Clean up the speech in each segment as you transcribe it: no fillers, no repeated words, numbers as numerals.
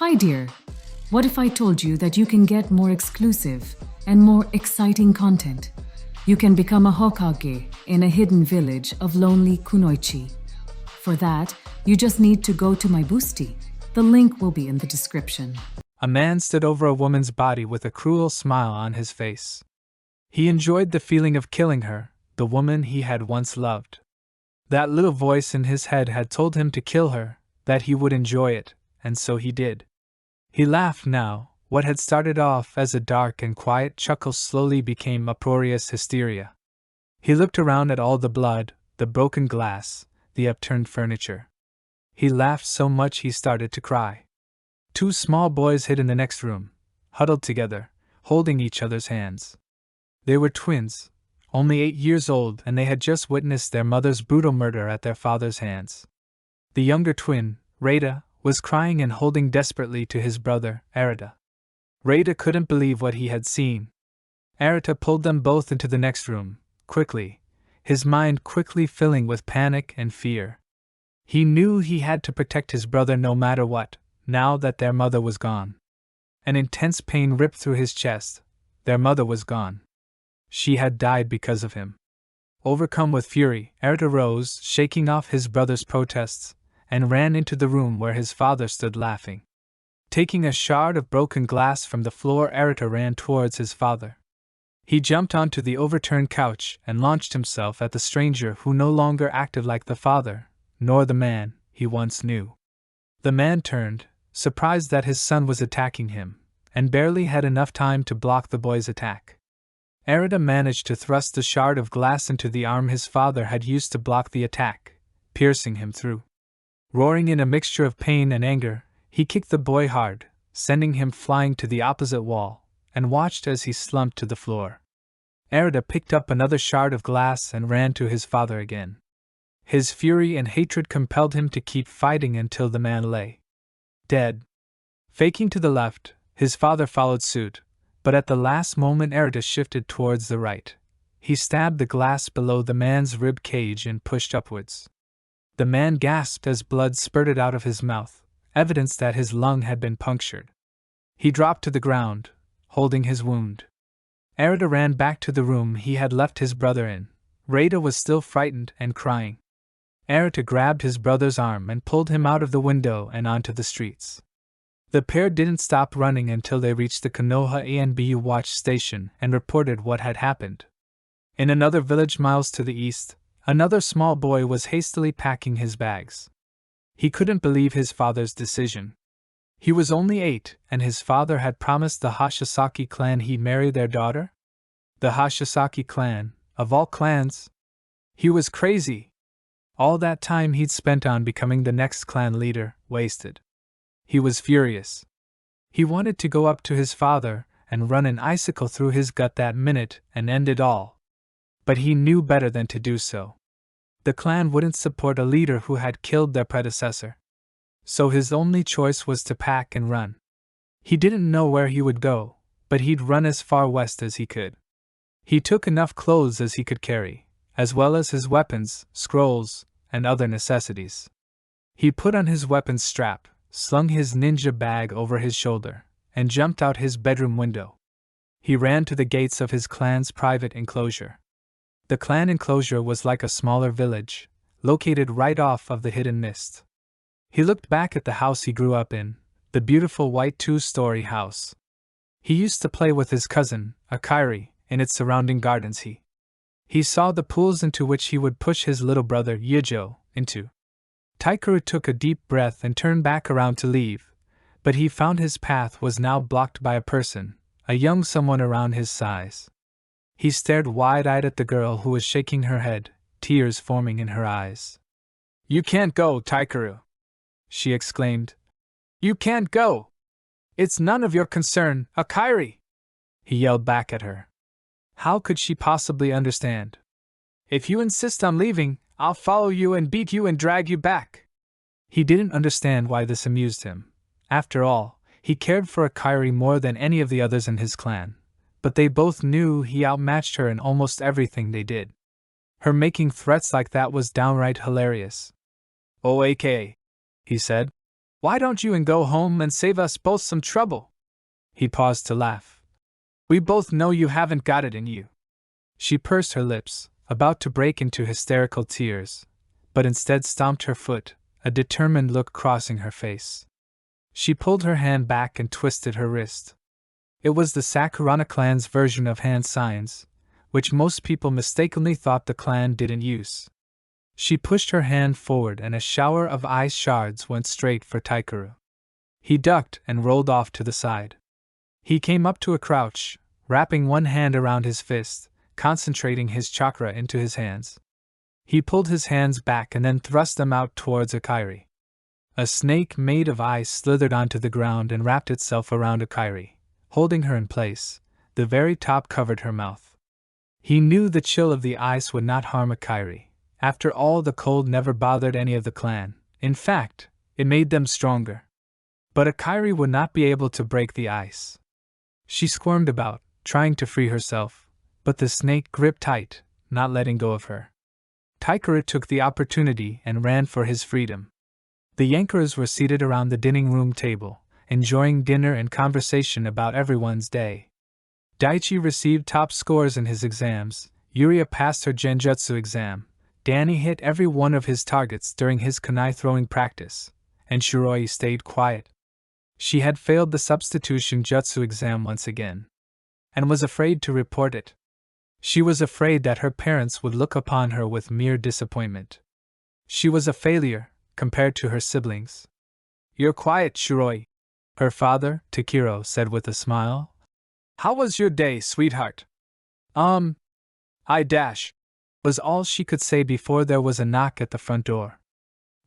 Hi dear, what if I told you that you can get more exclusive and more exciting content? You can become a hokage in a hidden village of lonely kunoichi. For that, you just need to go to my boosty. The link will be in the description. A man stood over a woman's body with a cruel smile on his face. He enjoyed the feeling of killing her, the woman he had once loved. That little voice in his head had told him to kill her, that he would enjoy it, and so he did. He laughed now. What had started off as a dark and quiet chuckle slowly became uproarious hysteria. He looked around at all the blood, the broken glass, the upturned furniture. He laughed so much he started to cry. Two small boys hid in the next room, huddled together, holding each other's hands. They were twins, only 8 years old, and they had just witnessed their mother's brutal murder at their father's hands. The younger twin, Reita, was crying and holding desperately to his brother, Arita. Reita couldn't believe what he had seen. Arita pulled them both into the next room, quickly, his mind quickly filling with panic and fear. He knew he had to protect his brother no matter what, now that their mother was gone. An intense pain ripped through his chest. Their mother was gone. She had died because of him. Overcome with fury, Arita rose, shaking off his brother's protests, and ran into the room where his father stood laughing. Taking a shard of broken glass from the floor, Arita ran towards his father. He jumped onto the overturned couch and launched himself at the stranger who no longer acted like the father, nor the man he once knew. The man turned, surprised that his son was attacking him, and barely had enough time to block the boy's attack. Arita managed to thrust the shard of glass into the arm his father had used to block the attack, piercing him through. Roaring in a mixture of pain and anger, he kicked the boy hard, sending him flying to the opposite wall, and watched as he slumped to the floor. Arita picked up another shard of glass and ran to his father again. His fury and hatred compelled him to keep fighting until the man lay dead. Faking to the left, his father followed suit, but at the last moment Arita shifted towards the right. He stabbed the glass below the man's rib cage and pushed upwards. The man gasped as blood spurted out of his mouth, evidence that his lung had been punctured. He dropped to the ground, holding his wound. Arita ran back to the room he had left his brother in. Reita was still frightened and crying. Arita grabbed his brother's arm and pulled him out of the window and onto the streets. The pair didn't stop running until they reached the Konoha ANBU watch station and reported what had happened. In another village miles to the east, another small boy was hastily packing his bags. He couldn't believe his father's decision. He was only 8, and his father had promised the Hashasaki clan he'd marry their daughter? The Hashasaki clan, of all clans? He was crazy. All that time he'd spent on becoming the next clan leader, wasted. He was furious. He wanted to go up to his father and run an icicle through his gut that minute and end it all. But he knew better than to do so. The clan wouldn't support a leader who had killed their predecessor. So his only choice was to pack and run. He didn't know where he would go, but he'd run as far west as he could. He took enough clothes as he could carry, as well as his weapons, scrolls, and other necessities. He put on his weapons strap, slung his ninja bag over his shoulder, and jumped out his bedroom window. He ran to the gates of his clan's private enclosure. The clan enclosure was like a smaller village, located right off of the hidden mist. He looked back at the house he grew up in, the beautiful white 2-story house. He used to play with his cousin, Akari, in its surrounding gardens. He saw the pools into which he would push his little brother, Yijo, into. Taikeru took a deep breath and turned back around to leave, but he found his path was now blocked by a person, a young someone around his size. He stared wide-eyed at the girl who was shaking her head, tears forming in her eyes. "You can't go, Taikeru!" she exclaimed. "You can't go! It's none of your concern, Akari!" he yelled back at her. How could she possibly understand? "If you insist on leaving, I'll follow you and beat you and drag you back." He didn't understand why this amused him. After all, he cared for Akari more than any of the others in his clan. But they both knew he outmatched her in almost everything they did. Her making threats like that was downright hilarious. "Okay," he said. Why don't you go home and save us both some trouble? He paused to laugh. We both know you haven't got it in you. She pursed her lips, about to break into hysterical tears, but instead stomped her foot, a determined look crossing her face. She pulled her hand back and twisted her wrist. It was the SAKURA clan's version of hand signs, which most people mistakenly thought the clan didn't use. She pushed her hand forward and a shower of ice shards went straight for Taikeru. He ducked and rolled off to the side. He came up to a crouch, wrapping one hand around his fist, concentrating his chakra into his hands. He pulled his hands back and then thrust them out towards Akairi. A snake made of ice slithered onto the ground and wrapped itself around Akairi, holding her in place. The very top covered her mouth. He knew the chill of the ice would not harm Akairi. After all, the cold never bothered any of the clan. In fact, it made them stronger. But Akairi would not be able to break the ice. She squirmed about, trying to free herself, but the snake gripped tight, not letting go of her. Taikeru took the opportunity and ran for his freedom. The Yankers were seated around the dining room table, enjoying dinner and conversation about everyone's day. Daichi received top scores in his exams, Yuria passed her genjutsu exam, Danny hit every one of his targets during his kunai throwing practice, and Shiroi stayed quiet. She had failed the substitution jutsu exam once again, and was afraid to report it. She was afraid that her parents would look upon her with mere disappointment. She was a failure, compared to her siblings. You're quiet, Shiroi, her father, Takiro, said with a smile. How was your day, sweetheart? Was all she could say before there was a knock at the front door.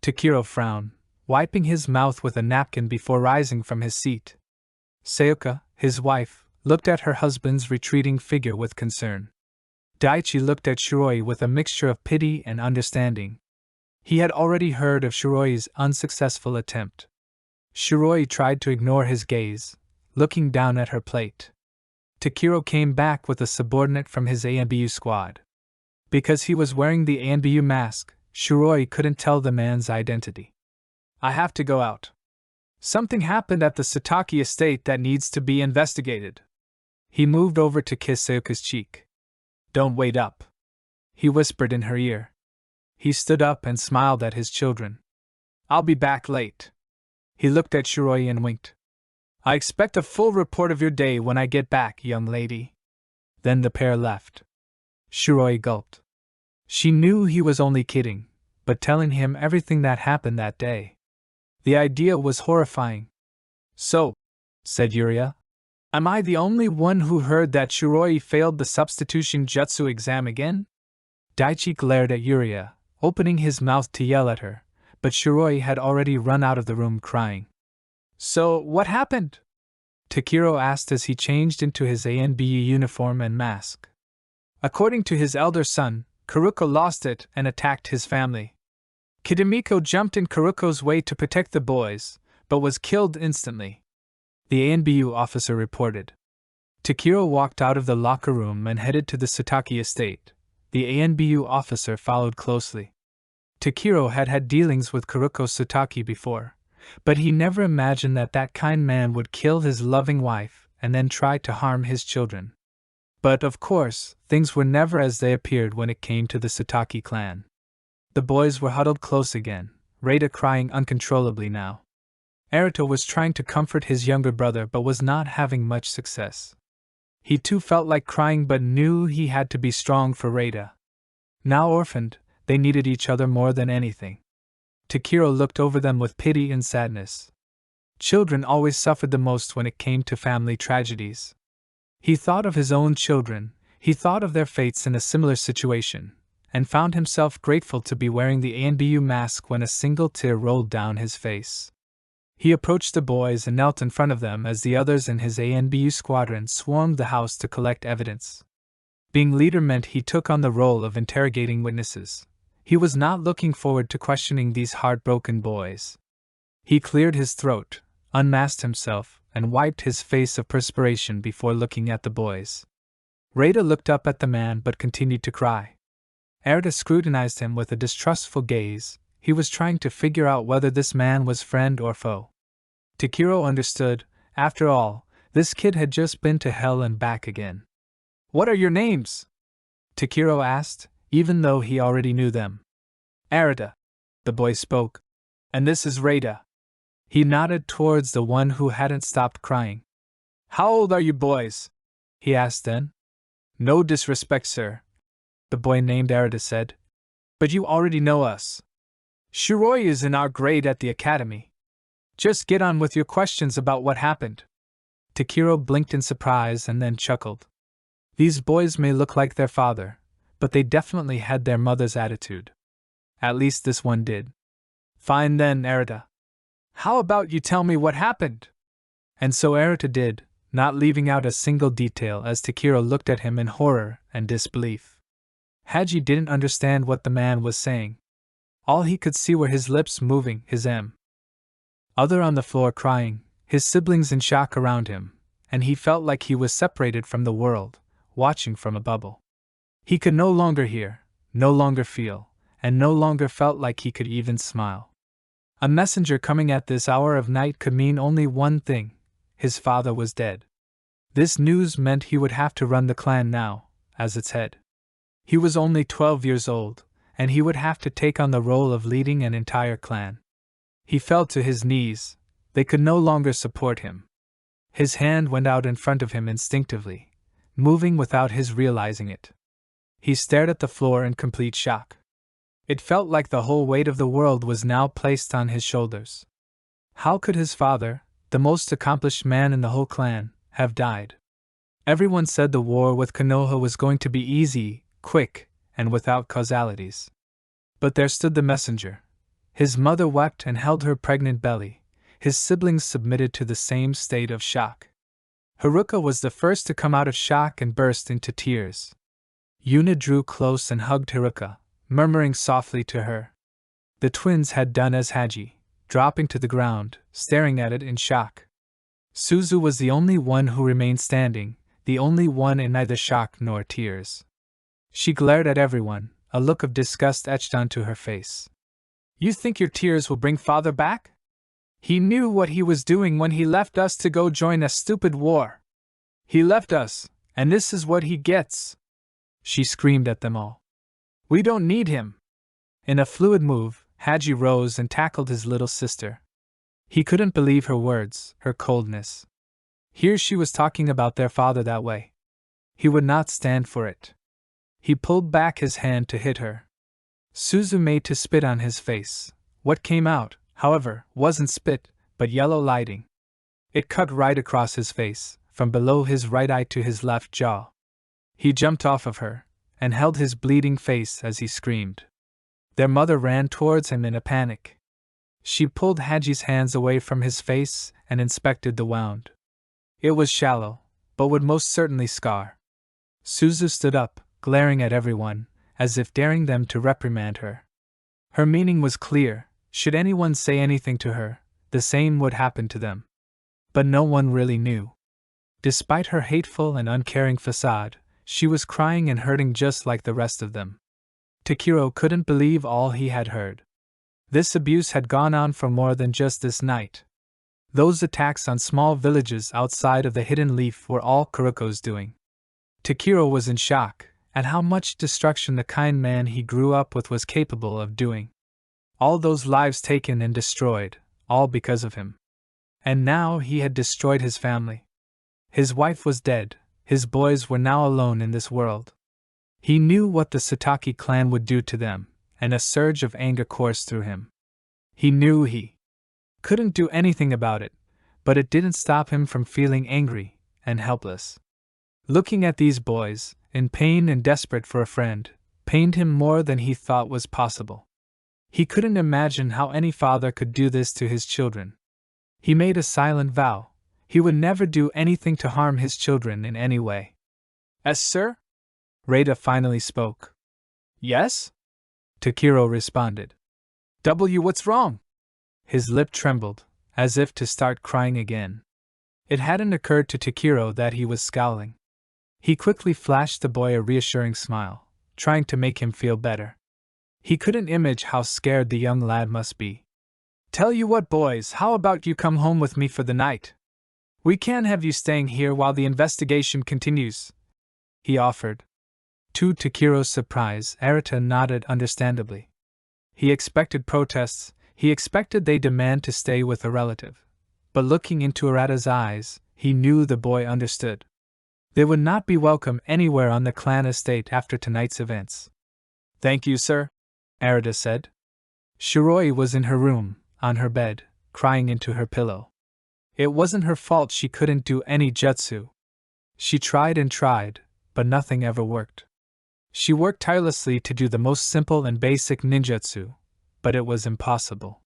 Takiro frowned, wiping his mouth with a napkin before rising from his seat. Sayaka, his wife, looked at her husband's retreating figure with concern. Daichi looked at Shiroi with a mixture of pity and understanding. He had already heard of Shiroi's unsuccessful attempt. Shiroi tried to ignore his gaze, looking down at her plate. Takiro came back with a subordinate from his ANBU squad. Because he was wearing the ANBU mask, Shiroi couldn't tell the man's identity. I have to go out. Something happened at the Satake estate that needs to be investigated. He moved over to kiss Sayaka's cheek. Don't wait up, he whispered in her ear. He stood up and smiled at his children. I'll be back late. He looked at Shiroi and winked. I expect a full report of your day when I get back, young lady. Then the pair left. Shiroi gulped. She knew he was only kidding, but telling him everything that happened that day. The idea was horrifying. So, said Yuria, am I the only one who heard that Shiroi failed the substitution jutsu exam again? Daichi glared at Yuria, opening his mouth to yell at her, but Shiroi had already run out of the room crying. So, what happened? Takiro asked as he changed into his ANBU uniform and mask. According to his elder son, Kuruko lost it and attacked his family. Kidamiko jumped in Kuruko's way to protect the boys, but was killed instantly. The ANBU officer reported. Takiro walked out of the locker room and headed to the Satake estate. The ANBU officer followed closely. Takiro had had dealings with Kuruko Satake before, but he never imagined that that kind man would kill his loving wife and then try to harm his children. But, of course, things were never as they appeared when it came to the Satake clan. The boys were huddled close again, Reita crying uncontrollably now. Naruto was trying to comfort his younger brother but was not having much success. He too felt like crying but knew he had to be strong for Reita. Now orphaned, they needed each other more than anything. Takiro looked over them with pity and sadness. Children always suffered the most when it came to family tragedies. He thought of his own children, he thought of their fates in a similar situation, and found himself grateful to be wearing the ANBU mask when a single tear rolled down his face. He approached the boys and knelt in front of them as the others in his ANBU squadron swarmed the house to collect evidence. Being leader meant he took on the role of interrogating witnesses. He was not looking forward to questioning these heartbroken boys. He cleared his throat, unmasked himself, and wiped his face of perspiration before looking at the boys. Reita looked up at the man but continued to cry. Naruto scrutinized him with a distrustful gaze. he was trying to figure out whether this man was friend or foe. Takiro understood. After all, this kid had just been to hell and back again. "What are your names?" Takiro asked, even though he already knew them. "Arata," the boy spoke. "And this is Rada." He nodded towards the one who hadn't stopped crying. "How old are you boys?" he asked then. "No disrespect, sir," the boy named Arata said, "but you already know us. Shiroi is in our grade at the academy. Just get on with your questions about what happened." Takiro blinked in surprise and then chuckled. These boys may look like their father, but they definitely had their mother's attitude. At least this one did. "Fine then, Arata. How about you tell me what happened?" And so Arata did, not leaving out a single detail as Takiro looked at him in horror and disbelief. Haji didn't understand what the man was saying. All he could see were his lips moving, his other on the floor crying, his siblings in shock around him, and he felt like he was separated from the world, watching from a bubble. He could no longer hear, no longer feel, and no longer felt like he could even smile. A messenger coming at this hour of night could mean only one thing: his father was dead. This news meant he would have to run the clan now, as its head. He was only 12 years old, and he would have to take on the role of leading an entire clan. He fell to his knees. They could no longer support him. His hand went out in front of him instinctively, moving without his realizing it. He stared at the floor in complete shock. It felt like the whole weight of the world was now placed on his shoulders. How could his father, the most accomplished man in the whole clan, have died? Everyone said the war with Konoha was going to be easy, quick, and without causalities. But there stood the messenger. His mother wept and held her pregnant belly. His siblings submitted to the same state of shock. Haruka was the first to come out of shock and burst into tears. Yuna drew close and hugged Haruka, murmuring softly to her. The twins had done as Haji, dropping to the ground, staring at it in shock. Suzu was the only one who remained standing, the only one in neither shock nor tears. She glared at everyone, a look of disgust etched onto her face. "You think your tears will bring father back? He knew what he was doing when he left us to go join a stupid war. He left us, and this is what he gets," she screamed at them all. "We don't need him." In a fluid move, Haji rose and tackled his little sister. He couldn't believe her words, her coldness. Here she was talking about their father that way. He would not stand for it. He pulled back his hand to hit her. Suzu made to spit on his face. What came out, however, wasn't spit, but yellow lighting. It cut right across his face, from below his right eye to his left jaw. He jumped off of her, and held his bleeding face as he screamed. Their mother ran towards him in a panic. She pulled Haji's hands away from his face and inspected the wound. It was shallow, but would most certainly scar. Suzu stood up, glaring at everyone, as if daring them to reprimand her. Her meaning was clear: should anyone say anything to her, the same would happen to them. But no one really knew. Despite her hateful and uncaring facade, she was crying and hurting just like the rest of them. Takiro couldn't believe all he had heard. This abuse had gone on for more than just this night. Those attacks on small villages outside of the Hidden Leaf were all Kuroko's doing. Takiro was in shock at how much destruction the kind man he grew up with was capable of doing. All those lives taken and destroyed, all because of him. And now he had destroyed his family. His wife was dead, his boys were now alone in this world. He knew what the Satake clan would do to them, and a surge of anger coursed through him. He knew he couldn't do anything about it, but it didn't stop him from feeling angry and helpless. Looking at these boys, in pain and desperate for a friend, pained him more than he thought was possible. He couldn't imagine how any father could do this to his children. He made a silent vow: he would never do anything to harm his children in any way. "Yes, sir?" Rada finally spoke. "Yes?" Takiro responded. What's wrong?" His lip trembled, as if to start crying again. It hadn't occurred to Takiro that he was scowling. He quickly flashed the boy a reassuring smile, trying to make him feel better. He couldn't imagine how scared the young lad must be. "Tell you what, boys, how about you come home with me for the night? We can't have you staying here while the investigation continues," he offered. To Takero's surprise, Arata nodded understandably. He expected protests, he expected they demand to stay with a relative. But looking into Arata's eyes, he knew the boy understood. They would not be welcome anywhere on the clan estate after tonight's events. "Thank you, sir," Arata said. Shiroi was in her room, on her bed, crying into her pillow. It wasn't her fault she couldn't do any jutsu. She tried and tried, but nothing ever worked. She worked tirelessly to do the most simple and basic ninjutsu, but it was impossible.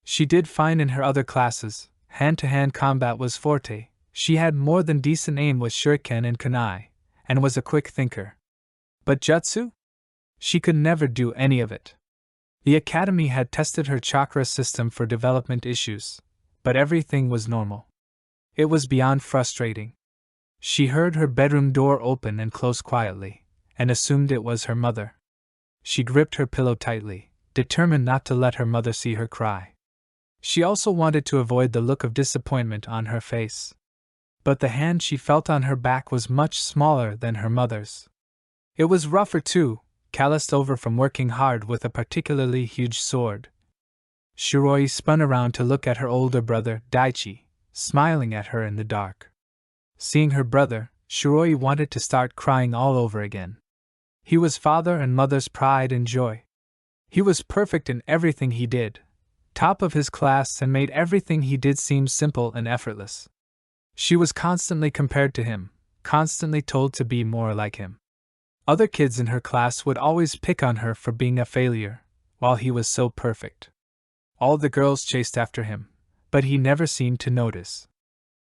She did fine in her other classes, hand-to-hand combat was forte, she had more than decent aim with shuriken and kunai, and was a quick thinker. But jutsu? She could never do any of it. The academy had tested her chakra system for development issues, but everything was normal. It was beyond frustrating. She heard her bedroom door open and close quietly, and assumed it was her mother. She gripped her pillow tightly, determined not to let her mother see her cry. She also wanted to avoid the look of disappointment on her face. But the hand she felt on her back was much smaller than her mother's. It was rougher too, calloused over from working hard with a particularly huge sword. Shiroi spun around to look at her older brother, Daichi, smiling at her in the dark. Seeing her brother, Shiroi wanted to start crying all over again. He was father and mother's pride and joy. He was perfect in everything he did, top of his class, and made everything he did seem simple and effortless. She was constantly compared to him, constantly told to be more like him. Other kids in her class would always pick on her for being a failure, while he was so perfect. All the girls chased after him, but he never seemed to notice.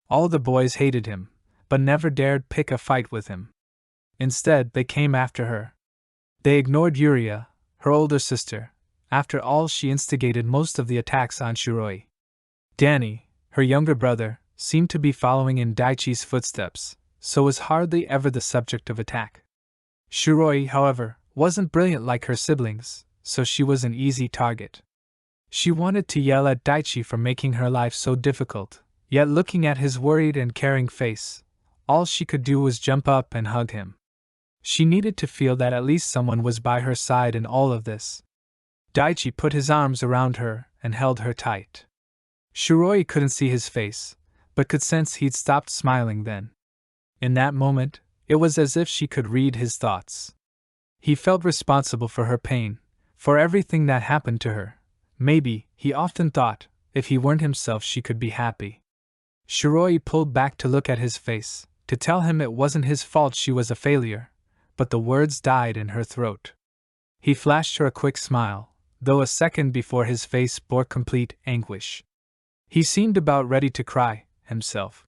All the boys hated him, but never dared pick a fight with him. Instead, they came after her. They ignored Yuria, her older sister. After all, she instigated most of the attacks on Shiroi. Danny, her younger brother, seemed to be following in Daichi's footsteps, so was hardly ever the subject of attack. Shiroi, however, wasn't brilliant like her siblings, so she was an easy target. She wanted to yell at Daichi for making her life so difficult, yet looking at his worried and caring face, all she could do was jump up and hug him. She needed to feel that at least someone was by her side in all of this. Daichi put his arms around her and held her tight. Shiroi couldn't see his face, but could sense he'd stopped smiling then. In that moment, it was as if she could read his thoughts. He felt responsible for her pain, for everything that happened to her. Maybe, he often thought, if he weren't himself she could be happy. Shiroi pulled back to look at his face, to tell him it wasn't his fault she was a failure, but the words died in her throat. He flashed her a quick smile, though a second before his face bore complete anguish. He seemed about ready to cry, himself.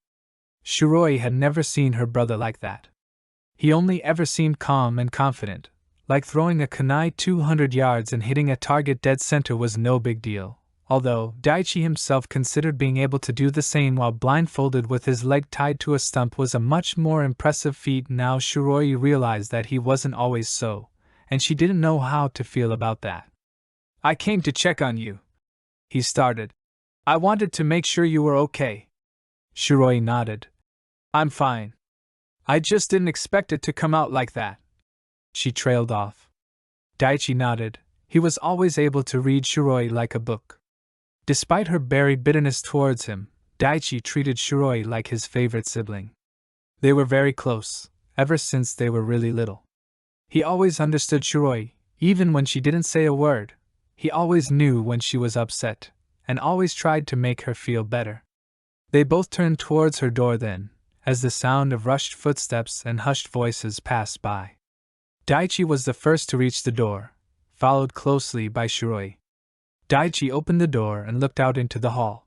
Shiroi had never seen her brother like that. He only ever seemed calm and confident, like throwing a kunai 200 yards and hitting a target dead center was no big deal, although Daichi himself considered being able to do the same while blindfolded with his leg tied to a stump was a much more impressive feat. Now Shiroi realized that he wasn't always so, and she didn't know how to feel about that. "I came to check on you," he started. "I wanted to make sure you were okay." Shiroi nodded. "I'm fine. I just didn't expect it to come out like that." She trailed off. Daichi nodded. He was always able to read Shiroi like a book. Despite her buried bitterness towards him, Daichi treated Shiroi like his favorite sibling. They were very close, ever since they were really little. He always understood Shiroi, even when she didn't say a word. He always knew when she was upset, and always tried to make her feel better. They both turned towards her door then, as the sound of rushed footsteps and hushed voices passed by. Daichi was the first to reach the door, followed closely by Shiroi. Daichi opened the door and looked out into the hall.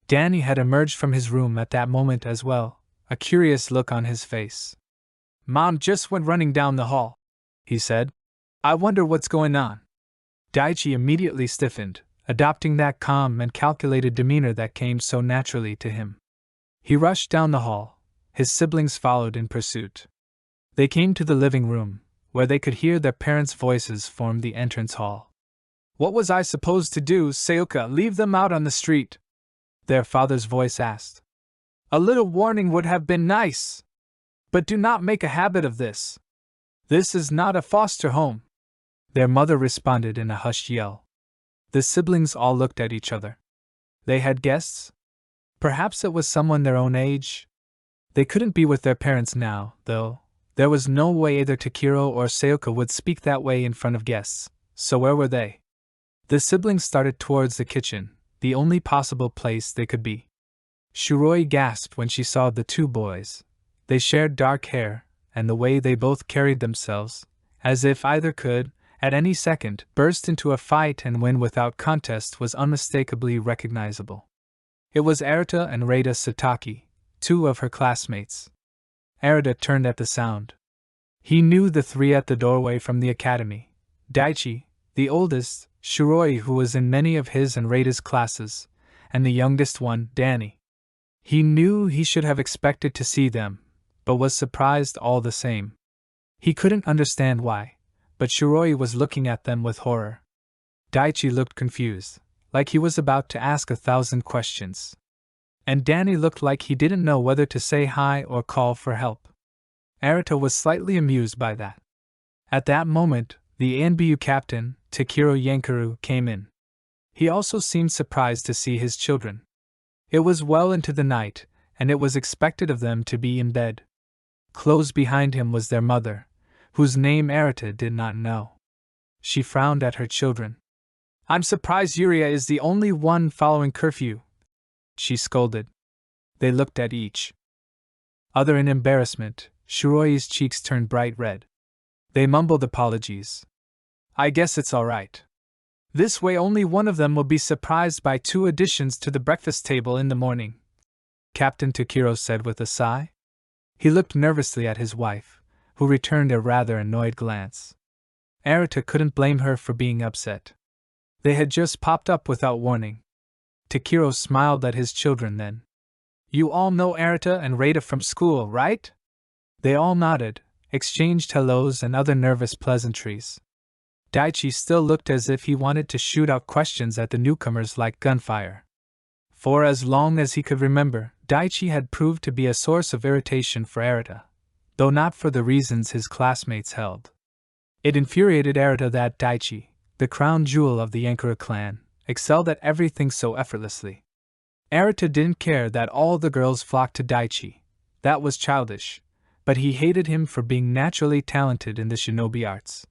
Danny had emerged from his room at that moment as well, a curious look on his face. "Mom just went running down the hall," he said. "I wonder what's going on." Daichi immediately stiffened, adopting that calm and calculated demeanor that came so naturally to him. He rushed down the hall. His siblings followed in pursuit. They came to the living room, where they could hear their parents' voices form the entrance hall. What was I supposed to do, Sayuka? Leave them out on the street? Their father's voice asked. A little warning would have been nice. But do not make a habit of this. This is not a foster home. Their mother responded in a hushed yell. The siblings all looked at each other. They had guests? Perhaps it was someone their own age? They couldn't be with their parents now, though. There was no way either Takiro or Sayuka would speak that way in front of guests, so where were they? The siblings started towards the kitchen, the only possible place they could be. Shiroi gasped when she saw the two boys. They shared dark hair, and the way they both carried themselves, as if either could, at any second, burst into a fight and win without contest, was unmistakably recognizable. It was Arata and Reita Satake, two of her classmates. Arata turned at the sound. He knew the three at the doorway from the academy: Daichi, the oldest, Shiroi, who was in many of his and Reita's classes, and the youngest one, Danny. He knew he should have expected to see them, but was surprised all the same. He couldn't understand why, but Shiroi was looking at them with horror. Daichi looked confused, like he was about to ask 1,000 questions. And Danny looked like he didn't know whether to say hi or call for help. Arata was slightly amused by that. At that moment, the ANBU captain, Takiro Yankuru, came in. He also seemed surprised to see his children. It was well into the night, and it was expected of them to be in bed. Close behind him was their mother, whose name Arata did not know. She frowned at her children. I'm surprised Yuria is the only one following curfew, she scolded. They looked at each other in embarrassment. Shiroi's cheeks turned bright red. They mumbled apologies. I guess it's all right. This way only one of them will be surprised by 2 additions to the breakfast table in the morning, Captain Takiro said with a sigh. He looked nervously at his wife, who returned a rather annoyed glance. Arata couldn't blame her for being upset. They had just popped up without warning. Takiro smiled at his children then. You all know Arata and Reita from school, right? They all nodded, exchanged hellos and other nervous pleasantries. Daichi still looked as if he wanted to shoot out questions at the newcomers like gunfire. For as long as he could remember, Daichi had proved to be a source of irritation for Arata, though not for the reasons his classmates held. It infuriated Arata that Daichi, the crown jewel of the Yankura clan, excelled at everything so effortlessly. Arata didn't care that all the girls flocked to Daichi. That was childish, but he hated him for being naturally talented in the shinobi arts.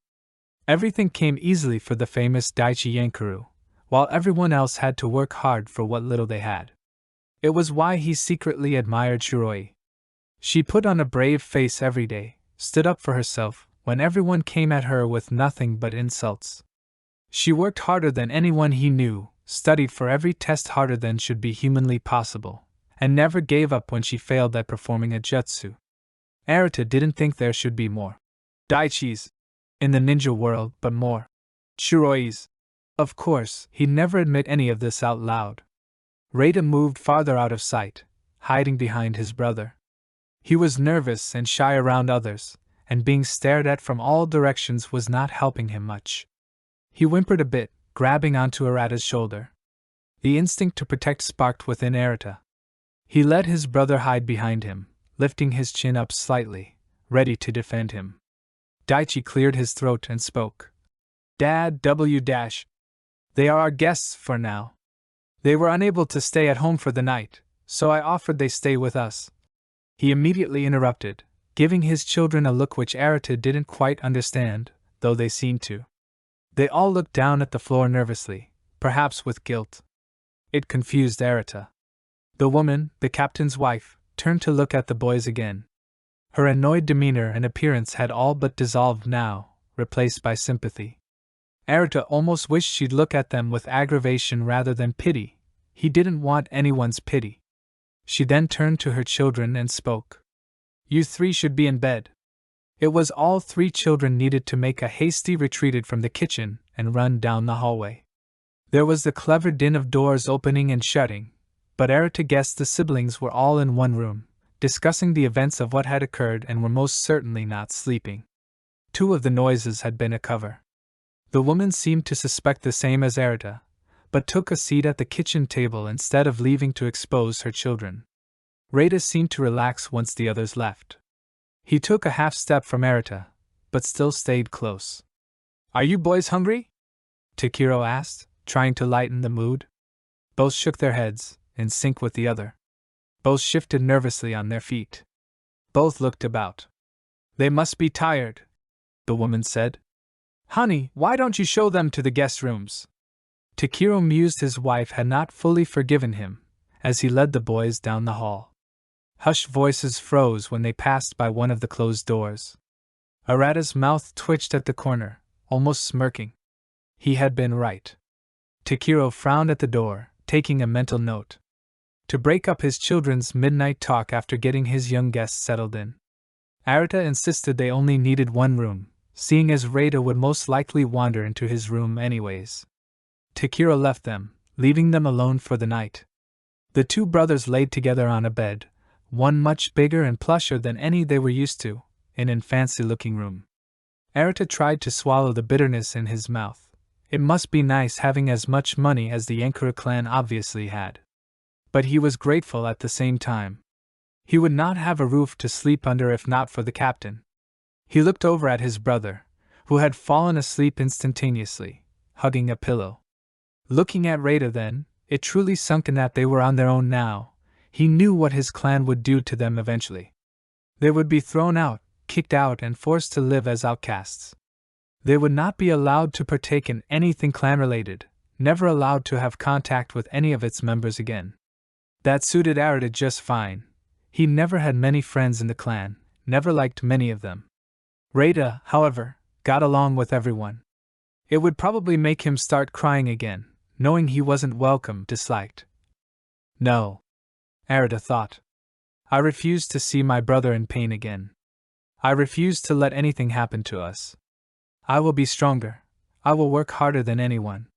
Everything came easily for the famous Daichi Yankuru, while everyone else had to work hard for what little they had. It was why he secretly admired Shiroi. She put on a brave face every day, stood up for herself when everyone came at her with nothing but insults. She worked harder than anyone he knew, studied for every test harder than should be humanly possible, and never gave up when she failed at performing a jutsu. Arata didn't think there should be more Daichis in the ninja world, but more Shirois. Of course, he'd never admit any of this out loud. Reita moved farther out of sight, hiding behind his brother. He was nervous and shy around others, and being stared at from all directions was not helping him much. He whimpered a bit, grabbing onto Arata's shoulder. The instinct to protect sparked within Arata. He let his brother hide behind him, lifting his chin up slightly, ready to defend him. Daichi cleared his throat and spoke. Dad, they are our guests for now. They were unable to stay at home for the night, so I offered they stay with us. He immediately interrupted, giving his children a look which Arata didn't quite understand, though they seemed to. They all looked down at the floor nervously, perhaps with guilt. It confused Arata. The woman, the captain's wife, turned to look at the boys again. Her annoyed demeanor and appearance had all but dissolved now, replaced by sympathy. Arata almost wished she'd look at them with aggravation rather than pity. He didn't want anyone's pity. She then turned to her children and spoke. You 3 should be in bed. It was all 3 children needed to make a hasty retreat from the kitchen and run down the hallway. There was the clever din of doors opening and shutting, but Arata guessed the siblings were all in one room, discussing the events of what had occurred and were most certainly not sleeping. 2 of the noises had been a cover. The woman seemed to suspect the same as Arita, but took a seat at the kitchen table instead of leaving to expose her children. Rita seemed to relax once the others left. He took a half step from Arita, but still stayed close. "Are you boys hungry?" Takiro asked, trying to lighten the mood. Both shook their heads, in sync with the other. Both shifted nervously on their feet. Both looked about. "They must be tired," the woman said. "Honey, why don't you show them to the guest rooms?" Takiro mused his wife had not fully forgiven him, as he led the boys down the hall. Hushed voices froze when they passed by one of the closed doors. Arata's mouth twitched at the corner, almost smirking. He had been right. Takiro frowned at the door, taking a mental note. To break up his children's midnight talk after getting his young guests settled in. Arita insisted they only needed one room, seeing as Rita would most likely wander into his room anyways. Takiro left them, leaving them alone for the night. The two brothers laid together on a bed, one much bigger and plusher than any they were used to, in an fancy-looking room. Arita tried to swallow the bitterness in his mouth. It must be nice having as much money as the Yankura clan obviously had. But he was grateful at the same time. He would not have a roof to sleep under if not for the captain. He looked over at his brother, who had fallen asleep instantaneously, hugging a pillow. Looking at Rita then, it truly sunk in that they were on their own now. He knew what his clan would do to them eventually. They would be thrown out, kicked out, and forced to live as outcasts. They would not be allowed to partake in anything clan-related, never allowed to have contact with any of its members again. That suited Arita just fine. He never had many friends in the clan, never liked many of them. Rita, however, got along with everyone. It would probably make him start crying again, knowing he wasn't welcome, disliked. No. Arita thought. I refuse to see my brother in pain again. I refuse to let anything happen to us. I will be stronger. I will work harder than anyone.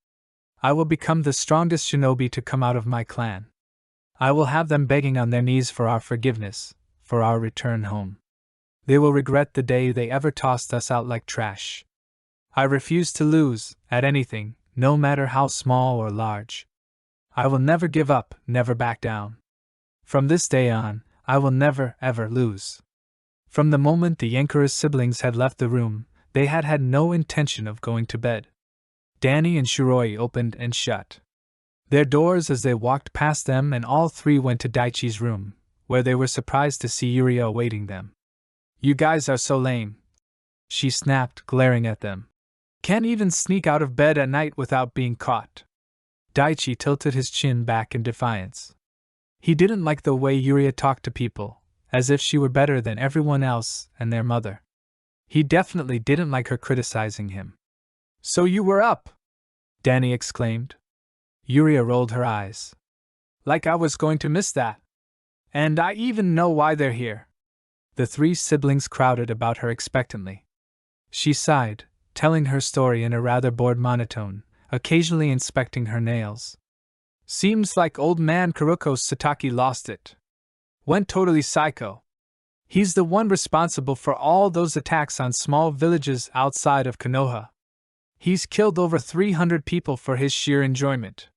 I will become the strongest shinobi to come out of my clan. I will have them begging on their knees for our forgiveness, for our return home. They will regret the day they ever tossed us out like trash. I refuse to lose, at anything, no matter how small or large. I will never give up, never back down. From this day on, I will never, ever lose. From the moment the Yankura's siblings had left the room, they had had no intention of going to bed. Danny and Shiroi opened and shut their doors as they walked past them, and all three went to Daichi's room, where they were surprised to see Yuri awaiting them. You guys are so lame, she snapped, glaring at them. Can't even sneak out of bed at night without being caught. Daichi tilted his chin back in defiance. He didn't like the way Yuri talked to people, as if she were better than everyone else and their mother. He definitely didn't like her criticizing him. So you were up? Danny exclaimed. Yuri rolled her eyes. Like I was going to miss that. And I even know why they're here. The three siblings crowded about her expectantly. She sighed, telling her story in a rather bored monotone, occasionally inspecting her nails. Seems like old man Kuroko's Satake lost it. Went totally psycho. He's the one responsible for all those attacks on small villages outside of Konoha. He's killed over 300 people for his sheer enjoyment.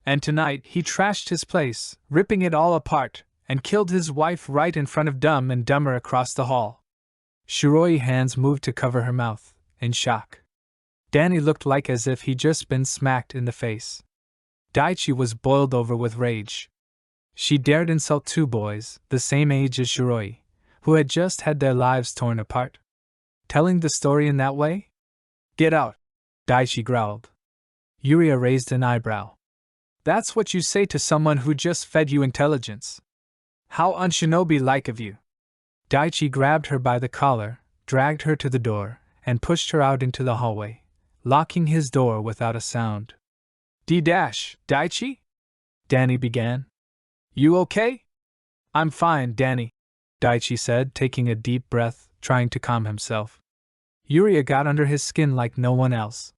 And tonight he trashed his place, ripping it all apart, and killed his wife right in front of Dumb and Dumber across the hall. Shiroi's hands moved to cover her mouth, in shock. Danny looked like as if he'd just been smacked in the face. Daichi was boiled over with rage. She dared insult two boys, the same age as Shiroi, who had just had their lives torn apart. Telling the story in that way? Get out, Daichi growled. Yuri raised an eyebrow. That's what you say to someone who just fed you intelligence. How unshinobi-like of you. Daichi grabbed her by the collar, dragged her to the door, and pushed her out into the hallway, locking his door without a sound. Daichi? Danny began. You okay? I'm fine, Danny, Daichi said, taking a deep breath, trying to calm himself. Yuri got under his skin like no one else.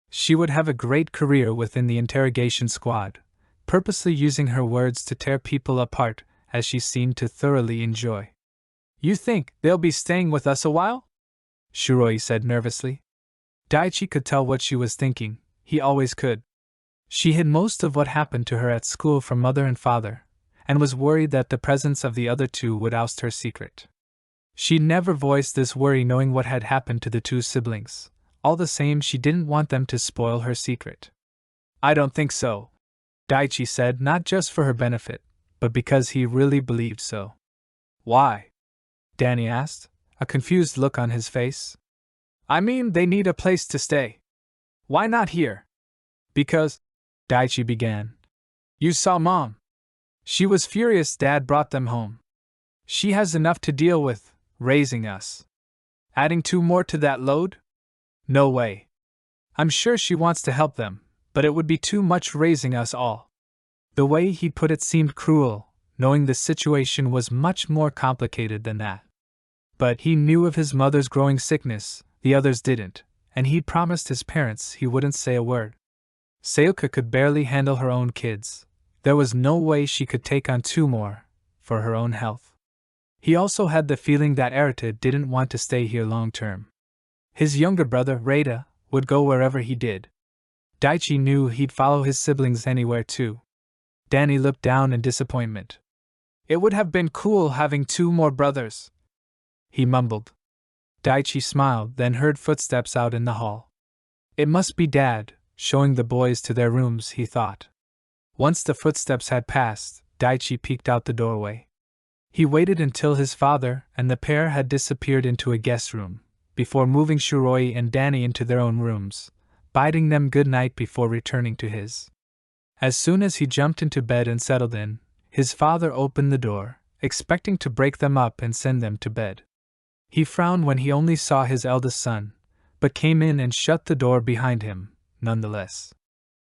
She would have a great career within the interrogation squad, purposely using her words to tear people apart, as she seemed to thoroughly enjoy. You think they'll be staying with us a while? Shiroi said nervously. Daichi could tell what she was thinking, he always could. She hid most of what happened to her at school from mother and father, and was worried that the presence of the other two would oust her secret. She never voiced this worry knowing what had happened to the two siblings. All the same, she didn't want them to spoil her secret. I don't think so, Daichi said, not just for her benefit, but because he really believed so. Why? Danny asked, a confused look on his face. I mean, they need a place to stay. Why not here? Because, Daichi began. You saw Mom. She was furious Dad brought them home. She has enough to deal with, raising us. Adding 2 more to that load? No way. I'm sure she wants to help them, but it would be too much raising us all. The way he put it seemed cruel, knowing the situation was much more complicated than that. But he knew of his mother's growing sickness, the others didn't, and he'd promised his parents he wouldn't say a word. Sayaka could barely handle her own kids. There was no way she could take on 2 more, for her own health. He also had the feeling that Arata didn't want to stay here long term. His younger brother, Reita, would go wherever he did. Daichi knew he'd follow his siblings anywhere too. Danny looked down in disappointment. It would have been cool having 2 more brothers, he mumbled. Daichi smiled, then heard footsteps out in the hall. It must be Dad, showing the boys to their rooms, he thought. Once the footsteps had passed, Daichi peeked out the doorway. He waited until his father and the pair had disappeared into a guest room, before moving Shiroi and Danny into their own rooms, bidding them good night before returning to his. As soon as he jumped into bed and settled in, his father opened the door, expecting to break them up and send them to bed. He frowned when he only saw his eldest son, but came in and shut the door behind him, nonetheless.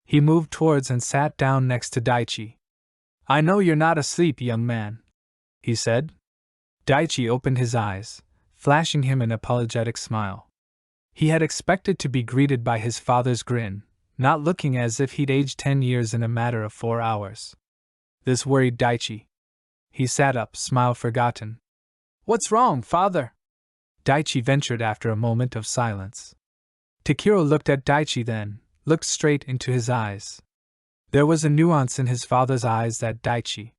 He moved towards and sat down next to Daichi. I know you're not asleep, young man, he said. Daichi opened his eyes, flashing him an apologetic smile. He had expected to be greeted by his father's grin, not looking as if he'd aged 10 years in a matter of 4 hours. This worried Daichi. He sat up, smile forgotten. What's wrong, father? Daichi ventured after a moment of silence. Takiro looked at Daichi then, looked straight into his eyes. There was a nuance in his father's eyes that Daichi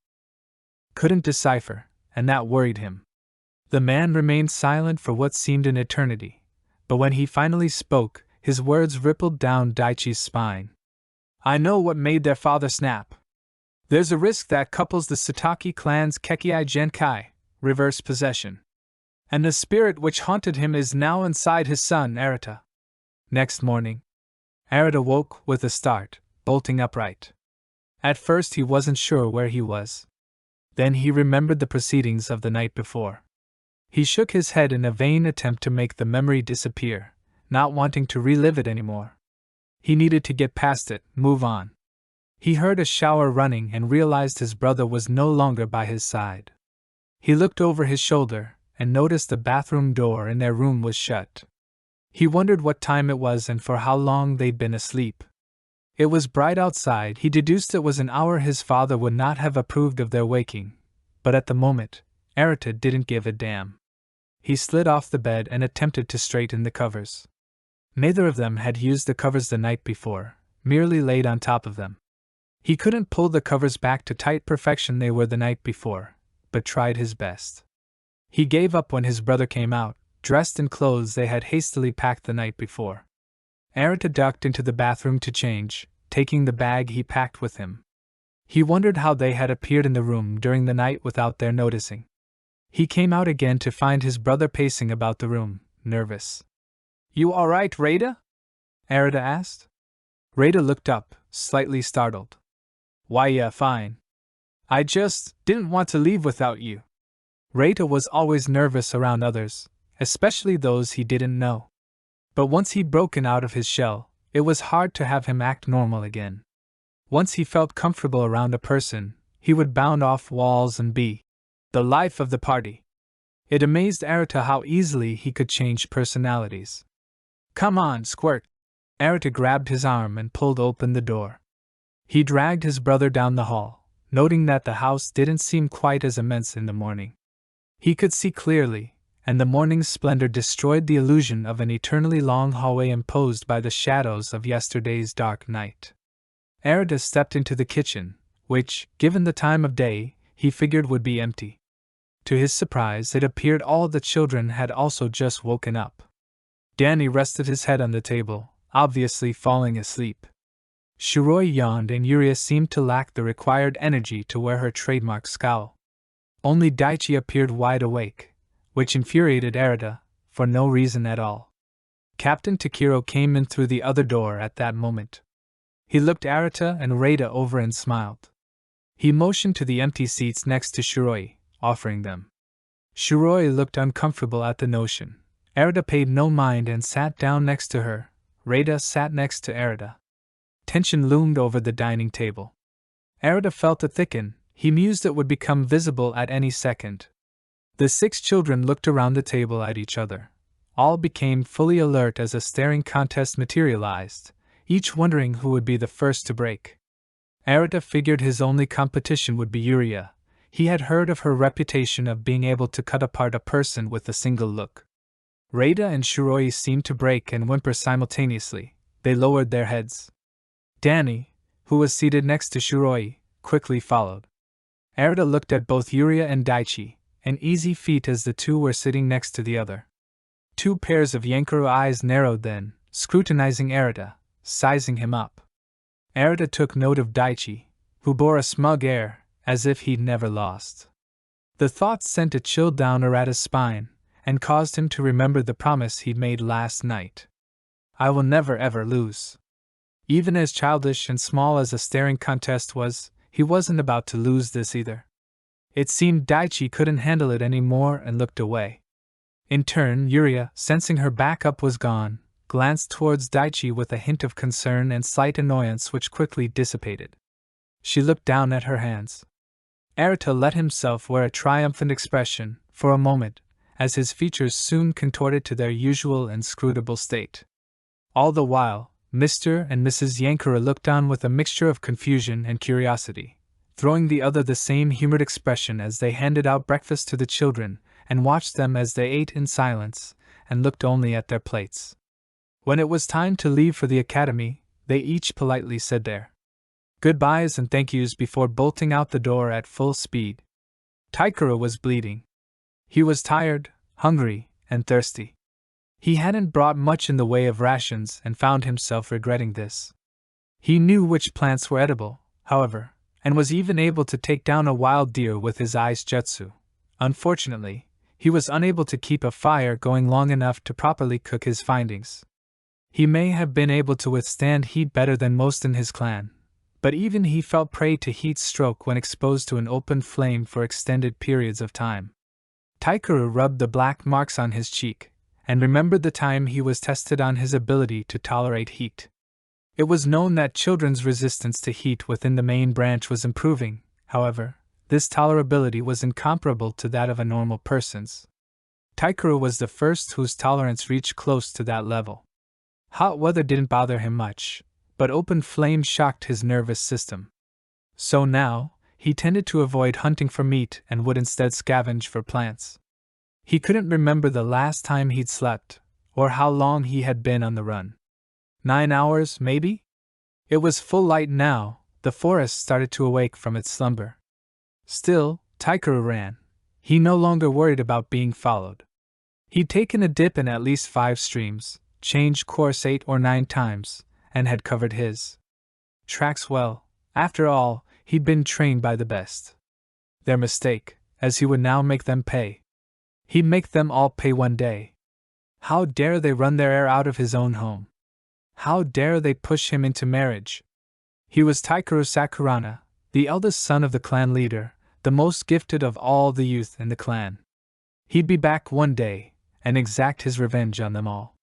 couldn't decipher, and that worried him. The man remained silent for what seemed an eternity, but when he finally spoke, his words rippled down Daichi's spine. I know what made their father snap. There's a risk that couples the Satake clan's Kekkai Genkai, reverse possession. And the spirit which haunted him is now inside his son, Arata. Next morning, Arata woke with a start, bolting upright. At first he wasn't sure where he was. Then he remembered the proceedings of the night before. He shook his head in a vain attempt to make the memory disappear, not wanting to relive it anymore. He needed to get past it, move on. He heard a shower running and realized his brother was no longer by his side. He looked over his shoulder and noticed the bathroom door in their room was shut. He wondered what time it was and for how long they'd been asleep. It was bright outside. He deduced it was an hour his father would not have approved of their waking, but at the moment, Arata didn't give a damn. He slid off the bed and attempted to straighten the covers. Neither of them had used the covers the night before, merely laid on top of them. He couldn't pull the covers back to tight perfection they were the night before, but tried his best. He gave up when his brother came out, dressed in clothes they had hastily packed the night before. Arata ducked into the bathroom to change, taking the bag he packed with him. He wondered how they had appeared in the room during the night without their noticing. He came out again to find his brother pacing about the room, nervous. You all right, Reita? Arata asked. Reita looked up, slightly startled. Why, yeah, fine. I just didn't want to leave without you. Reita was always nervous around others, especially those he didn't know. But once he'd broken out of his shell, it was hard to have him act normal again. Once he felt comfortable around a person, he would bound off walls and be the life of the party. It amazed Arata how easily he could change personalities. Come on, Squirt. Arata grabbed his arm and pulled open the door. He dragged his brother down the hall, noting that the house didn't seem quite as immense in the morning. He could see clearly, and the morning's splendor destroyed the illusion of an eternally long hallway imposed by the shadows of yesterday's dark night. Arata stepped into the kitchen, which, given the time of day, he figured would be empty. To his surprise, it appeared all the children had also just woken up. Danny rested his head on the table, obviously falling asleep. Shiroi yawned and Yuria seemed to lack the required energy to wear her trademark scowl. Only Daichi appeared wide awake, which infuriated Arata, for no reason at all. Captain Takiro came in through the other door at that moment. He looked Arata and Reita over and smiled. He motioned to the empty seats next to Shiroi, offering them. Shiroi looked uncomfortable at the notion. Arata paid no mind and sat down next to her. Reita sat next to Arata. Tension loomed over the dining table. Arata felt it thicken. He mused it would become visible at any second. The 6 children looked around the table at each other. All became fully alert as a staring contest materialized, each wondering who would be the first to break. Arata figured his only competition would be Yuria. He had heard of her reputation of being able to cut apart a person with a single look. Reita and Shiroi seemed to break and whimper simultaneously. They lowered their heads. Danny, who was seated next to Shiroi, quickly followed. Arata looked at both Yuria and Daichi, an easy feat as the two were sitting next to the other. 2 pairs of Yankuru eyes narrowed then, scrutinizing Arata, sizing him up. Arata took note of Daichi, who bore a smug air, as if he'd never lost. The thought sent a chill down Arata's spine, and caused him to remember the promise he'd made last night. I will never ever lose. Even as childish and small as a staring contest was, he wasn't about to lose this either. It seemed Daichi couldn't handle it anymore and looked away. In turn, Yuria, sensing her backup was gone, glanced towards Daichi with a hint of concern and slight annoyance which quickly dissipated. She looked down at her hands. Arata let himself wear a triumphant expression, for a moment, as his features soon contorted to their usual inscrutable state. All the while, Mr. and Mrs. Yankura looked on with a mixture of confusion and curiosity, throwing the other the same humored expression as they handed out breakfast to the children, and watched them as they ate in silence, and looked only at their plates. When it was time to leave for the academy, they each politely said their goodbyes and thank yous before bolting out the door at full speed. Taikura was bleeding. He was tired, hungry, and thirsty. He hadn't brought much in the way of rations and found himself regretting this. He knew which plants were edible, however, and was even able to take down a wild deer with his ice jutsu. Unfortunately, he was unable to keep a fire going long enough to properly cook his findings. He may have been able to withstand heat better than most in his clan, but even he felt prey to heat stroke when exposed to an open flame for extended periods of time. Taikuru rubbed the black marks on his cheek, and remembered the time he was tested on his ability to tolerate heat. It was known that children's resistance to heat within the main branch was improving, however, this tolerability was incomparable to that of a normal person's. Taikuru was the first whose tolerance reached close to that level. Hot weather didn't bother him much, but open flame shocked his nervous system. So now, he tended to avoid hunting for meat and would instead scavenge for plants. He couldn't remember the last time he'd slept, or how long he had been on the run. 9 hours, maybe? It was full light now. The forest started to awake from its slumber. Still, Taikuru ran. He no longer worried about being followed. He'd taken a dip in at least 5 streams, changed course 8 or 9 times, and had covered his tracks well. After all, he'd been trained by the best. Their mistake, as he would now make them pay. He'd make them all pay one day. How dare they run their heir out of his own home? How dare they push him into marriage? He was Taikuru Sakurana, the eldest son of the clan leader, the most gifted of all the youth in the clan. He'd be back one day, and exact his revenge on them all.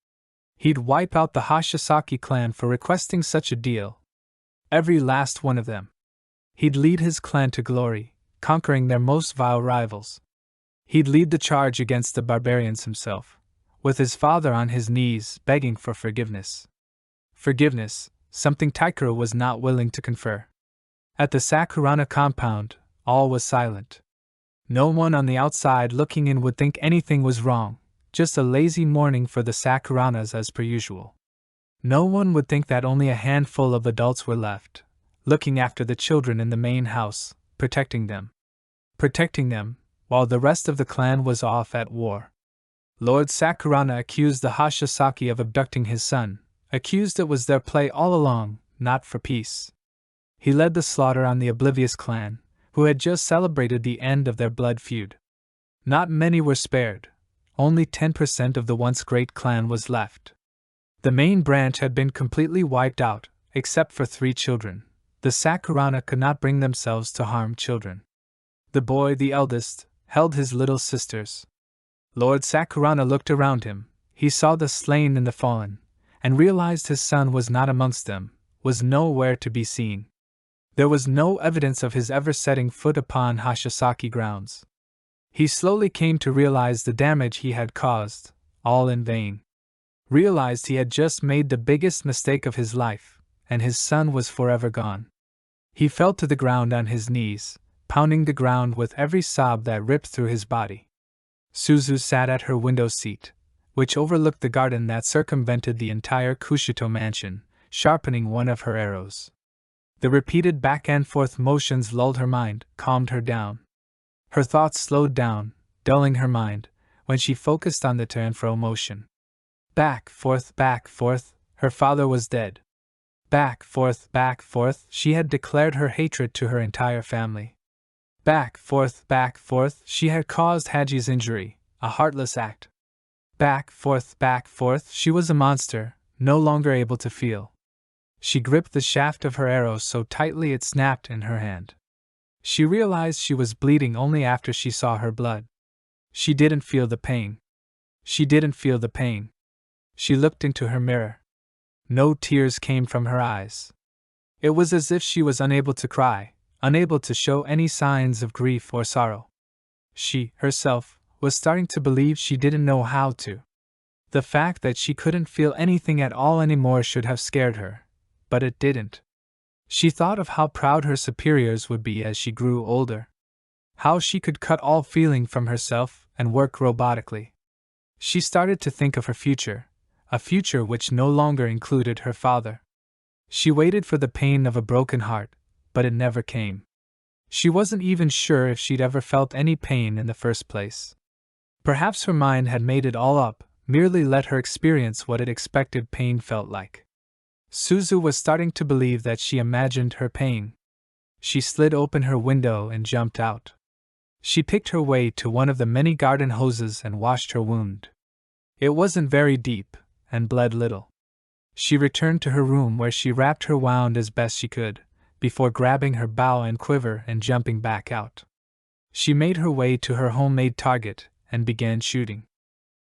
He'd wipe out the Hashasaki clan for requesting such a deal. Every last one of them. He'd lead his clan to glory, conquering their most vile rivals. He'd lead the charge against the barbarians himself, with his father on his knees begging for forgiveness. Forgiveness, something Taikuru was not willing to confer. At the Sakurana compound, all was silent. No one on the outside looking in would think anything was wrong, just a lazy morning for the Sakuranas as per usual. No one would think that only a handful of adults were left, looking after the children in the main house, protecting them. Protecting them, while the rest of the clan was off at war. Lord Sakurana accused the Hashasaki of abducting his son, accused it was their play all along, not for peace. He led the slaughter on the oblivious clan, who had just celebrated the end of their blood feud. Not many were spared, only 10% of the once great clan was left. The main branch had been completely wiped out, except for 3 children. The Sakurana could not bring themselves to harm children. The boy, the eldest, held his little sisters. Lord Sakurana looked around him, he saw the slain and the fallen, and realized his son was not amongst them, was nowhere to be seen. There was no evidence of his ever setting foot upon Hashasaki grounds. He slowly came to realize the damage he had caused, all in vain. Realized he had just made the biggest mistake of his life, and his son was forever gone. He fell to the ground on his knees, pounding the ground with every sob that ripped through his body. Suzu sat at her window seat, which overlooked the garden that circumvented the entire Kushito mansion, sharpening one of her arrows. The repeated back and forth motions lulled her mind, calmed her down. Her thoughts slowed down, dulling her mind, when she focused on the to and fro motion. Back, forth, her father was dead. Back, forth, she had declared her hatred to her entire family. Back, forth, she had caused Haji's injury, a heartless act. Back, forth, she was a monster, no longer able to feel. She gripped the shaft of her arrow so tightly it snapped in her hand. She realized she was bleeding only after she saw her blood. She didn't feel the pain. She looked into her mirror. No tears came from her eyes. It was as if she was unable to cry, unable to show any signs of grief or sorrow. She, herself, was starting to believe she didn't know how to. The fact that she couldn't feel anything at all anymore should have scared her, but it didn't. She thought of how proud her superiors would be as she grew older. How she could cut all feeling from herself and work robotically. She started to think of her future, a future which no longer included her father. She waited for the pain of a broken heart, but it never came. She wasn't even sure if she'd ever felt any pain in the first place. Perhaps her mind had made it all up, merely let her experience what it expected pain felt like. Suzu was starting to believe that she imagined her pain. She slid open her window and jumped out. She picked her way to one of the many garden hoses and washed her wound. It wasn't very deep, and bled little. She returned to her room where she wrapped her wound as best she could, before grabbing her bow and quiver and jumping back out. She made her way to her homemade target and began shooting.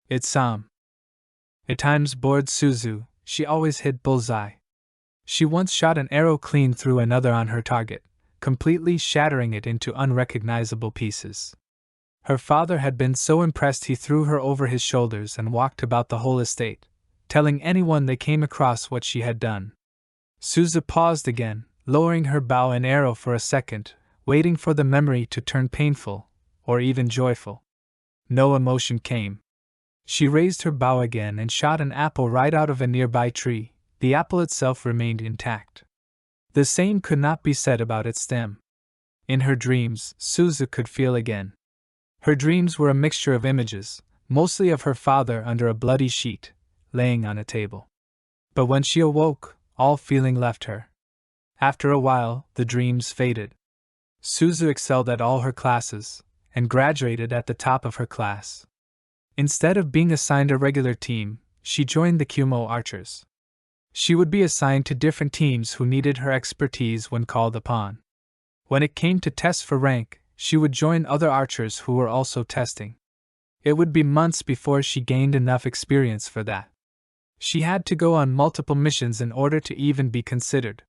It at times bored Suzu, she always hit bullseye. She once shot an arrow clean through another on her target, completely shattering it into unrecognizable pieces. Her father had been so impressed he threw her over his shoulders and walked about the whole estate, telling anyone they came across what she had done. Suzu paused again, lowering her bow and arrow for a second, waiting for the memory to turn painful, or even joyful. No emotion came. She raised her bow again and shot an apple right out of a nearby tree. The apple itself remained intact. The same could not be said about its stem. In her dreams, Suzu could feel again. Her dreams were a mixture of images, mostly of her father under a bloody sheet, laying on a table. But when she awoke, all feeling left her. After a while, the dreams faded. Suzu excelled at all her classes, and graduated at the top of her class. Instead of being assigned a regular team, she joined the Kumo archers. She would be assigned to different teams who needed her expertise when called upon. When it came to tests for rank, she would join other archers who were also testing. It would be months before she gained enough experience for that. She had to go on multiple missions in order to even be considered.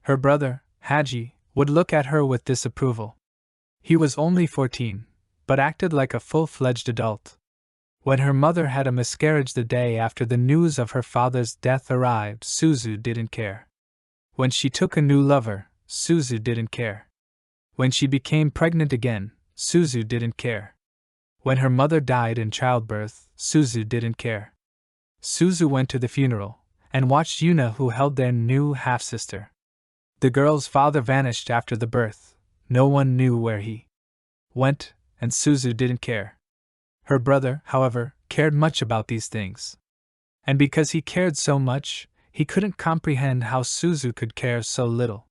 Her brother, Haji, would look at her with disapproval. He was only 14, but acted like a full-fledged adult. When her mother had a miscarriage the day after the news of her father's death arrived, Suzu didn't care. When she took a new lover, Suzu didn't care. When she became pregnant again, Suzu didn't care. When her mother died in childbirth, Suzu didn't care. Suzu went to the funeral and watched Yuna, who held their new half-sister. The girl's father vanished after the birth. No one knew where he went, and Suzu didn't care. Her brother, however, cared much about these things. And because he cared so much, he couldn't comprehend how Suzu could care so little.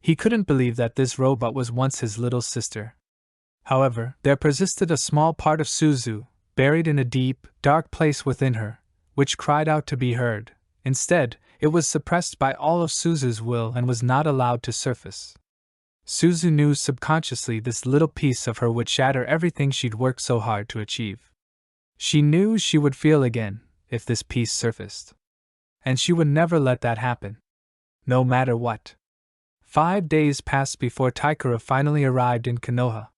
He couldn't believe that this robot was once his little sister. However, there persisted a small part of Suzu, buried in a deep, dark place within her, which cried out to be heard. Instead, it was suppressed by all of Suzu's will and was not allowed to surface. Suzu knew subconsciously this little piece of her would shatter everything she'd worked so hard to achieve. She knew she would feel again if this piece surfaced. And she would never let that happen. No matter what. 5 days passed before Taikura finally arrived in Konoha.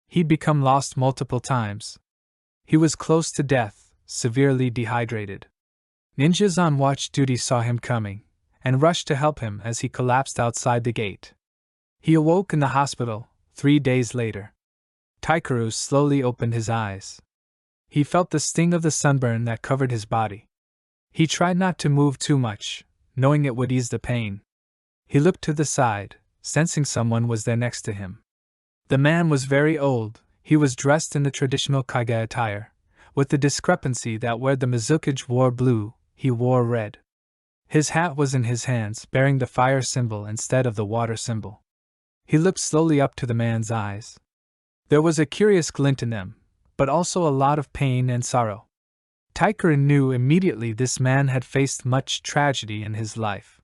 He'd become lost multiple times. He was close to death, severely dehydrated. Ninjas on watch duty saw him coming, and rushed to help him as he collapsed outside the gate. He awoke in the hospital 3 days later. Taikura slowly opened his eyes. He felt the sting of the sunburn that covered his body. He tried not to move too much, knowing it would ease the pain. He looked to the side, sensing someone was there next to him. The man was very old. He was dressed in the traditional kage attire, with the discrepancy that where the Mizukage wore blue, he wore red. His hat was in his hands, bearing the fire symbol instead of the water symbol. He looked slowly up to the man's eyes. There was a curious glint in them, but also a lot of pain and sorrow. Taikura knew immediately this man had faced much tragedy in his life.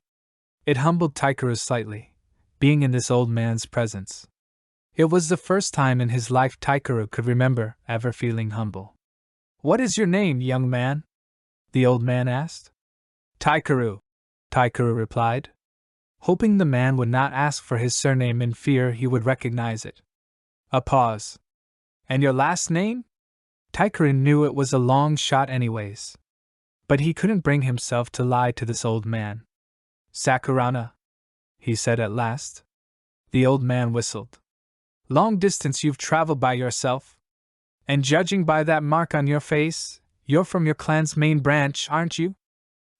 It humbled Taikura slightly, being in this old man's presence. It was the first time in his life Taikura could remember ever feeling humble. "What is your name, young man?" the old man asked. "Taikura," Taikura replied, hoping the man would not ask for his surname in fear he would recognize it. A pause. "And your last name?" Taikura knew it was a long shot anyways. But he couldn't bring himself to lie to this old man. "Sakurana," he said at last. The old man whistled. "Long distance you've traveled by yourself? And judging by that mark on your face, you're from your clan's main branch, aren't you?"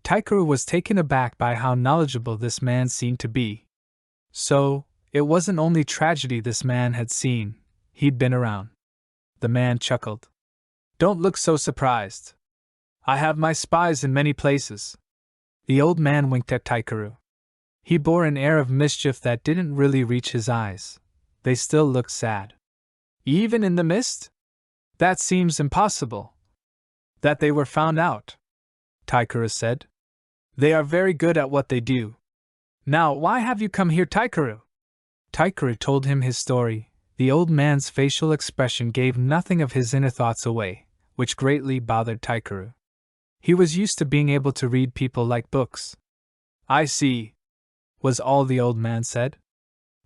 Taikura was taken aback by how knowledgeable this man seemed to be. So, it wasn't only tragedy this man had seen, he'd been around. The man chuckled. "Don't look so surprised. I have my spies in many places." The old man winked at Taikura. He bore an air of mischief that didn't really reach his eyes. They still looked sad. "Even in the mist? That seems impossible." "That they were found out," Taikura said. "They are very good at what they do. Now, why have you come here, Taikura?" Taikura told him his story. The old man's facial expression gave nothing of his inner thoughts away, which greatly bothered Taikura. He was used to being able to read people like books. "I see," was all the old man said.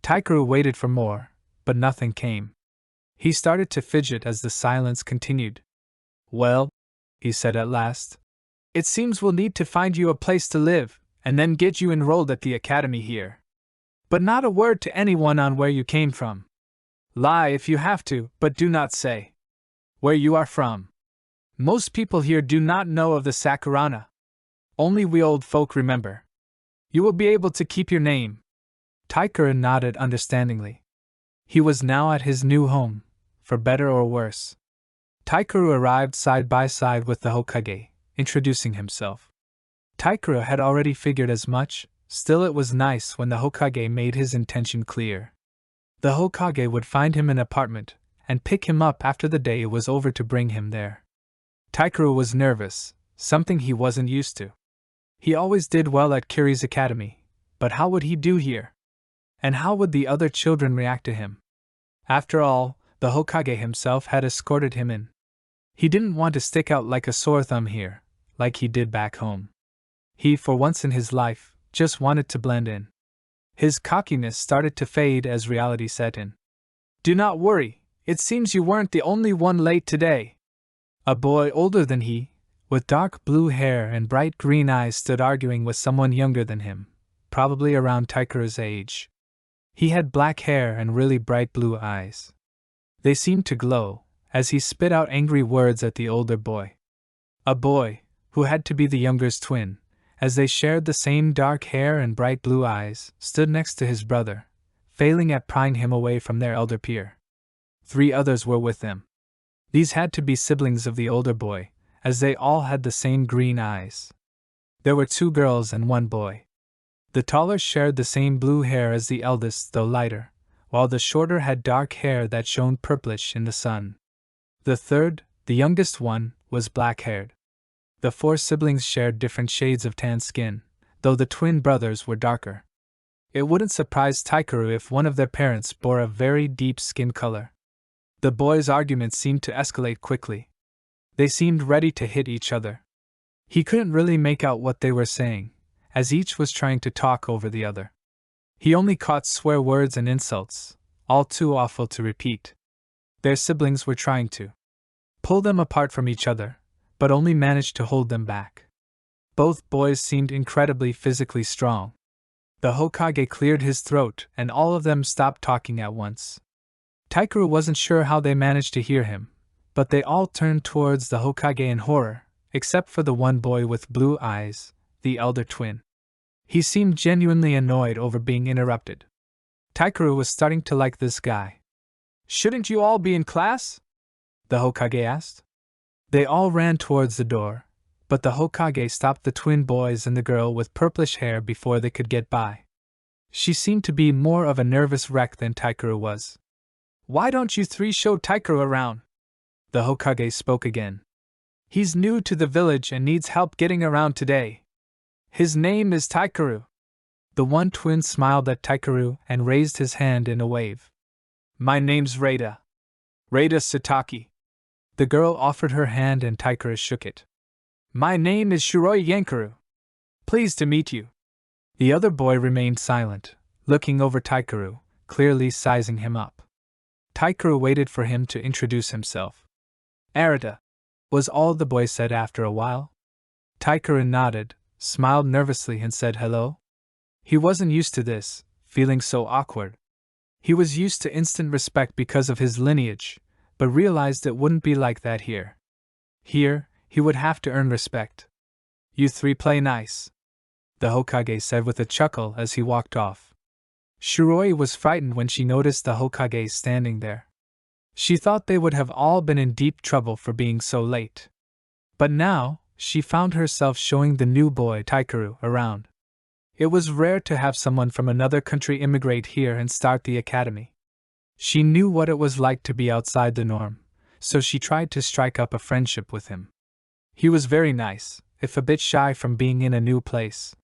Taikura waited for more, but nothing came. He started to fidget as the silence continued. "Well," he said at last, "it seems we'll need to find you a place to live, and then get you enrolled at the academy here. But not a word to anyone on where you came from. Lie if you have to, but do not say where you are from. Most people here do not know of the Sakurana. Only we old folk remember. You will be able to keep your name." Taikura nodded understandingly. He was now at his new home, for better or worse. Taikura arrived side by side with the Hokage, introducing himself. Taikura had already figured as much, still it was nice when the Hokage made his intention clear. The Hokage would find him an apartment, and pick him up after the day was over to bring him there. Taikura was nervous, something he wasn't used to. He always did well at Kiri's academy, but how would he do here? And how would the other children react to him? After all, the Hokage himself had escorted him in. He didn't want to stick out like a sore thumb here, like he did back home. He, for once in his life, just wanted to blend in. His cockiness started to fade as reality set in. "Do not worry, it seems you weren't the only one late today." A boy older than he, with dark blue hair and bright green eyes, stood arguing with someone younger than him, probably around Taikura's age. He had black hair and really bright blue eyes. They seemed to glow, as he spit out angry words at the older boy. A boy, who had to be the younger's twin, as they shared the same dark hair and bright blue eyes, stood next to his brother, failing at prying him away from their elder peer. 3 others were with them. These had to be siblings of the older boy, as they all had the same green eyes. There were 2 girls and 1 boy. The taller shared the same blue hair as the eldest, though lighter, while the shorter had dark hair that shone purplish in the sun. The third, the youngest one, was black-haired. The 4 siblings shared different shades of tan skin, though the twin brothers were darker. It wouldn't surprise Taikeru if one of their parents bore a very deep skin color. The boys' arguments seemed to escalate quickly. They seemed ready to hit each other. He couldn't really make out what they were saying, as each was trying to talk over the other. He only caught swear words and insults, all too awful to repeat. Their siblings were trying to pull them apart from each other, but only managed to hold them back. Both boys seemed incredibly physically strong. The Hokage cleared his throat, and all of them stopped talking at once. Taikeru wasn't sure how they managed to hear him, but they all turned towards the Hokage in horror, except for the one boy with blue eyes, the elder twin. He seemed genuinely annoyed over being interrupted. Taikeru was starting to like this guy. "Shouldn't you all be in class?" the Hokage asked. They all ran towards the door, but the Hokage stopped the twin boys and the girl with purplish hair before they could get by. She seemed to be more of a nervous wreck than Taikeru was. "Why don't you 3 show Taikeru around?" the Hokage spoke again. "He's new to the village and needs help getting around today. His name is Taikeru." The one twin smiled at Taikeru and raised his hand in a wave. "My name's Reita. Reita Satake." The girl offered her hand and Taikeru shook it. "My name is Shiroi Yankaru. Pleased to meet you." The other boy remained silent, looking over Taikeru, clearly sizing him up. Taikeru waited for him to introduce himself. "Arita," was all the boy said after a while. Taikeru nodded, smiled nervously and said hello. He wasn't used to this, feeling so awkward. He was used to instant respect because of his lineage, but realized it wouldn't be like that here. Here, he would have to earn respect. "You 3 play nice," the Hokage said with a chuckle as he walked off. Shiroi was frightened when she noticed the Hokage standing there. She thought they would have all been in deep trouble for being so late. But now, she found herself showing the new boy Taikeru around. It was rare to have someone from another country immigrate here and start the academy. She knew what it was like to be outside the norm, so she tried to strike up a friendship with him. He was very nice, if a bit shy from being in a new place.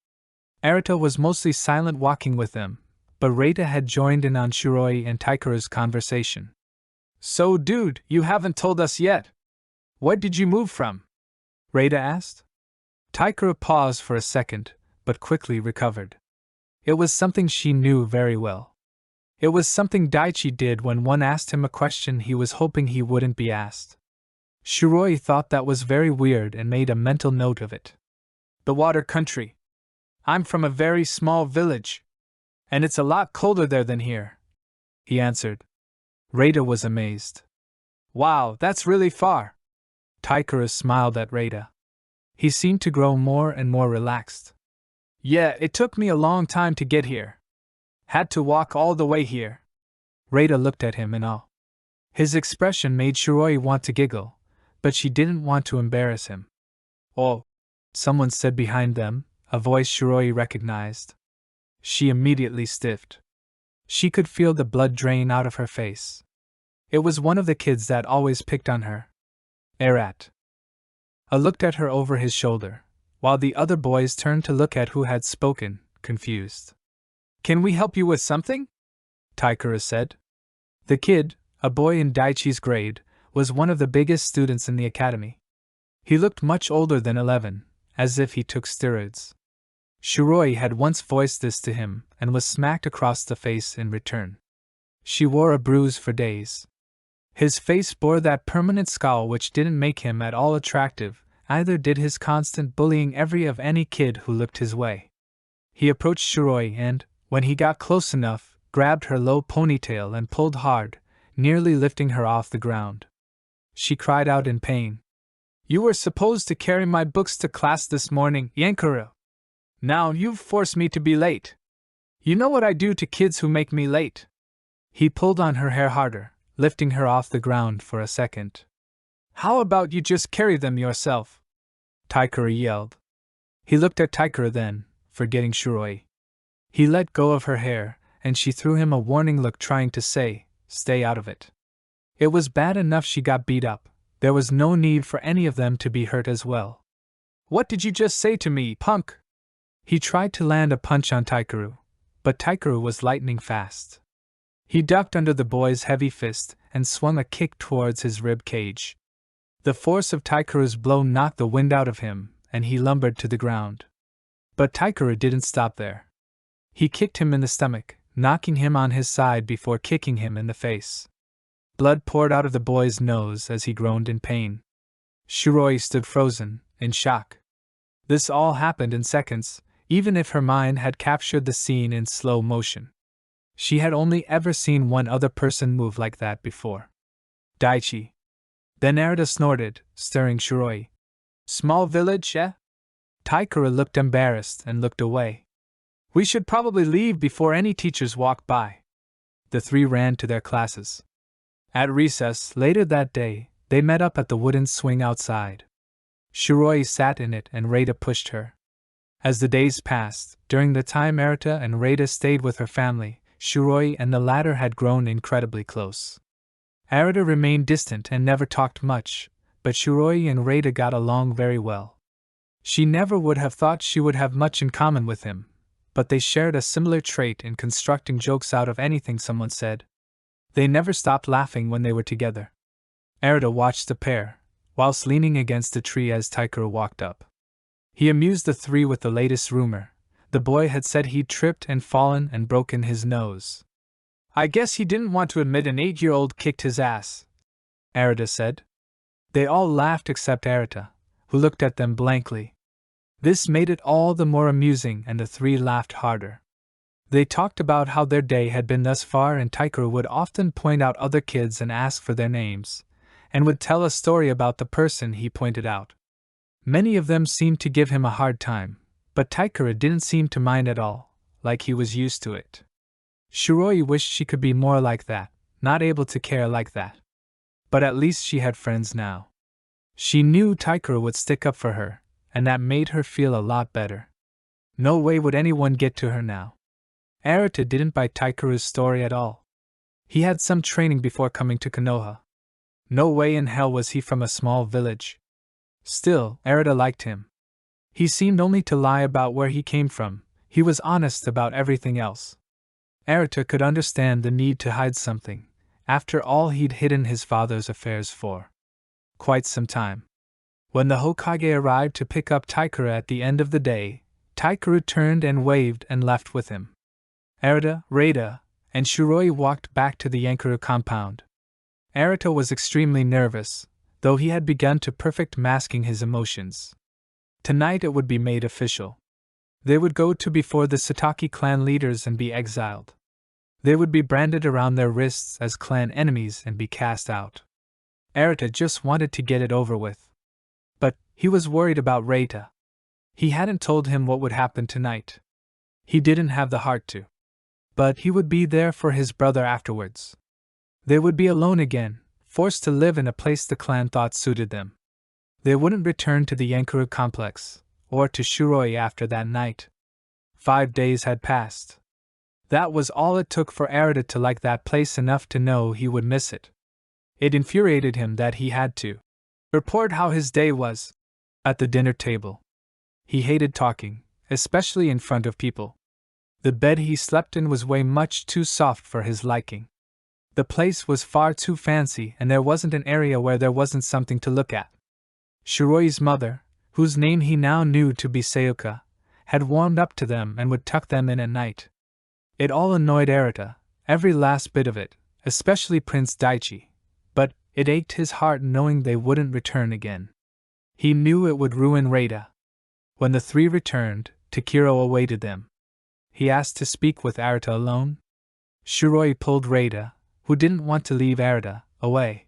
Arita was mostly silent walking with them, but Reita had joined in on Shiroi and Taikeru's conversation. "So dude, you haven't told us yet. Where did you move from?" Reita asked. Taikeru paused for a second, but quickly recovered. It was something she knew very well. It was something Daichi did when one asked him a question he was hoping he wouldn't be asked. Shiroi thought that was very weird and made a mental note of it. "The water country. I'm from a very small village. And it's a lot colder there than here," he answered. Reita was amazed. "Wow, that's really far." Taikeru smiled at Reita. He seemed to grow more and more relaxed. "Yeah, it took me a long time to get here. Had to walk all the way here." Reita looked at him in awe. His expression made Shiroi want to giggle, but she didn't want to embarrass him. "Oh," someone said behind them, a voice Shiroi recognized. She immediately stiffed. She could feel the blood drain out of her face. It was one of the kids that always picked on her. Arat. Looked at her over his shoulder, while the other boys turned to look at who had spoken, confused. "Can we help you with something?" Taikeru said. The kid, a boy in Daichi's grade, was one of the biggest students in the academy. He looked much older than 11, as if he took steroids. Shiroi had once voiced this to him and was smacked across the face in return. She wore a bruise for days. His face bore that permanent scowl which didn't make him at all attractive, either did his constant bullying of any kid who looked his way. He approached Shiroi and, when he got close enough, grabbed her low ponytail and pulled hard, nearly lifting her off the ground. She cried out in pain. You were supposed to carry my books to class this morning, Yankuru. Now you've forced me to be late. You know what I do to kids who make me late. He pulled on her hair harder, lifting her off the ground for a second. How about you just carry them yourself? Taikura yelled. He looked at Taikura then, forgetting Shiroi. He let go of her hair, and she threw him a warning look, trying to say, stay out of it. It was bad enough she got beat up. There was no need for any of them to be hurt as well. What did you just say to me, punk? He tried to land a punch on Taikuru, but Taikuru was lightning fast. He ducked under the boy's heavy fist and swung a kick towards his rib cage. The force of Taikuru's blow knocked the wind out of him, and he lumbered to the ground. But Taikuru didn't stop there. He kicked him in the stomach, knocking him on his side before kicking him in the face. Blood poured out of the boy's nose as he groaned in pain. Shiroi stood frozen, in shock. This all happened in seconds, even if her mind had captured the scene in slow motion. She had only ever seen one other person move like that before. Daichi. Then Narita snorted, stirring Shiroi. Small village, eh? Taikura looked embarrassed and looked away. We should probably leave before any teachers walk by. The three ran to their classes. At recess, later that day, they met up at the wooden swing outside. Shiroi sat in it and Reita pushed her. As the days passed, during the time Narita and Reita stayed with her family, Shiroi and the latter had grown incredibly close. Narita remained distant and never talked much, but Shiroi and Reita got along very well. She never would have thought she would have much in common with him, but they shared a similar trait in constructing jokes out of anything someone said. They never stopped laughing when they were together. Narita watched the pair, whilst leaning against a tree as Taikura walked up. He amused the three with the latest rumor. The boy had said he'd tripped and fallen and broken his nose. I guess he didn't want to admit an 8-year-old kicked his ass, Narita said. They all laughed except Narita, who looked at them blankly. This made it all the more amusing, and the three laughed harder. They talked about how their day had been thus far, and Taikura would often point out other kids and ask for their names, and would tell a story about the person he pointed out. Many of them seemed to give him a hard time, but Taikura didn't seem to mind at all, like he was used to it. Shiroi wished she could be more like that, not able to care like that. But at least she had friends now. She knew Taikura would stick up for her, and that made her feel a lot better. No way would anyone get to her now. Narita didn't buy Taikuru's story at all. He had some training before coming to Konoha. No way in hell was he from a small village. Still, Narita liked him. He seemed only to lie about where he came from. He was honest about everything else. Narita could understand the need to hide something, after all he'd hidden his father's affairs for quite some time. When the Hokage arrived to pick up Taikura at the end of the day, Taikura turned and waved and left with him. Narita, Reita, and Shiroi walked back to the Yankuru compound. Narita was extremely nervous, though he had begun to perfect masking his emotions. Tonight it would be made official. They would go to before the Satake clan leaders and be exiled. They would be branded around their wrists as clan enemies and be cast out. Narita just wanted to get it over with. But he was worried about Reita. He hadn't told him what would happen tonight. He didn't have the heart to. But he would be there for his brother afterwards. They would be alone again, forced to live in a place the clan thought suited them. They wouldn't return to the Yankuru complex, or to Shiroi after that night. 5 days had passed. That was all it took for Narita to like that place enough to know he would miss it. It infuriated him that he had to report how his day was at the dinner table. He hated talking, especially in front of people. The bed he slept in was way much too soft for his liking. The place was far too fancy, and there wasn't an area where there wasn't something to look at. Shiroi's mother, whose name he now knew to be Sayuka, had warmed up to them and would tuck them in at night. It all annoyed Narita, every last bit of it, especially Prince Daichi, but it ached his heart knowing they wouldn't return again. He knew it would ruin Reita. When the three returned, Takiro awaited them. He asked to speak with Narita alone. Shiroi pulled Reita, who didn't want to leave Arata away.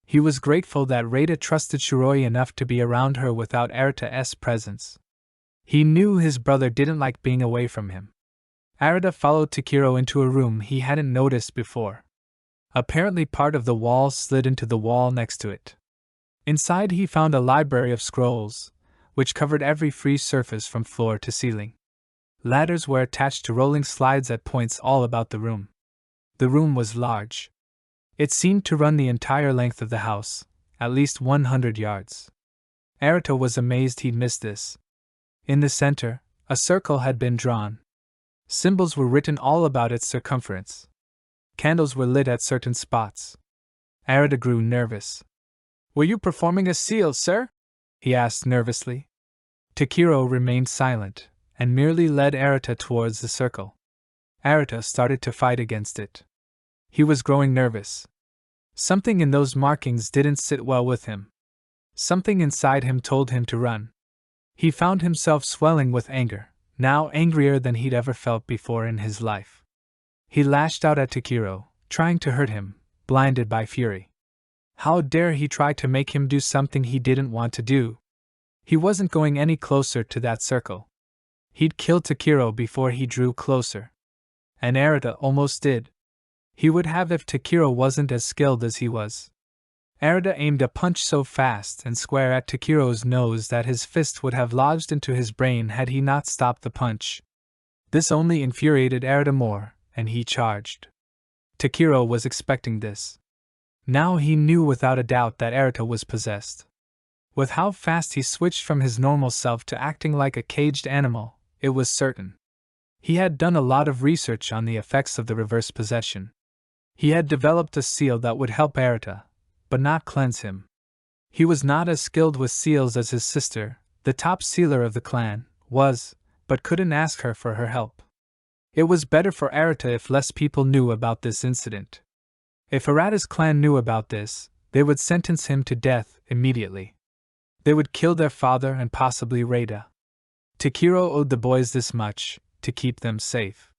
He was grateful that Reita trusted Shiroi enough to be around her without Arata's presence. He knew his brother didn't like being away from him. Arata followed Takiro into a room he hadn't noticed before. Apparently part of the wall slid into the wall next to it. Inside he found a library of scrolls, which covered every free surface from floor to ceiling. Ladders were attached to rolling slides at points all about the room. The room was large. It seemed to run the entire length of the house, at least 100 yards. Arata was amazed he'd missed this. In the center, a circle had been drawn. Symbols were written all about its circumference. Candles were lit at certain spots. Arata grew nervous. "Were you performing a seal, sir?" he asked nervously. Takiro remained silent, and merely led Arata towards the circle. Arata started to fight against it. He was growing nervous. Something in those markings didn't sit well with him. Something inside him told him to run. He found himself swelling with anger, now angrier than he'd ever felt before in his life. He lashed out at Takiro, trying to hurt him, blinded by fury. How dare he try to make him do something he didn't want to do? He wasn't going any closer to that circle. He'd kill Takiro before he drew closer. And Arata almost did. He would have if Takiro wasn't as skilled as he was. Arata aimed a punch so fast and square at Takiro's nose that his fist would have lodged into his brain had he not stopped the punch. This only infuriated Arata more, and he charged. Takiro was expecting this. Now he knew without a doubt that Arata was possessed. With how fast he switched from his normal self to acting like a caged animal, it was certain. He had done a lot of research on the effects of the reverse possession. He had developed a seal that would help Arata, but not cleanse him. He was not as skilled with seals as his sister, the top sealer of the clan, was, but couldn't ask her for her help. It was better for Arata if less people knew about this incident. If Arata's clan knew about this, they would sentence him to death immediately. They would kill their father and possibly Reita. Takiro owed the boys this much, to keep them safe.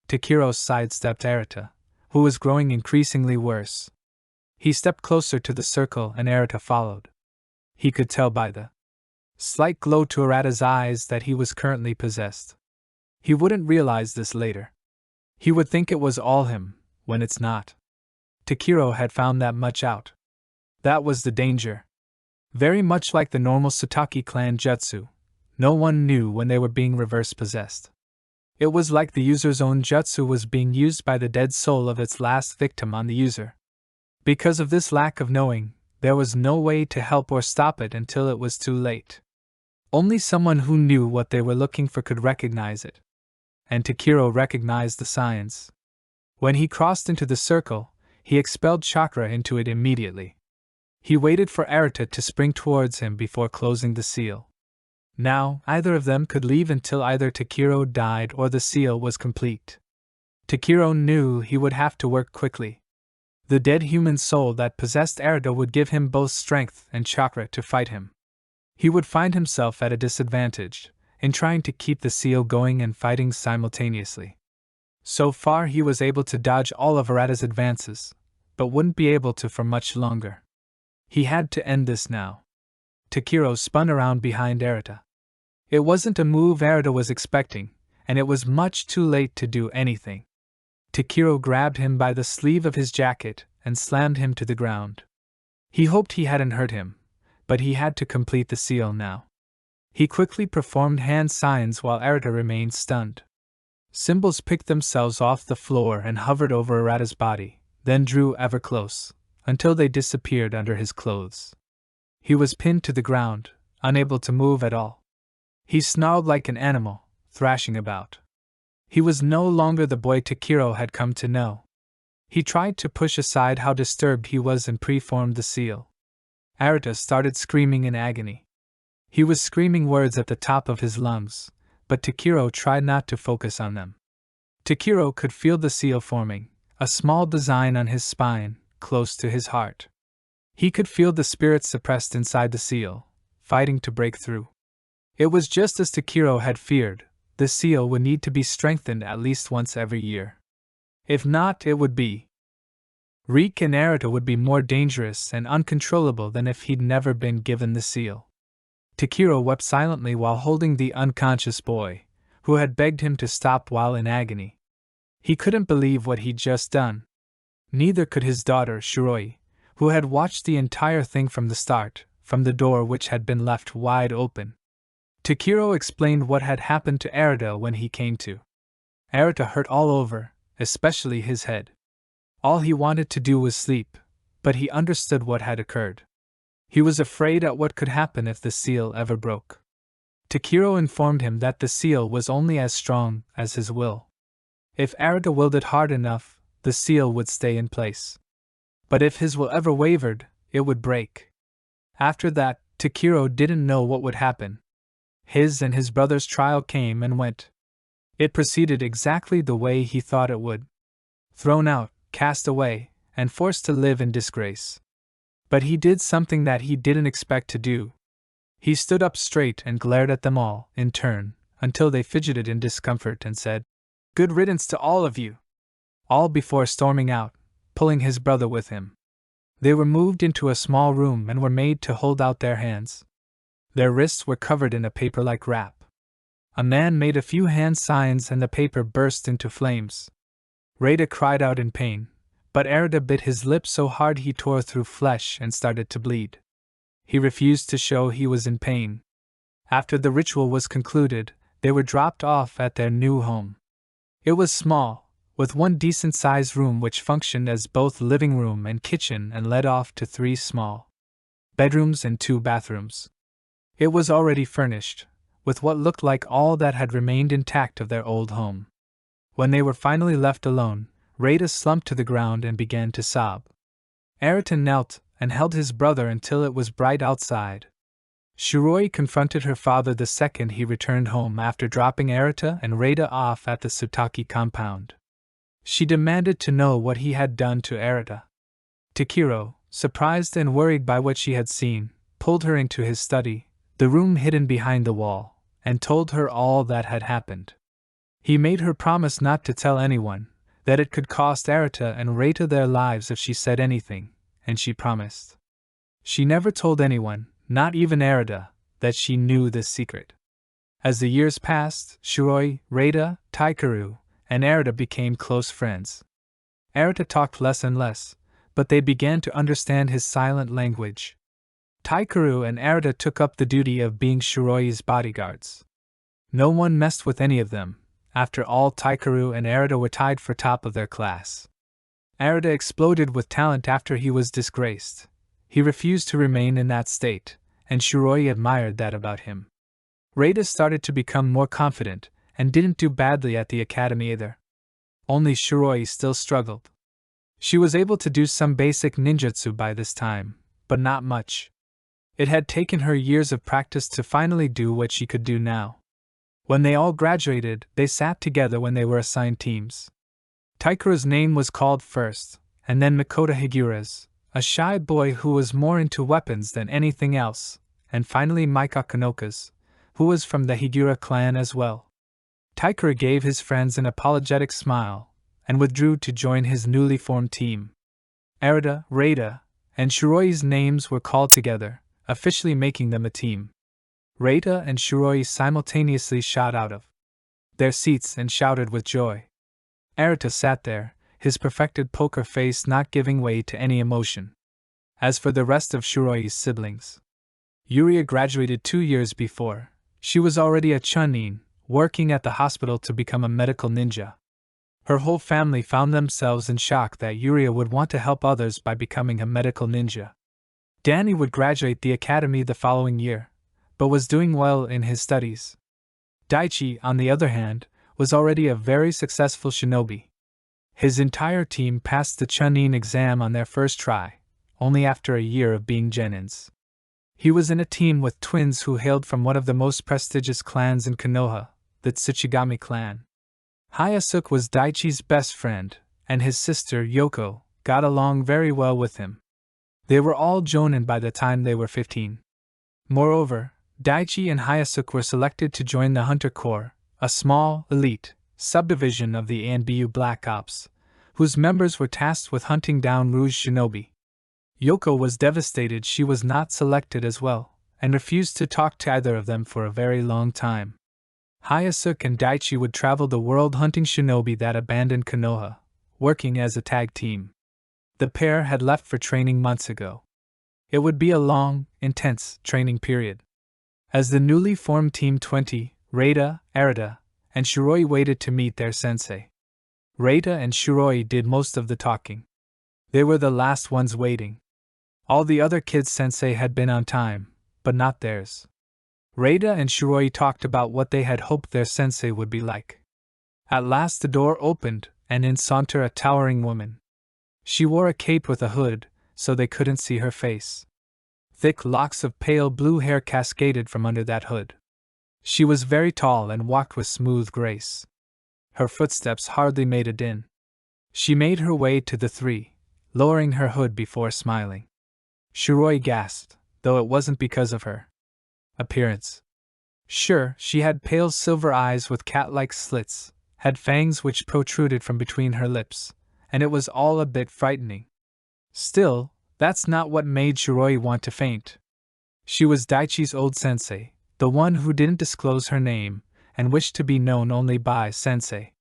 Takiro sidestepped Arata, who was growing increasingly worse. He stepped closer to the circle and Arata followed. He could tell by the slight glow to Arata's eyes that he was currently possessed. He wouldn't realize this later. He would think it was all him, when it's not. Takiro had found that much out. That was the danger. Very much like the normal Satake clan jutsu, no one knew when they were being reverse possessed. It was like the user's own jutsu was being used by the dead soul of its last victim on the user. Because of this lack of knowing, there was no way to help or stop it until it was too late. Only someone who knew what they were looking for could recognize it. And Takiro recognized the signs. When he crossed into the circle, he expelled chakra into it immediately. He waited for Arata to spring towards him before closing the seal. Now, either of them could leave until either Takiro died or the seal was complete. Takiro knew he would have to work quickly. The dead human soul that possessed Arata would give him both strength and chakra to fight him. He would find himself at a disadvantage, in trying to keep the seal going and fighting simultaneously. So far he was able to dodge all of Arata's advances, but wouldn't be able to for much longer. He had to end this now. Takiro spun around behind Arata. It wasn't a move Arata was expecting, and it was much too late to do anything. Takiro grabbed him by the sleeve of his jacket and slammed him to the ground. He hoped he hadn't hurt him, but he had to complete the seal now. He quickly performed hand signs while Arata remained stunned. Symbols picked themselves off the floor and hovered over Arata's body, then drew ever close, until they disappeared under his clothes. He was pinned to the ground, unable to move at all. He snarled like an animal, thrashing about. He was no longer the boy Takiro had come to know. He tried to push aside how disturbed he was and preformed the seal. Arata started screaming in agony. He was screaming words at the top of his lungs, but Takiro tried not to focus on them. Takiro could feel the seal forming, a small design on his spine, close to his heart. He could feel the spirit suppressed inside the seal, fighting to break through. It was just as Takiro had feared. The seal would need to be strengthened at least once every year. If not, it would be Reek and Naruto would be more dangerous and uncontrollable than if he'd never been given the seal. Takiro wept silently while holding the unconscious boy, who had begged him to stop while in agony. He couldn't believe what he'd just done. Neither could his daughter, Shiroi, who had watched the entire thing from the start, from the door which had been left wide open. Takiro explained what had happened to Naruto when he came to. Naruto hurt all over, especially his head. All he wanted to do was sleep, but he understood what had occurred. He was afraid at what could happen if the seal ever broke. Takiro informed him that the seal was only as strong as his will. If Naruto willed it hard enough, the seal would stay in place. But if his will ever wavered, it would break. After that, Takiro didn't know what would happen. His and his brother's trial came and went. It proceeded exactly the way he thought it would. Thrown out, cast away, and forced to live in disgrace. But he did something that he didn't expect to do. He stood up straight and glared at them all, in turn, until they fidgeted in discomfort and said, "Good riddance to all of you!" All before storming out, pulling his brother with him. They were moved into a small room and were made to hold out their hands. Their wrists were covered in a paper-like wrap. A man made a few hand signs and the paper burst into flames. Reita cried out in pain, but Naruto bit his lip so hard he tore through flesh and started to bleed. He refused to show he was in pain. After the ritual was concluded, they were dropped off at their new home. It was small, with one decent-sized room which functioned as both living room and kitchen and led off to 3 small bedrooms and 2 bathrooms. It was already furnished, with what looked like all that had remained intact of their old home. When they were finally left alone, Reita slumped to the ground and began to sob. Naruto knelt and held his brother until it was bright outside. Shiroi confronted her father the second he returned home after dropping Naruto and Reita off at the Sutaki compound. She demanded to know what he had done to Naruto. Takiro, surprised and worried by what she had seen, pulled her into his study, the room hidden behind the wall, and told her all that had happened. He made her promise not to tell anyone, that it could cost Naruto and Reita their lives if she said anything, and she promised. She never told anyone, not even Naruto, that she knew this secret. As the years passed, Shiroi, Reita, Taikeru, and Naruto became close friends. Naruto talked less and less, but they began to understand his silent language. Taikeru and Naruto took up the duty of being Shiroi's bodyguards. No one messed with any of them. After all, Taikeru and Naruto were tied for top of their class. Naruto exploded with talent after he was disgraced. He refused to remain in that state, and Shiroi admired that about him. Reita started to become more confident, and didn't do badly at the academy either. Only Shiroi still struggled. She was able to do some basic ninjutsu by this time, but not much. It had taken her years of practice to finally do what she could do now. When they all graduated, they sat together when they were assigned teams. Taikeru's name was called first, and then Makoto Higura's, a shy boy who was more into weapons than anything else, and finally Maika Konoha's, who was from the Higura clan as well. Taikeru gave his friends an apologetic smile, and withdrew to join his newly formed team. Naruto, Reita, and Shiroi's names were called together, officially making them a team. Reita and Shiroi simultaneously shot out of their seats and shouted with joy. Naruto sat there, his perfected poker face not giving way to any emotion. As for the rest of Shiroi's siblings, Yuria graduated 2 years before. She was already a chunin, working at the hospital to become a medical ninja. Her whole family found themselves in shock that Yuria would want to help others by becoming a medical ninja. Danny would graduate the academy the following year, but was doing well in his studies. Daichi, on the other hand, was already a very successful shinobi. His entire team passed the chunin exam on their first try, only after a year of being genins. He was in a team with twins who hailed from one of the most prestigious clans in Konoha, the Tsuchigami clan. Hayasuke was Daichi's best friend, and his sister, Yoko, got along very well with him. They were all jonin by the time they were 15. Moreover, Daichi and Hayasuke were selected to join the Hunter Corps, a small, elite, subdivision of the ANBU Black Ops, whose members were tasked with hunting down Rouge shinobi. Yoko was devastated she was not selected as well, and refused to talk to either of them for a very long time. Hyasuke and Daichi would travel the world hunting shinobi that abandoned Konoha, working as a tag team. The pair had left for training months ago. It would be a long, intense training period. As the newly formed Team 20, Reita, Arata, and Shiroi waited to meet their sensei. Reita and Shiroi did most of the talking. They were the last ones waiting. All the other kids' sensei had been on time, but not theirs. Reita and Shiroi talked about what they had hoped their sensei would be like. At last the door opened, and in sauntered a towering woman. She wore a cape with a hood, so they couldn't see her face. Thick locks of pale blue hair cascaded from under that hood. She was very tall and walked with smooth grace. Her footsteps hardly made a din. She made her way to the three, lowering her hood before smiling. Shiroi gasped, though it wasn't because of her appearance. Sure, she had pale silver eyes with cat-like slits, had fangs which protruded from between her lips, and it was all a bit frightening. Still, that's not what made Shiroi want to faint. She was Daichi's old sensei, the one who didn't disclose her name, and wished to be known only by sensei.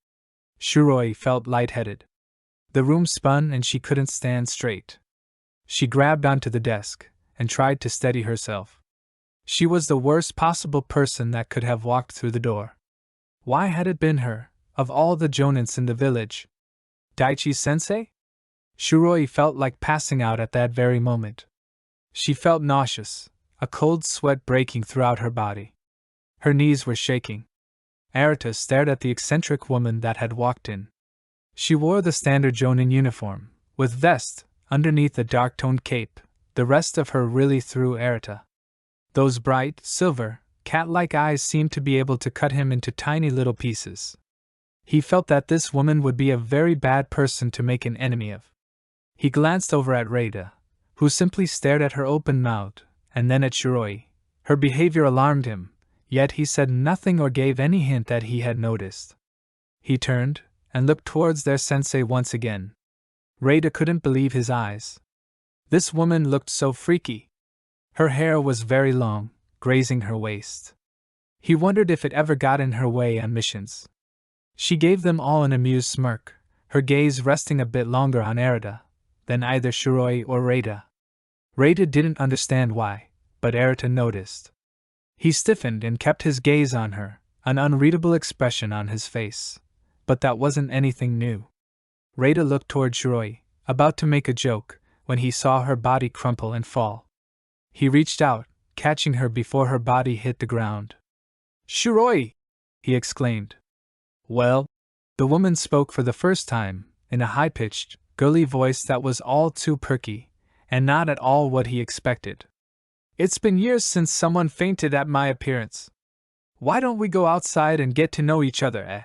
Shiroi felt lightheaded. The room spun and she couldn't stand straight. She grabbed onto the desk, and tried to steady herself. She was the worst possible person that could have walked through the door. Why had it been her, of all the jonins in the village? Daichi's sensei? Shiroi felt like passing out at that very moment. She felt nauseous, a cold sweat breaking throughout her body. Her knees were shaking. Arata stared at the eccentric woman that had walked in. She wore the standard jonin uniform, with vest, underneath a dark-toned cape. The rest of her really threw Arata. Those bright, silver, cat-like eyes seemed to be able to cut him into tiny little pieces. He felt that this woman would be a very bad person to make an enemy of. He glanced over at Reita, who simply stared at her open-mouthed, and then at Shiroi. Her behavior alarmed him, yet he said nothing or gave any hint that he had noticed. He turned, and looked towards their sensei once again. Reita couldn't believe his eyes. This woman looked so freaky. Her hair was very long, grazing her waist. He wondered if it ever got in her way on missions. She gave them all an amused smirk, her gaze resting a bit longer on Arata than either Shiroi or Reita. Reita didn't understand why, but Arata noticed. He stiffened and kept his gaze on her, an unreadable expression on his face. But that wasn't anything new. Reita looked toward Shiroi, about to make a joke, when he saw her body crumple and fall. He reached out, catching her before her body hit the ground. "Shiroi!" he exclaimed. "Well?" The woman spoke for the first time, in a high-pitched, girly voice that was all too perky, and not at all what he expected. "It's been years since someone fainted at my appearance. Why don't we go outside and get to know each other, eh?"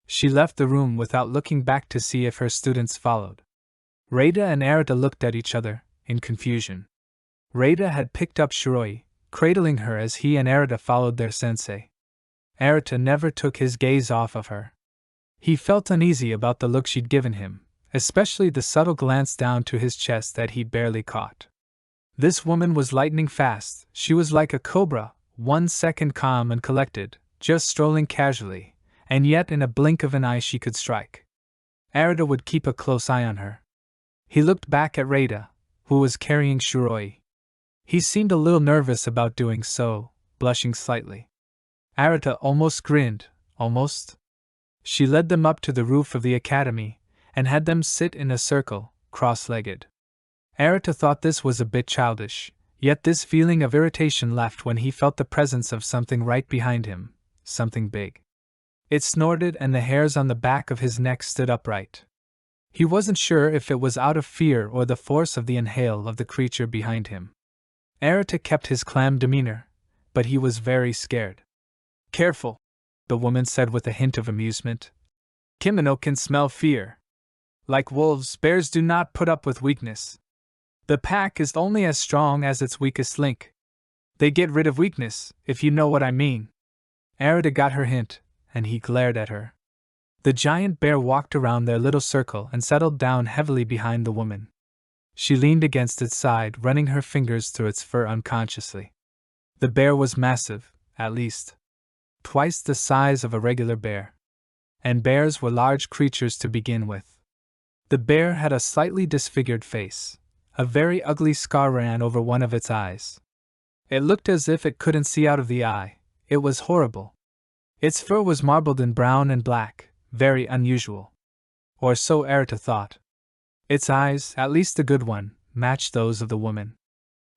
She left the room without looking back to see if her students followed. Reita and Arata looked at each other, in confusion. Reita had picked up Shiroi, cradling her as he and Arata followed their sensei. Arata never took his gaze off of her. He felt uneasy about the look she'd given him, especially the subtle glance down to his chest that he barely caught. This woman was lightning fast. She was like a cobra, 1 second calm and collected, just strolling casually, and yet in a blink of an eye she could strike. Arata would keep a close eye on her. He looked back at Reita, who was carrying Shiroi. He seemed a little nervous about doing so, blushing slightly. Arata almost grinned, almost. She led them up to the roof of the academy, and had them sit in a circle, cross-legged. Arata thought this was a bit childish, yet this feeling of irritation left when he felt the presence of something right behind him, something big. It snorted and the hairs on the back of his neck stood upright. He wasn't sure if it was out of fear or the force of the inhale of the creature behind him. Arata kept his calm demeanor, but he was very scared. "Careful," the woman said with a hint of amusement. "Kimono can smell fear. Like wolves, bears do not put up with weakness. The pack is only as strong as its weakest link. They get rid of weakness, if you know what I mean." Arata got her hint, and he glared at her. The giant bear walked around their little circle and settled down heavily behind the woman. She leaned against its side, running her fingers through its fur unconsciously. The bear was massive, at least twice the size of a regular bear. And bears were large creatures to begin with. The bear had a slightly disfigured face. A very ugly scar ran over one of its eyes. It looked as if it couldn't see out of the eye. It was horrible. Its fur was marbled in brown and black, very unusual. Or so Arata thought. Its eyes, at least the good one, matched those of the woman.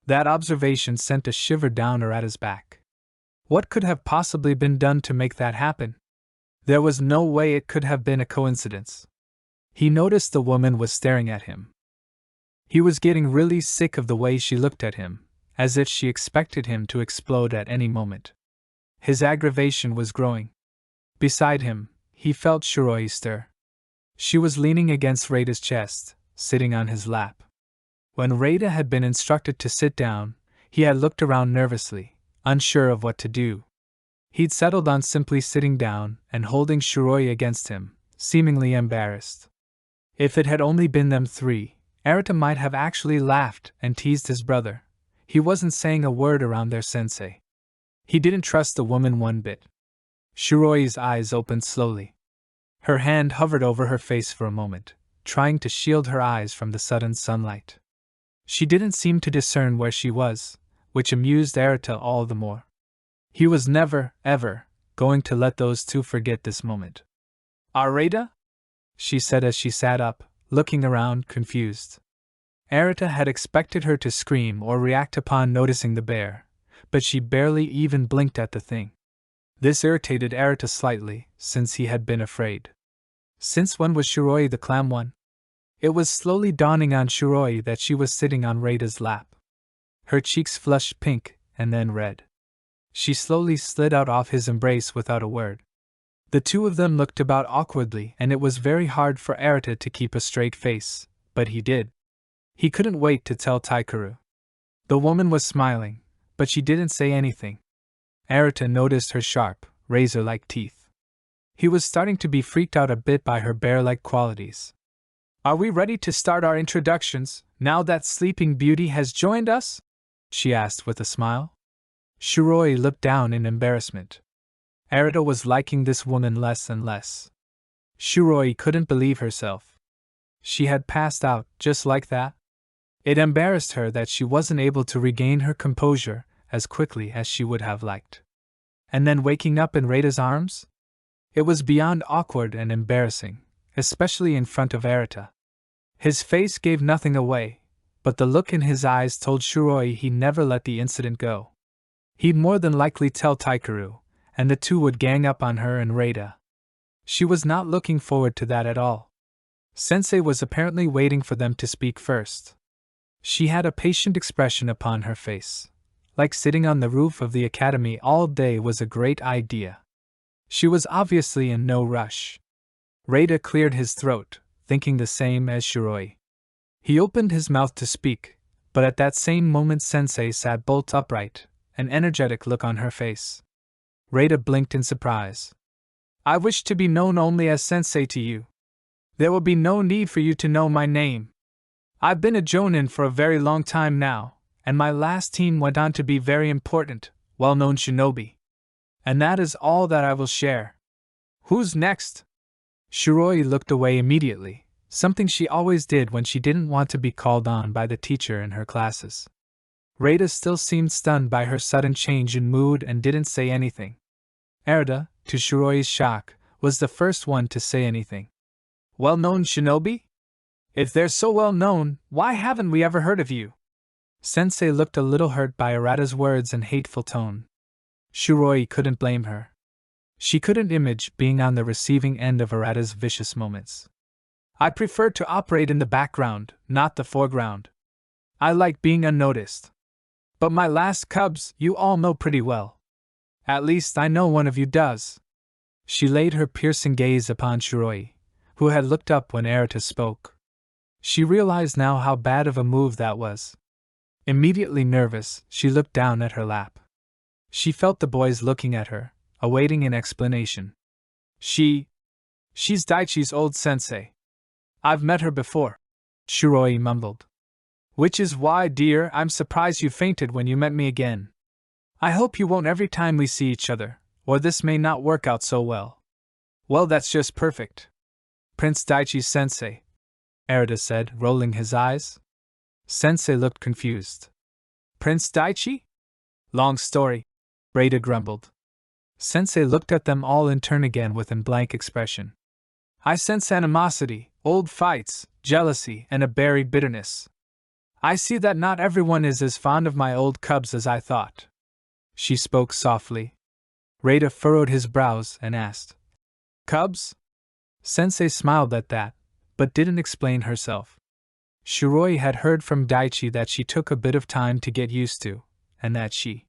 That observation sent a shiver down Arata's back. What could have possibly been done to make that happen? There was no way it could have been a coincidence. He noticed the woman was staring at him. He was getting really sick of the way she looked at him, as if she expected him to explode at any moment. His aggravation was growing. Beside him, he felt Shiroi stir. She was leaning against Reida's chest, sitting on his lap. When Reida had been instructed to sit down, he had looked around nervously, unsure of what to do. He'd settled on simply sitting down and holding Shiroi against him, seemingly embarrassed. If it had only been them three, Arata might have actually laughed and teased his brother. He wasn't saying a word around their sensei. He didn't trust the woman one bit. Shiroi's eyes opened slowly. Her hand hovered over her face for a moment, trying to shield her eyes from the sudden sunlight. She didn't seem to discern where she was, which amused Arata all the more. He was never, ever, going to let those two forget this moment. "Arata?" she said as she sat up, looking around, confused. Arata had expected her to scream or react upon noticing the bear, but she barely even blinked at the thing. This irritated Arata slightly, since he had been afraid. Since when was Shiroi the clam one? It was slowly dawning on Shiroi that she was sitting on Reida's lap. Her cheeks flushed pink, and then red. She slowly slid out of his embrace without a word. The two of them looked about awkwardly, and it was very hard for Arata to keep a straight face, but he did. He couldn't wait to tell Taikeru. The woman was smiling, but she didn't say anything. Arata noticed her sharp, razor-like teeth. He was starting to be freaked out a bit by her bear-like qualities. "Are we ready to start our introductions, now that Sleeping Beauty has joined us?" she asked with a smile. Shiroi looked down in embarrassment. Arata was liking this woman less and less. Shiroi couldn't believe herself. She had passed out just like that. It embarrassed her that she wasn't able to regain her composure as quickly as she would have liked. And then waking up in Reida's arms? It was beyond awkward and embarrassing, especially in front of Arata. His face gave nothing away, but the look in his eyes told Shiroi he'd never let the incident go. He'd more than likely tell Taikeru, and the two would gang up on her and Reida. She was not looking forward to that at all. Sensei was apparently waiting for them to speak first. She had a patient expression upon her face. Like sitting on the roof of the academy all day was a great idea. She was obviously in no rush. Reida cleared his throat, thinking the same as Shiroi. He opened his mouth to speak, but at that same moment Sensei sat bolt upright, an energetic look on her face. Reida blinked in surprise. "I wish to be known only as Sensei to you. There will be no need for you to know my name. I've been a Jonin for a very long time now, and my last team went on to be very important, well-known shinobi. And that is all that I will share. Who's next?" Shiroi looked away immediately, something she always did when she didn't want to be called on by the teacher in her classes. Reida still seemed stunned by her sudden change in mood and didn't say anything. Arata, to Shiroi's shock, was the first one to say anything. "Well-known shinobi? If they're so well-known, why haven't we ever heard of you?" Sensei looked a little hurt by Arata's words and hateful tone. Shiroi couldn't blame her. She couldn't imagine being on the receiving end of Arata's vicious moments. "I prefer to operate in the background, not the foreground. I like being unnoticed. But my last cubs you all know pretty well. At least I know one of you does." She laid her piercing gaze upon Shiroi, who had looked up when Arata spoke. She realized now how bad of a move that was. Immediately nervous, she looked down at her lap. She felt the boys looking at her, awaiting an explanation. She She's Daichi's old sensei. I've met her before, Shiroi mumbled. Which is why, dear, I'm surprised you fainted when you met me again. I hope you won't every time we see each other, or this may not work out so well. Well, that's just perfect. Prince Daichi's sensei, Arata said, rolling his eyes. Sensei looked confused. Prince Daichi? Long story, Rada grumbled. Sensei looked at them all in turn again with a blank expression. I sense animosity, old fights, jealousy, and a buried bitterness. I see that not everyone is as fond of my old cubs as I thought. She spoke softly. Rada furrowed his brows and asked, Cubs? Sensei smiled at that, but didn't explain herself. Shiroi had heard from Daichi that she took a bit of time to get used to, and that she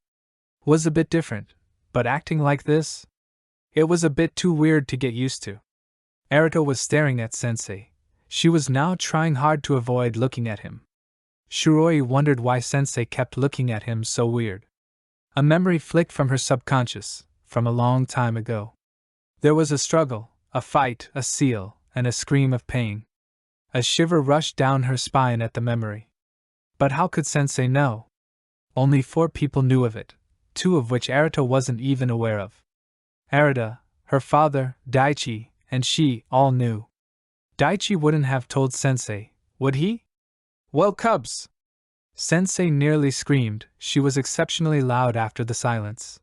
was a bit different, but acting like this? It was a bit too weird to get used to. Arata was staring at Sensei. She was now trying hard to avoid looking at him. Shiroi wondered why Sensei kept looking at him so weird. A memory flicked from her subconscious, from a long time ago. There was a struggle, a fight, a seal, and a scream of pain. A shiver rushed down her spine at the memory. But how could Sensei know? Only 4 people knew of it, 2 of which Arata wasn't even aware of. Arata, her father, Daichi, and she all knew. Daichi wouldn't have told Sensei, would he? Well, cubs! Sensei nearly screamed. She was exceptionally loud after the silence.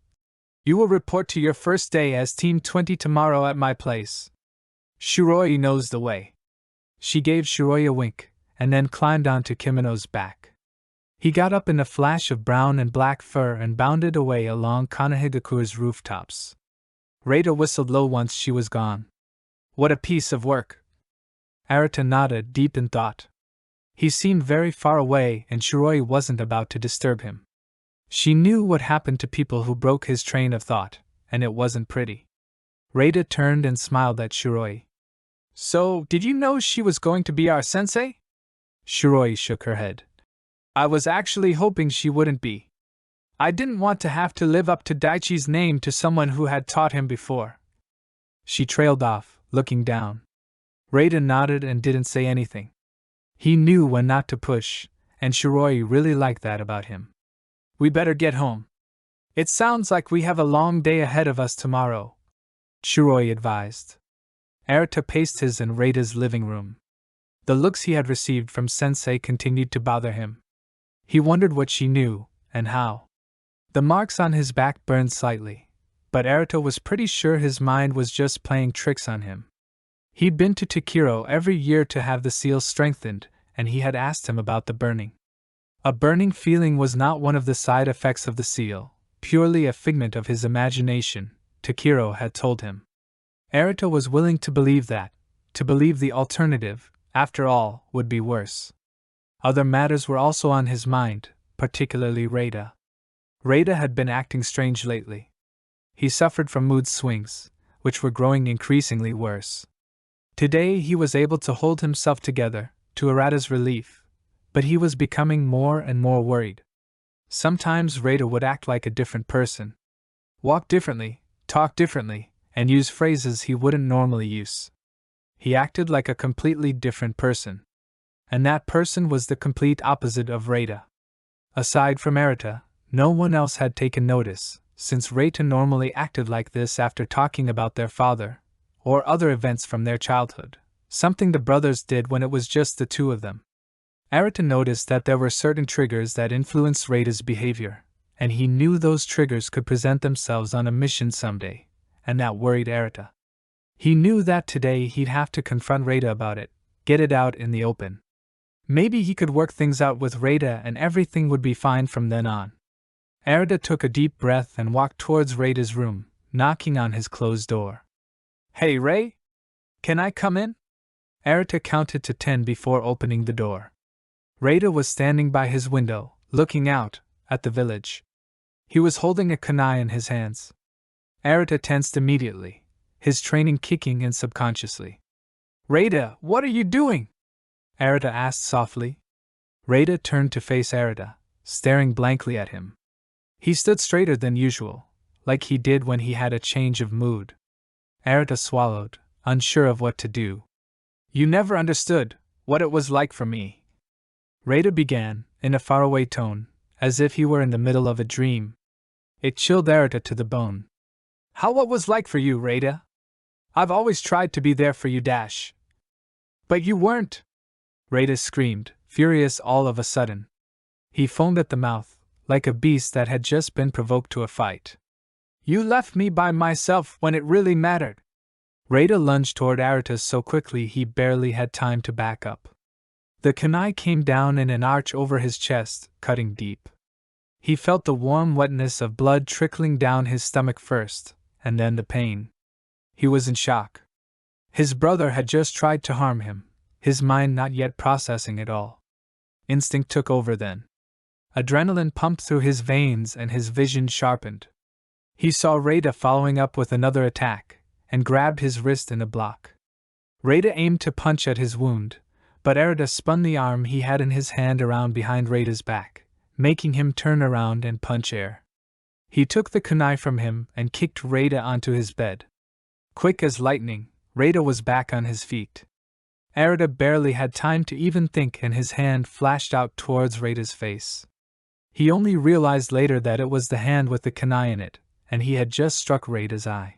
You will report to your first day as Team 20 tomorrow at my place. Shiroi knows the way. She gave Shiroi a wink, and then climbed onto Kimono's back. He got up in a flash of brown and black fur and bounded away along Konohagaku's rooftops. Rada whistled low once she was gone. What a piece of work! Arata nodded, deep in thought. He seemed very far away, and Shiroi wasn't about to disturb him. She knew what happened to people who broke his train of thought, and it wasn't pretty. Rada turned and smiled at Shiroi. So, did you know she was going to be our sensei? Shiroi shook her head. I was actually hoping she wouldn't be. I didn't want to have to live up to Daichi's name to someone who had taught him before. She trailed off, looking down. Rada nodded and didn't say anything. He knew when not to push, and Shiroi really liked that about him. We better get home. It sounds like we have a long day ahead of us tomorrow, Shiroi advised. Arata paced his and Rada's living room. The looks he had received from Sensei continued to bother him. He wondered what she knew, and how. The marks on his back burned slightly, but Arata was pretty sure his mind was just playing tricks on him. He'd been to Takiro every year to have the seal strengthened, and he had asked him about the burning. A burning feeling was not one of the side effects of the seal, purely a figment of his imagination, Takiro had told him. Arata was willing to believe that, to believe the alternative, after all, would be worse. Other matters were also on his mind, particularly Rada. Rada had been acting strange lately. He suffered from mood swings, which were growing increasingly worse. Today he was able to hold himself together, to Arata's relief, but he was becoming more and more worried. Sometimes Rada would act like a different person. Walk differently, talk differently, and use phrases he wouldn't normally use. He acted like a completely different person. And that person was the complete opposite of Rada. Aside from Arata, no one else had taken notice, since Rada normally acted like this after talking about their father, or other events from their childhood, something the brothers did when it was just the 2 of them. Arata noticed that there were certain triggers that influenced Rada's behavior, and he knew those triggers could present themselves on a mission someday, and that worried Arata. He knew that today he'd have to confront Rada about it, get it out in the open. Maybe he could work things out with Rada and everything would be fine from then on. Arata took a deep breath and walked towards Rada's room, knocking on his closed door. Hey Ray? Can I come in? Arata counted to 10 before opening the door. Rada was standing by his window, looking out at the village. He was holding a kunai in his hands. Arata tensed immediately, his training kicking in subconsciously. Rada, what are you doing? Arata asked softly. Rada turned to face Arata, staring blankly at him. He stood straighter than usual, like he did when he had a change of mood. Arata swallowed, unsure of what to do. You never understood what it was like for me. Reita began, in a faraway tone, as if he were in the middle of a dream. It chilled Arata to the bone. How what was like for you, Reita? I've always tried to be there for you, Dash. But you weren't! Reita screamed, furious all of a sudden. He foamed at the mouth, like a beast that had just been provoked to a fight. You left me by myself when it really mattered. Reita lunged toward Arata so quickly he barely had time to back up. The kunai came down in an arch over his chest, cutting deep. He felt the warm wetness of blood trickling down his stomach first, and then the pain. He was in shock. His brother had just tried to harm him, his mind not yet processing it all. Instinct took over then. Adrenaline pumped through his veins and his vision sharpened. He saw Reita following up with another attack, and grabbed his wrist in a block. Reita aimed to punch at his wound, but Arata spun the arm he had in his hand around behind Reita's back, making him turn around and punch air. He took the kunai from him and kicked Reita onto his bed. Quick as lightning, Reita was back on his feet. Arata barely had time to even think and his hand flashed out towards Reita's face. He only realized later that it was the hand with the kunai in it, and he had just struck Reita's eye.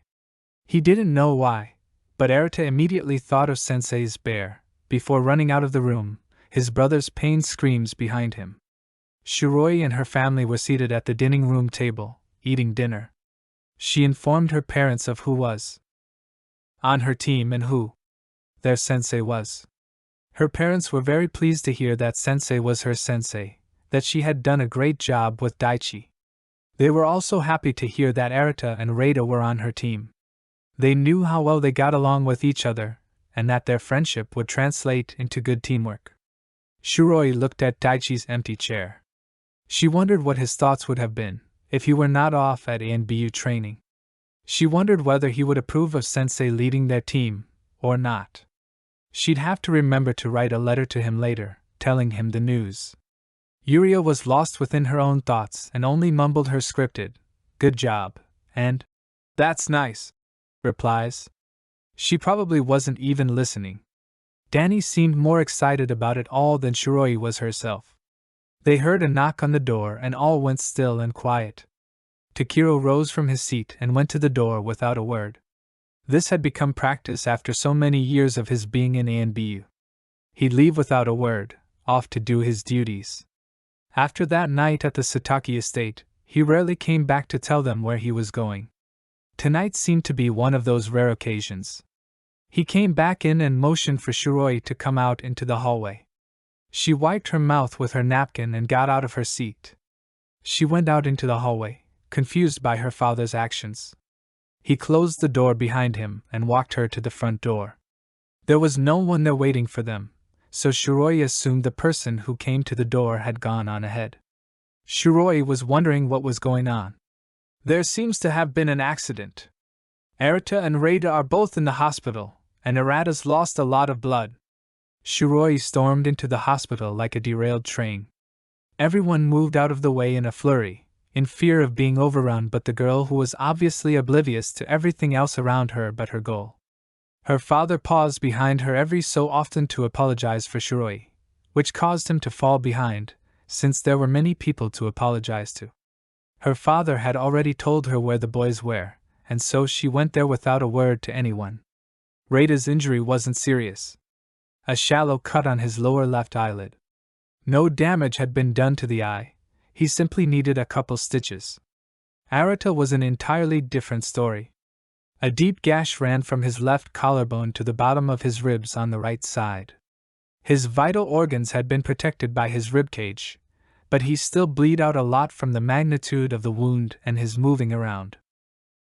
He didn't know why, but Arata immediately thought of Sensei's bear, before running out of the room, his brother's pained screams behind him. Shiroi and her family were seated at the dining room table, eating dinner. She informed her parents of who was on her team and who their sensei was. Her parents were very pleased to hear that Sensei was her sensei, that she had done a great job with Daichi. They were also happy to hear that Arata and Reita were on her team. They knew how well they got along with each other, and that their friendship would translate into good teamwork. Shiroi looked at Daichi's empty chair. She wondered what his thoughts would have been if he were not off at ANBU training. She wondered whether he would approve of Sensei leading their team, or not. She'd have to remember to write a letter to him later, telling him the news. Yuria was lost within her own thoughts and only mumbled her scripted, "Good job," and "That's nice," replies. She probably wasn't even listening. Danny seemed more excited about it all than Shiroi was herself. They heard a knock on the door and all went still and quiet. Takiro rose from his seat and went to the door without a word. This had become practice after so many years of his being in ANBU. He'd leave without a word, off to do his duties. After that night at the Satake estate, he rarely came back to tell them where he was going. Tonight seemed to be one of those rare occasions. He came back in and motioned for Shiroi to come out into the hallway. She wiped her mouth with her napkin and got out of her seat. She went out into the hallway, confused by her father's actions. He closed the door behind him and walked her to the front door. There was no one there waiting for them, so Shiroi assumed the person who came to the door had gone on ahead. Shiroi was wondering what was going on. There seems to have been an accident. Arata and Reita are both in the hospital, and Arata's lost a lot of blood. Shiroi stormed into the hospital like a derailed train. Everyone moved out of the way in a flurry, in fear of being overrun, but the girl who was obviously oblivious to everything else around her but her goal. Her father paused behind her every so often to apologize for Shiroi, which caused him to fall behind, since there were many people to apologize to. Her father had already told her where the boys were, and so she went there without a word to anyone. Reita's injury wasn't serious. A shallow cut on his lower left eyelid. No damage had been done to the eye, he simply needed a couple stitches. Arata was an entirely different story. A deep gash ran from his left collarbone to the bottom of his ribs on the right side. His vital organs had been protected by his ribcage, but he still bleed out a lot from the magnitude of the wound and his moving around.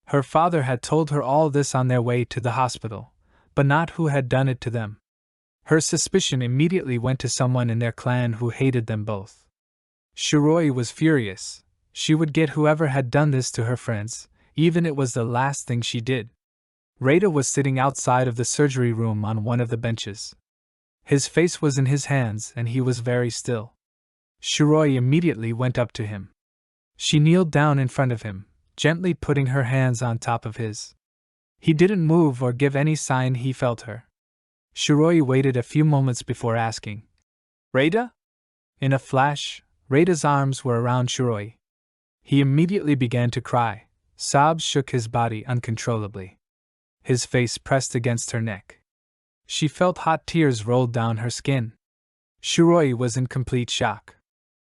Her father had told her all this on their way to the hospital, but not who had done it to them. Her suspicion immediately went to someone in their clan who hated them both. Shiroi was furious. She would get whoever had done this to her friends, even it was the last thing she did. Reita was sitting outside of the surgery room on one of the benches. His face was in his hands and he was very still. Shiroi immediately went up to him. She kneeled down in front of him, gently putting her hands on top of his. He didn't move or give any sign he felt her. Shiroi waited a few moments before asking, "Reita?" In a flash, Reita's arms were around Shiroi. He immediately began to cry. Sobs shook his body uncontrollably. His face pressed against her neck. She felt hot tears roll down her skin. Shiroi was in complete shock.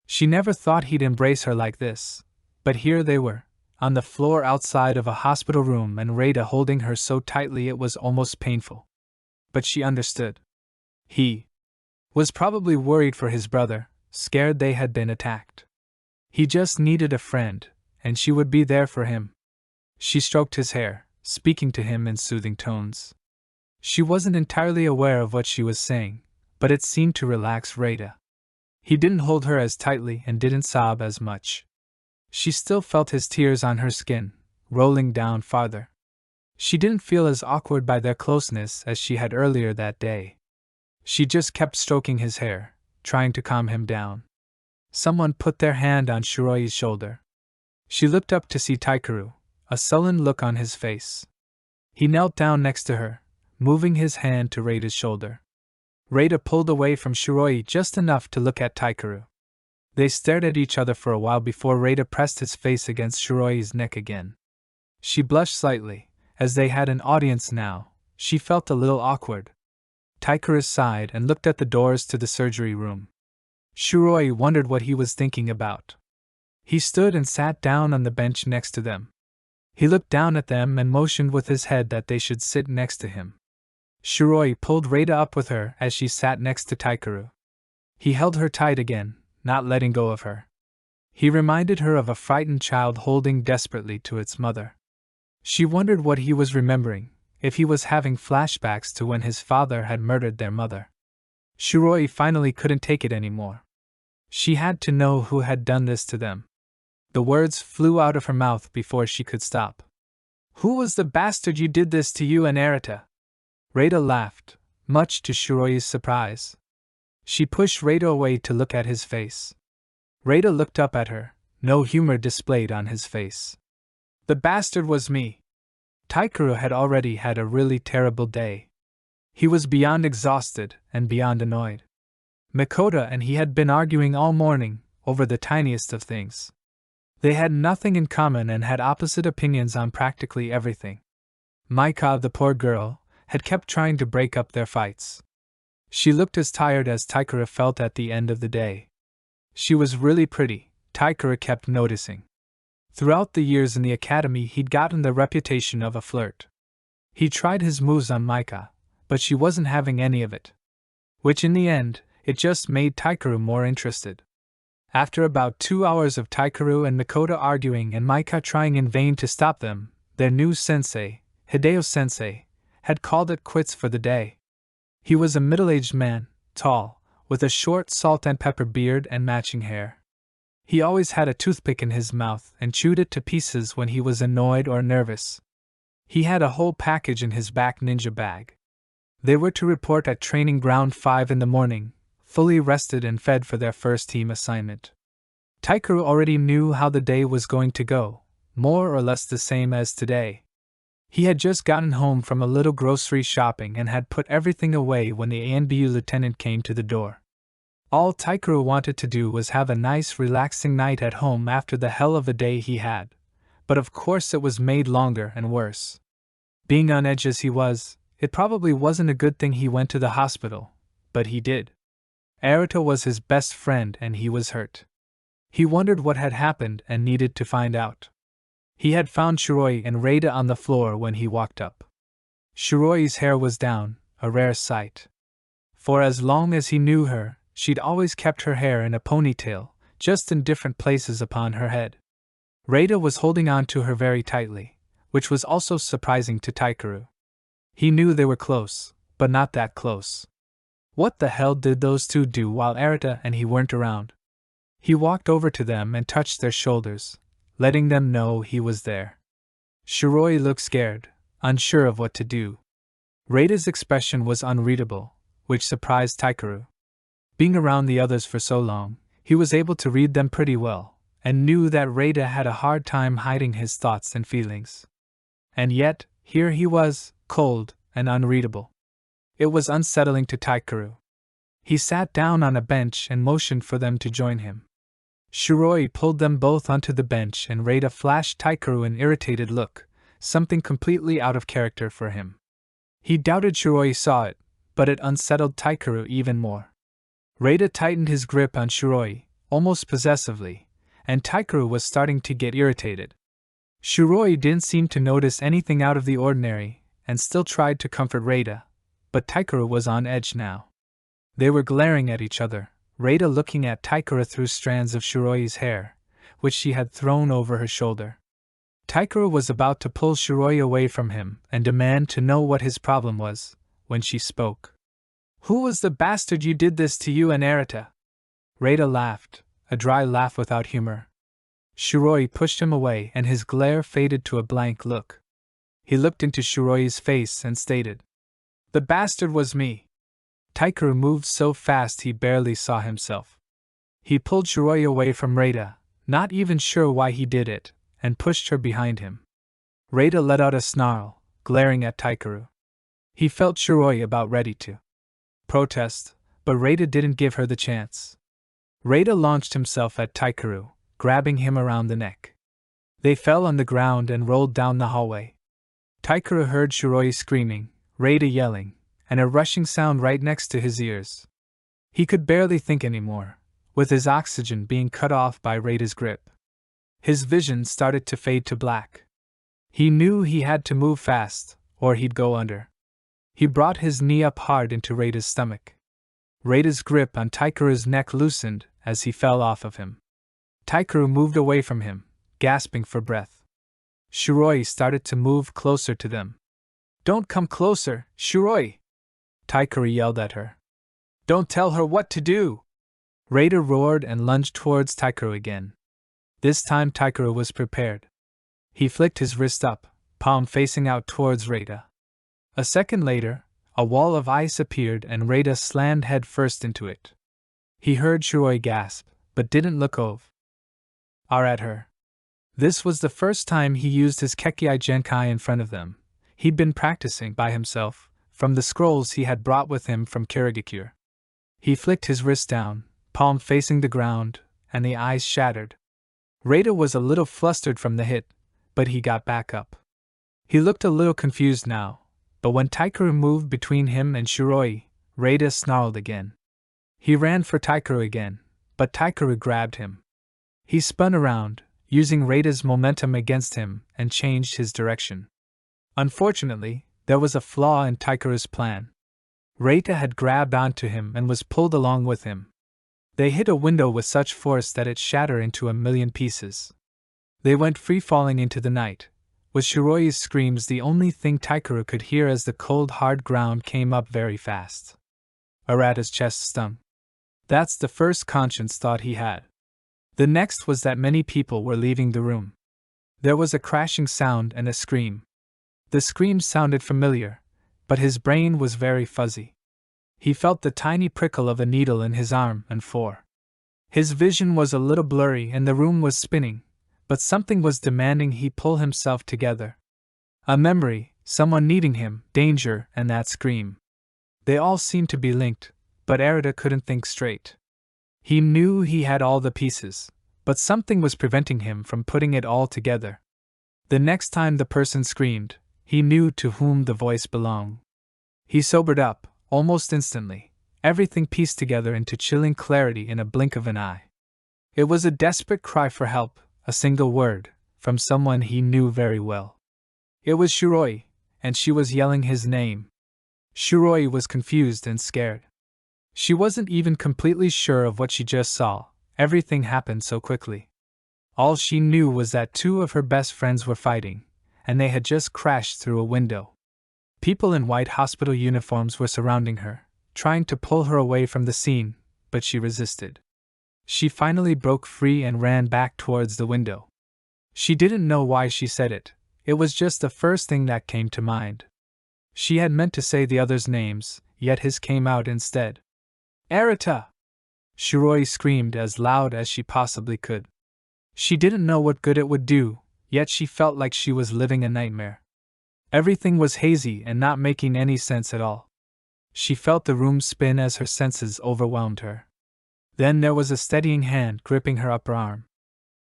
She never thought he'd embrace her like this, but here they were, on the floor outside of a hospital room, and Reita holding her so tightly it was almost painful. But she understood. He was probably worried for his brother, scared they had been attacked. He just needed a friend, and she would be there for him. She stroked his hair, speaking to him in soothing tones. She wasn't entirely aware of what she was saying, but it seemed to relax Reita. He didn't hold her as tightly and didn't sob as much. She still felt his tears on her skin, rolling down farther. She didn't feel as awkward by their closeness as she had earlier that day. She just kept stroking his hair, trying to calm him down. Someone put their hand on Shiroi's shoulder. She looked up to see Taikeru, a sullen look on his face. He knelt down next to her, moving his hand to Reita's shoulder. Reita pulled away from Shiroi just enough to look at Taikeru. They stared at each other for a while before Reita pressed his face against Shiroi's neck again. She blushed slightly. As they had an audience now, she felt a little awkward. Taikeru sighed and looked at the doors to the surgery room. Shiroi wondered what he was thinking about. He stood and sat down on the bench next to them. He looked down at them and motioned with his head that they should sit next to him. Shiroi pulled Reita up with her as she sat next to Taikeru. He held her tight again, not letting go of her. He reminded her of a frightened child holding desperately to its mother. She wondered what he was remembering, if he was having flashbacks to when his father had murdered their mother. Shiroi finally couldn't take it anymore. She had to know who had done this to them. The words flew out of her mouth before she could stop. "Who was the bastard you did this to you and Arita?" Reita laughed, much to Shiroi's surprise. She pushed Reita away to look at his face. Reita looked up at her, no humor displayed on his face. "The bastard was me." Taikeru had already had a really terrible day. He was beyond exhausted and beyond annoyed. Makoto and he had been arguing all morning, over the tiniest of things. They had nothing in common and had opposite opinions on practically everything. Maika, the poor girl, had kept trying to break up their fights. She looked as tired as Taikeru felt at the end of the day. She was really pretty, Taikeru kept noticing. Throughout the years in the academy he'd gotten the reputation of a flirt. He tried his moves on Maika, but she wasn't having any of it. Which in the end, it just made Taikeru more interested. After about 2 hours of Taikeru and Makoto arguing and Maika trying in vain to stop them, their new sensei, Hideo-sensei, had called it quits for the day. He was a middle-aged man, tall, with a short salt and pepper beard and matching hair. He always had a toothpick in his mouth and chewed it to pieces when he was annoyed or nervous. He had a whole package in his back ninja bag. They were to report at Training Ground 5 in the morning, fully rested and fed for their first team assignment. Taikeru already knew how the day was going to go, more or less the same as today. He had just gotten home from a little grocery shopping and had put everything away when the ANBU lieutenant came to the door. All Taikeru wanted to do was have a nice relaxing night at home after the hell of a day he had, but of course it was made longer and worse. Being on edge as he was, it probably wasn't a good thing he went to the hospital, but he did. Arita was his best friend and he was hurt. He wondered what had happened and needed to find out. He had found Shiroi and Reita on the floor when he walked up. Shiroi's hair was down, a rare sight. For as long as he knew her, she'd always kept her hair in a ponytail, just in different places upon her head. Reita was holding on to her very tightly, which was also surprising to Taikeru. He knew they were close, but not that close. What the hell did those two do while Arita and he weren't around? He walked over to them and touched their shoulders, letting them know he was there. Shiroi looked scared, unsure of what to do. Reita's expression was unreadable, which surprised Taikeru. Being around the others for so long, he was able to read them pretty well, and knew that Reita had a hard time hiding his thoughts and feelings. And yet, here he was, cold and unreadable. It was unsettling to Taikeru. He sat down on a bench and motioned for them to join him. Shiroi pulled them both onto the bench and Reita flashed Taikeru an irritated look, something completely out of character for him. He doubted Shiroi saw it, but it unsettled Taikeru even more. Reita tightened his grip on Shiroi, almost possessively, and Taikeru was starting to get irritated. Shiroi didn't seem to notice anything out of the ordinary, and still tried to comfort Reita, but Taikeru was on edge now. They were glaring at each other, Reita looking at Taikeru through strands of Shiroi's hair, which she had thrown over her shoulder. Taikeru was about to pull Shiroi away from him and demand to know what his problem was, when she spoke. "Who was the bastard you did this to you and Arita?" Reita laughed, a dry laugh without humor. Shiroi pushed him away and his glare faded to a blank look. He looked into Shiroi's face and stated, "The bastard was me." Taikeru moved so fast he barely saw himself. He pulled Shiroi away from Reita, not even sure why he did it, and pushed her behind him. Reita let out a snarl, glaring at Taikeru. He felt Shiroi about ready to protest, but Reita didn't give her the chance. Reita launched himself at Taikeru, grabbing him around the neck. They fell on the ground and rolled down the hallway. Taikeru heard Shiroi screaming, Reita yelling, and a rushing sound right next to his ears. He could barely think anymore, with his oxygen being cut off by Reita's grip. His vision started to fade to black. He knew he had to move fast, or he'd go under. He brought his knee up hard into Reita's stomach. Reita's grip on Taikeru's neck loosened as he fell off of him. Taikeru moved away from him, gasping for breath. Shiroi started to move closer to them. "Don't come closer, Shiroi!" Taikeru yelled at her. "Don't tell her what to do!" Reita roared and lunged towards Taikeru again. This time Taikeru was prepared. He flicked his wrist up, palm facing out towards Reita. A second later, a wall of ice appeared and Reita slammed head first into it. He heard Shiroi gasp, but didn't look over at her. This was the first time he used his Kekkai Genkai in front of them. He'd been practicing by himself, from the scrolls he had brought with him from Kirigakure. He flicked his wrist down, palm facing the ground, and the ice shattered. Reita was a little flustered from the hit, but he got back up. He looked a little confused now, but when Taikeru moved between him and Shiroi, Reita snarled again. He ran for Taikeru again, but Taikeru grabbed him. He spun around, using Reita's momentum against him, and changed his direction. Unfortunately, there was a flaw in Taikeru's plan. Reita had grabbed onto him and was pulled along with him. They hit a window with such force that it shattered into a million pieces. They went free-falling into the night, with Shiroi's screams the only thing Taikeru could hear as the cold hard ground came up very fast. Arata's chest stung. That's the first conscious thought he had. The next was that many people were leaving the room. There was a crashing sound and a scream. The scream sounded familiar, but his brain was very fuzzy. He felt the tiny prickle of a needle in his arm and his vision was a little blurry and the room was spinning, but something was demanding he pull himself together. A memory, someone needing him, danger, and that scream. They all seemed to be linked, but Arita couldn't think straight. He knew he had all the pieces, but something was preventing him from putting it all together. The next time the person screamed, he knew to whom the voice belonged. He sobered up, almost instantly, everything pieced together into chilling clarity in a blink of an eye. It was a desperate cry for help, a single word, from someone he knew very well. It was Shiroi, and she was yelling his name. Shiroi was confused and scared. She wasn't even completely sure of what she just saw, everything happened so quickly. All she knew was that two of her best friends were fighting, and they had just crashed through a window. People in white hospital uniforms were surrounding her, trying to pull her away from the scene, but she resisted. She finally broke free and ran back towards the window. She didn't know why she said it, it was just the first thing that came to mind. She had meant to say the others' names, yet his came out instead. "Arita!" Shiroi screamed as loud as she possibly could. She didn't know what good it would do, yet she felt like she was living a nightmare. Everything was hazy and not making any sense at all. She felt the room spin as her senses overwhelmed her. Then there was a steadying hand gripping her upper arm.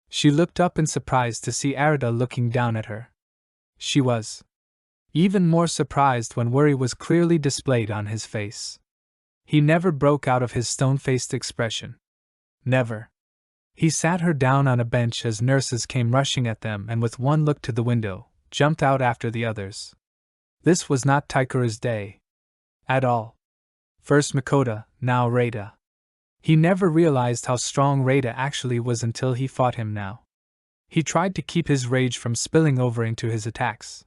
She looked up in surprise to see Arata looking down at her. She was even more surprised when worry was clearly displayed on his face. He never broke out of his stone-faced expression. Never. He sat her down on a bench as nurses came rushing at them and with one look to the window, jumped out after the others. This was not Taikura's day. At all. First Makoto, now Reita. He never realized how strong Reita actually was until he fought him now. He tried to keep his rage from spilling over into his attacks.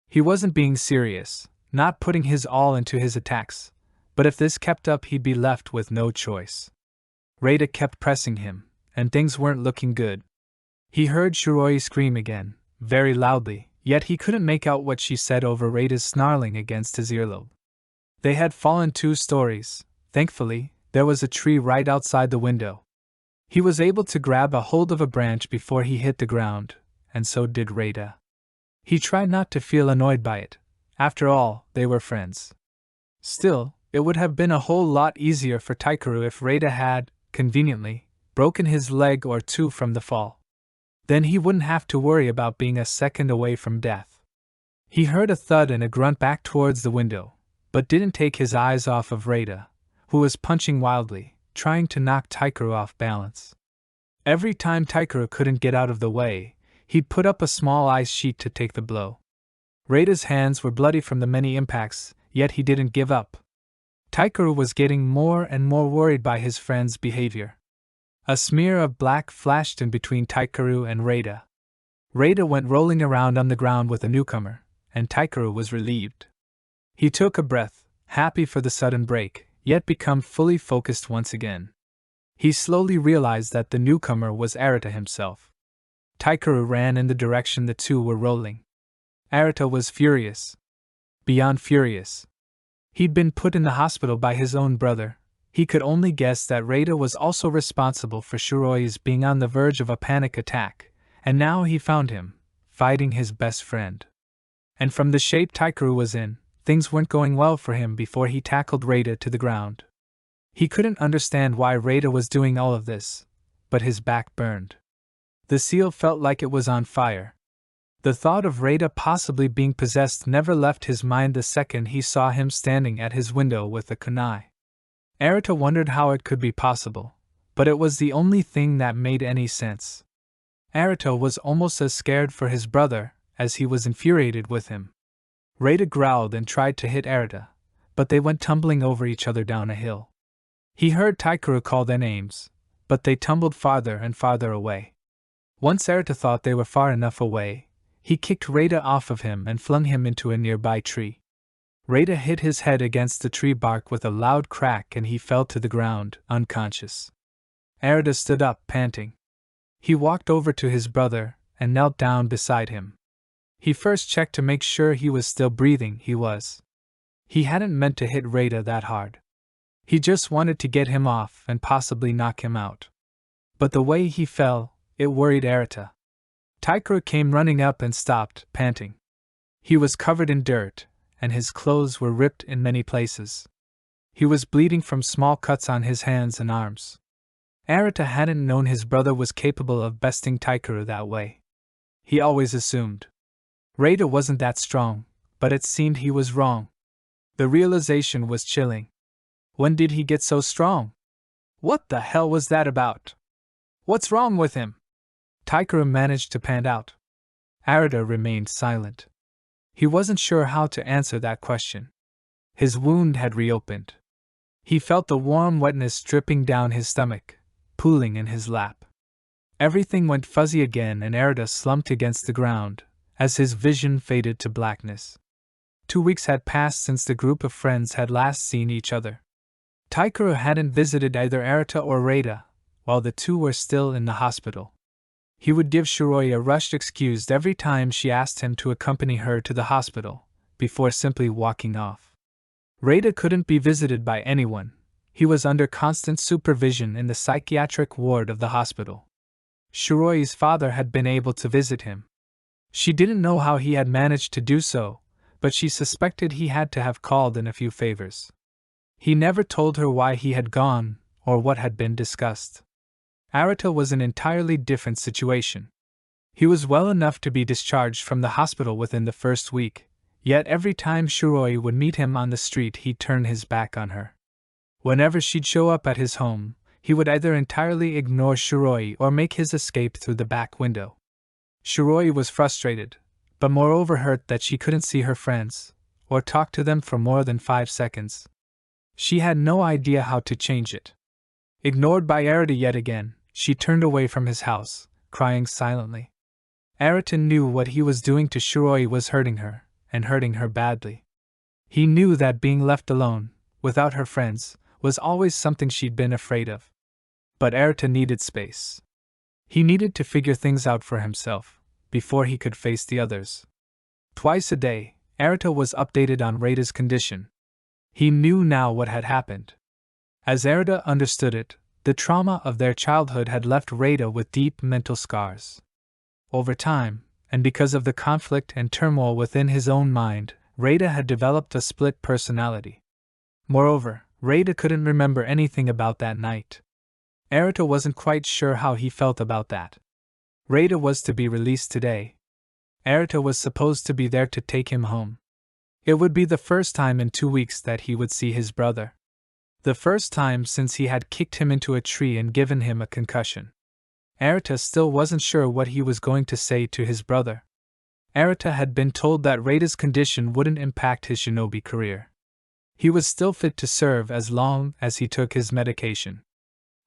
He wasn't being serious, not putting his all into his attacks, but if this kept up he'd be left with no choice. Reita kept pressing him, and things weren't looking good. He heard Shiroi scream again, very loudly, yet he couldn't make out what she said over Reita's snarling against his earlobe. They had fallen 2 stories. Thankfully, there was a tree right outside the window. He was able to grab a hold of a branch before he hit the ground, and so did Reita. He tried not to feel annoyed by it. After all, they were friends. Still, it would have been a whole lot easier for Taikuru if Reita had, conveniently, broken his leg or 2 from the fall. Then he wouldn't have to worry about being a second away from death. He heard a thud and a grunt back towards the window, but didn't take his eyes off of Reita, who was punching wildly, trying to knock Taikuru off balance. Every time Taikuru couldn't get out of the way, he'd put up a small ice sheet to take the blow. Reita's hands were bloody from the many impacts, yet he didn't give up. Taikuru was getting more and more worried by his friend's behavior. A smear of black flashed in between Taikuru and Reita. Reita went rolling around on the ground with the newcomer, and Taikuru was relieved. He took a breath, happy for the sudden break, yet become fully focused once again. He slowly realized that the newcomer was Arata himself. Taikuru ran in the direction the two were rolling. Arata was furious. Beyond furious. He'd been put in the hospital by his own brother. He could only guess that Reita was also responsible for Shiroi's being on the verge of a panic attack, and now he found him, fighting his best friend. And from the shape Taikuru was in, things weren't going well for him before he tackled Reita to the ground. He couldn't understand why Reita was doing all of this, but his back burned. The seal felt like it was on fire. The thought of Reita possibly being possessed never left his mind the second he saw him standing at his window with the kunai. Arata wondered how it could be possible, but it was the only thing that made any sense. Arata was almost as scared for his brother as he was infuriated with him. Reita growled and tried to hit Arata, but they went tumbling over each other down a hill. He heard Taikuru call their names, but they tumbled farther and farther away. Once Arata thought they were far enough away, he kicked Reita off of him and flung him into a nearby tree. Reita hit his head against the tree bark with a loud crack and he fell to the ground, unconscious. Arata stood up, panting. He walked over to his brother and knelt down beside him. He first checked to make sure he was still breathing. He was. He hadn't meant to hit Reita that hard. He just wanted to get him off and possibly knock him out. But the way he fell, it worried Arata. Taikuru came running up and stopped, panting. He was covered in dirt, and his clothes were ripped in many places. He was bleeding from small cuts on his hands and arms. Arata hadn't known his brother was capable of besting Taikuru that way. He always assumed. Reita wasn't that strong, but it seemed he was wrong. The realization was chilling. When did he get so strong? What the hell was that about? What's wrong with him? Taikuru managed to pant out. Arata remained silent. He wasn't sure how to answer that question. His wound had reopened. He felt the warm wetness dripping down his stomach, pooling in his lap. Everything went fuzzy again and Arata slumped against the ground, as his vision faded to blackness. 2 weeks had passed since the group of friends had last seen each other. Taikuru hadn't visited either Arata or Reita, while the two were still in the hospital. He would give Shiroi a rushed excuse every time she asked him to accompany her to the hospital, before simply walking off. Reita couldn't be visited by anyone. He was under constant supervision in the psychiatric ward of the hospital. Shiroi's father had been able to visit him. She didn't know how he had managed to do so, but she suspected he had to have called in a few favors. He never told her why he had gone, or what had been discussed. Arata was an entirely different situation. He was well enough to be discharged from the hospital within the first week, yet every time Shiroi would meet him on the street he'd turn his back on her. Whenever she'd show up at his home, he would either entirely ignore Shiroi or make his escape through the back window. Shiroi was frustrated, but moreover hurt that she couldn't see her friends, or talk to them for more than 5 seconds. She had no idea how to change it. Ignored by Arata yet again, she turned away from his house, crying silently. Arata knew what he was doing to Shiroi was hurting her, and hurting her badly. He knew that being left alone, without her friends, was always something she'd been afraid of. But Arata needed space. He needed to figure things out for himself, before he could face the others. Twice a day, Arata was updated on Reita's condition. He knew now what had happened. As Arata understood it, the trauma of their childhood had left Reita with deep mental scars. Over time, and because of the conflict and turmoil within his own mind, Reita had developed a split personality. Moreover, Reita couldn't remember anything about that night. Arata wasn't quite sure how he felt about that. Reita was to be released today. Arata was supposed to be there to take him home. It would be the first time in 2 weeks that he would see his brother. The first time since he had kicked him into a tree and given him a concussion. Arata still wasn't sure what he was going to say to his brother. Arata had been told that Reita's condition wouldn't impact his shinobi career. He was still fit to serve as long as he took his medication.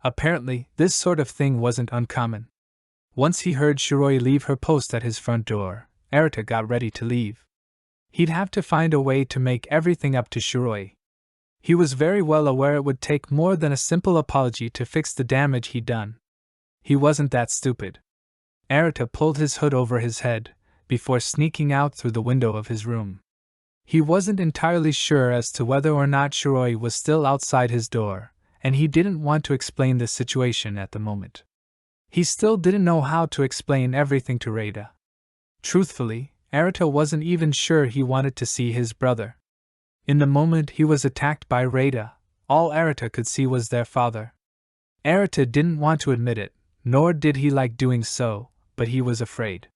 Apparently, this sort of thing wasn't uncommon. Once he heard Shiroi leave her post at his front door, Arata got ready to leave. He'd have to find a way to make everything up to Shiroi. He was very well aware it would take more than a simple apology to fix the damage he'd done. He wasn't that stupid. Arata pulled his hood over his head, before sneaking out through the window of his room. He wasn't entirely sure as to whether or not Shiroi was still outside his door, and he didn't want to explain the situation at the moment. He still didn't know how to explain everything to Reita. Truthfully, Arata wasn't even sure he wanted to see his brother. In the moment he was attacked by Reita, all Arata could see was their father. Arata didn't want to admit it, nor did he like doing so, but he was afraid.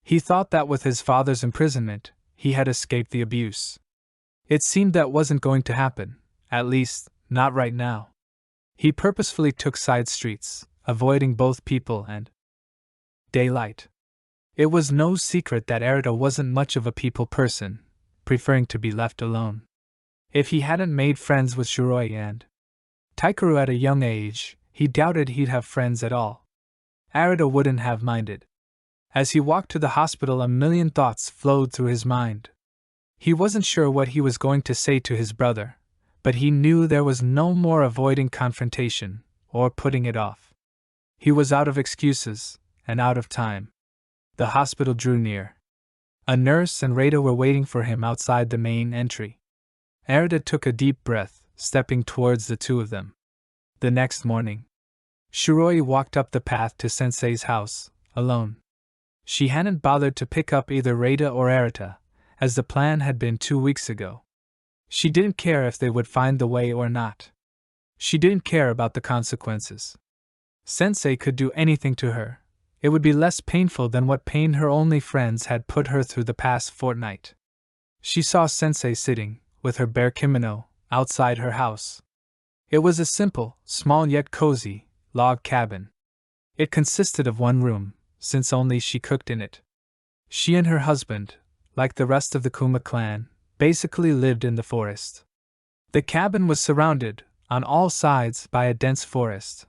He thought that with his father's imprisonment, he had escaped the abuse. It seemed that wasn't going to happen, at least, not right now. He purposefully took side streets, avoiding both people and daylight. It was no secret that Arata wasn't much of a people person, preferring to be left alone. If he hadn't made friends with Shiroi and Taikeru at a young age, he doubted he'd have friends at all. Arata wouldn't have minded. As he walked to the hospital, a million thoughts flowed through his mind. He wasn't sure what he was going to say to his brother, but he knew there was no more avoiding confrontation or putting it off. He was out of excuses and out of time. The hospital drew near. A nurse and Reita were waiting for him outside the main entry. Arata took a deep breath, stepping towards the two of them. The next morning, Shiroi walked up the path to Sensei's house, alone. She hadn't bothered to pick up either Reita or Arata, as the plan had been 2 weeks ago. She didn't care if they would find the way or not. She didn't care about the consequences. Sensei could do anything to her. It would be less painful than what pain her only friends had put her through the past fortnight. She saw Sensei sitting, with her bare kimono, outside her house. It was a simple, small yet cozy, log cabin. It consisted of one room, since only she cooked in it. She and her husband, like the rest of the Kuma clan, basically lived in the forest. The cabin was surrounded, on all sides, by a dense forest,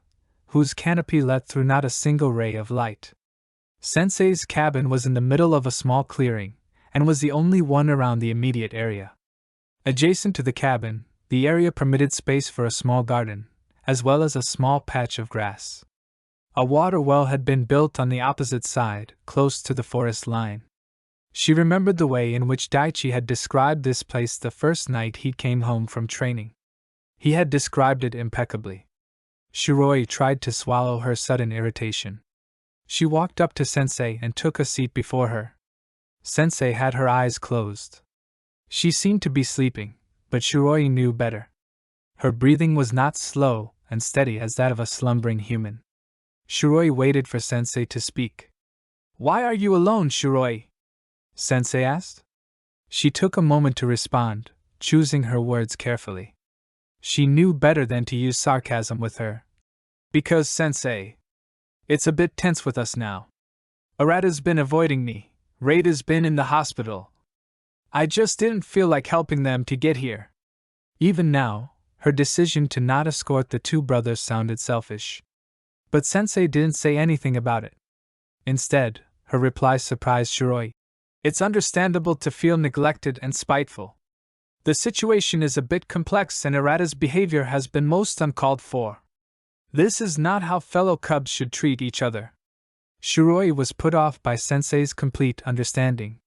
whose canopy let through not a single ray of light. Sensei's cabin was in the middle of a small clearing, and was the only one around the immediate area. Adjacent to the cabin, the area permitted space for a small garden, as well as a small patch of grass. A water well had been built on the opposite side, close to the forest line. She remembered the way in which Daichi had described this place the first night he came home from training. He had described it impeccably. Shiroi tried to swallow her sudden irritation. She walked up to Sensei and took a seat before her. Sensei had her eyes closed. She seemed to be sleeping, but Shiroi knew better. Her breathing was not slow and steady as that of a slumbering human. Shiroi waited for Sensei to speak. "Why are you alone, Shiroi?" Sensei asked. She took a moment to respond, choosing her words carefully. She knew better than to use sarcasm with her. "Because, Sensei, it's a bit tense with us now. Arata's been avoiding me, Rada's been in the hospital. I just didn't feel like helping them to get here." Even now, her decision to not escort the two brothers sounded selfish. But Sensei didn't say anything about it. Instead, her reply surprised Shiroi. "It's understandable to feel neglected and spiteful. The situation is a bit complex and Arata's behavior has been most uncalled for. This is not how fellow cubs should treat each other." Shiroi was put off by Sensei's complete understanding.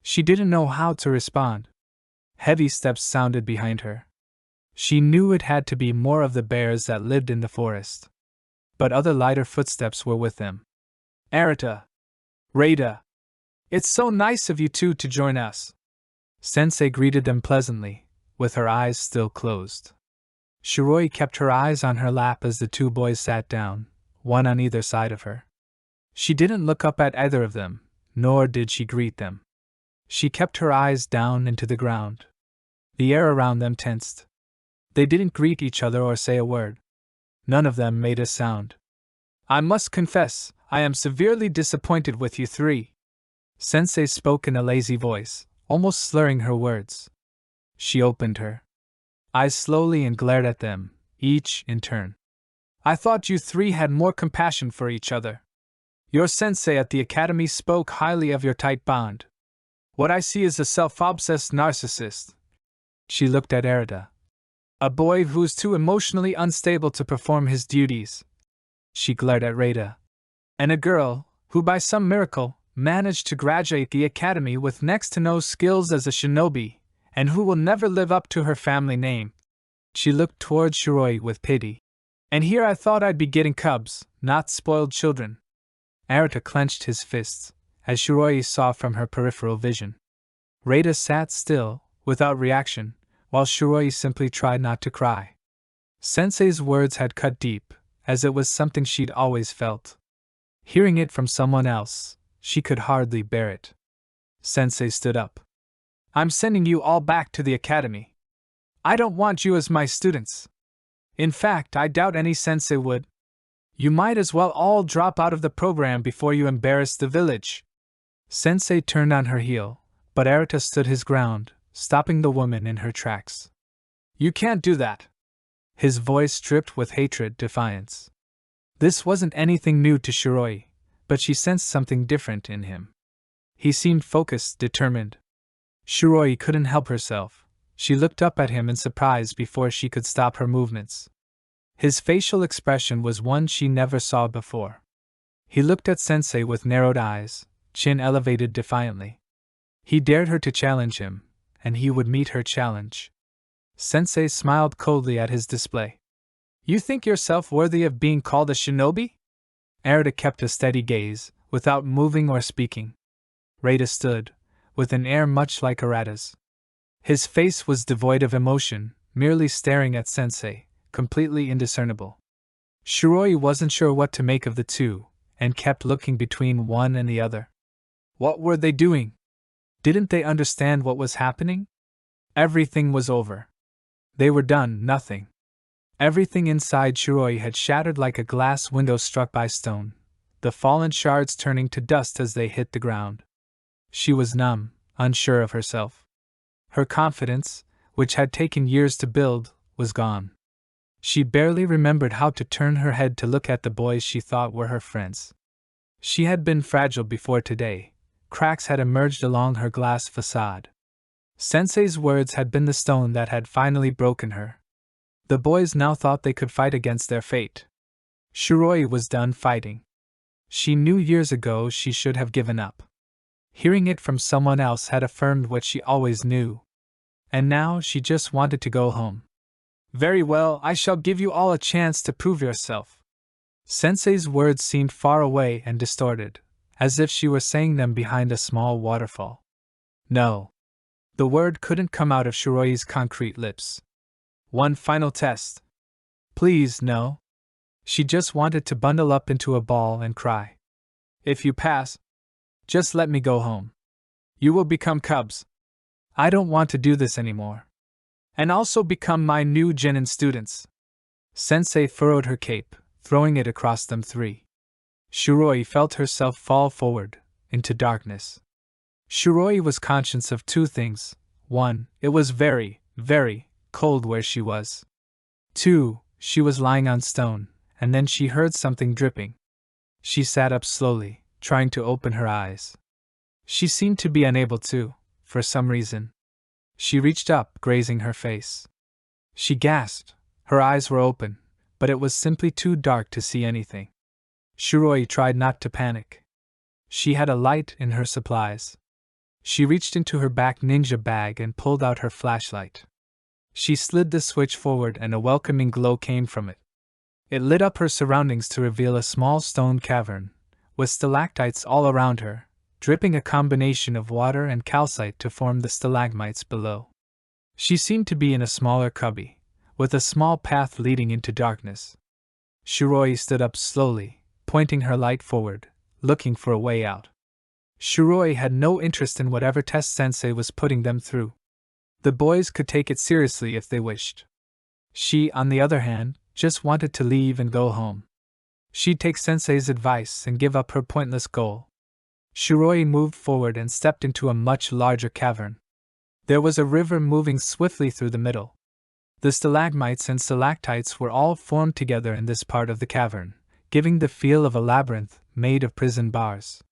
She didn't know how to respond. Heavy steps sounded behind her. She knew it had to be more of the bears that lived in the forest. But other lighter footsteps were with them. "Arata! Rada! It's so nice of you two to join us." Sensei greeted them pleasantly, with her eyes still closed. Shiroi kept her eyes on her lap as the two boys sat down, one on either side of her. She didn't look up at either of them, nor did she greet them. She kept her eyes down into the ground. The air around them tensed. They didn't greet each other or say a word. None of them made a sound. "I must confess, I am severely disappointed with you three." Sensei spoke in a lazy voice, almost slurring her words. She opened her eyes slowly and glared at them, each in turn. "I thought you three had more compassion for each other. Your sensei at the academy spoke highly of your tight bond. What I see is a self-obsessed narcissist." She looked at Arata. "A boy who is too emotionally unstable to perform his duties." She glared at Rada. "And a girl, who by some miracle, managed to graduate the academy with next to no skills as a shinobi, and who will never live up to her family name." She looked toward Shiroi with pity. "And here I thought I'd be getting cubs, not spoiled children." Arata clenched his fists, as Shiroi saw from her peripheral vision. Rada sat still, without reaction, while Shiroi simply tried not to cry. Sensei's words had cut deep, as it was something she'd always felt. Hearing it from someone else, she could hardly bear it. Sensei stood up. "I'm sending you all back to the academy. I don't want you as my students. In fact, I doubt any sensei would. You might as well all drop out of the program before you embarrass the village." Sensei turned on her heel, but Arata stood his ground, stopping the woman in her tracks. "You can't do that." His voice dripped with hatred, defiance. This wasn't anything new to Shiroi, but she sensed something different in him. He seemed focused, determined. Shiroi couldn't help herself. She looked up at him in surprise before she could stop her movements. His facial expression was one she never saw before. He looked at Sensei with narrowed eyes, chin elevated defiantly. He dared her to challenge him, and he would meet her challenge. Sensei smiled coldly at his display. "You think yourself worthy of being called a shinobi?" Arata kept a steady gaze, without moving or speaking. Rada stood, with an air much like Arata's. His face was devoid of emotion, merely staring at Sensei, completely indiscernible. Shiroi wasn't sure what to make of the two, and kept looking between one and the other. What were they doing? Didn't they understand what was happening? Everything was over. They were done, nothing. Everything inside Shiroi had shattered like a glass window struck by stone, the fallen shards turning to dust as they hit the ground. She was numb, unsure of herself. Her confidence, which had taken years to build, was gone. She barely remembered how to turn her head to look at the boys she thought were her friends. She had been fragile before today. Cracks had emerged along her glass facade. Sensei's words had been the stone that had finally broken her. The boys now thought they could fight against their fate. Shiroi was done fighting. She knew years ago she should have given up. Hearing it from someone else had affirmed what she always knew. And now she just wanted to go home. "Very well, I shall give you all a chance to prove yourself." Sensei's words seemed far away and distorted, as if she were saying them behind a small waterfall. "No. The word couldn't come out of Shiroi's concrete lips. One final test. Please, no. She just wanted to bundle up into a ball and cry. If you pass, just let me go home. You will become cubs. I don't want to do this anymore. And also become my new genin students. Sensei furrowed her cape, throwing it across them three. Shiroi felt herself fall forward, into darkness. Shiroi was conscious of two things. 1. It was very, very cold where she was. 2. She was lying on stone, and then she heard something dripping. She sat up slowly, trying to open her eyes. She seemed to be unable to, for some reason. She reached up, grazing her face. She gasped. Her eyes were open, but it was simply too dark to see anything. Shiroi tried not to panic. She had a light in her supplies. She reached into her back ninja bag and pulled out her flashlight. She slid the switch forward and a welcoming glow came from it. It lit up her surroundings to reveal a small stone cavern, with stalactites all around her, dripping a combination of water and calcite to form the stalagmites below. She seemed to be in a smaller cubby, with a small path leading into darkness. Shiroi stood up slowly, pointing her light forward, looking for a way out. Shiroi had no interest in whatever test Sensei was putting them through. The boys could take it seriously if they wished. She, on the other hand, just wanted to leave and go home. She'd take Sensei's advice and give up her pointless goal. Shiroi moved forward and stepped into a much larger cavern. There was a river moving swiftly through the middle. The stalagmites and stalactites were all formed together in this part of the cavern, giving the feel of a labyrinth made of prison bars.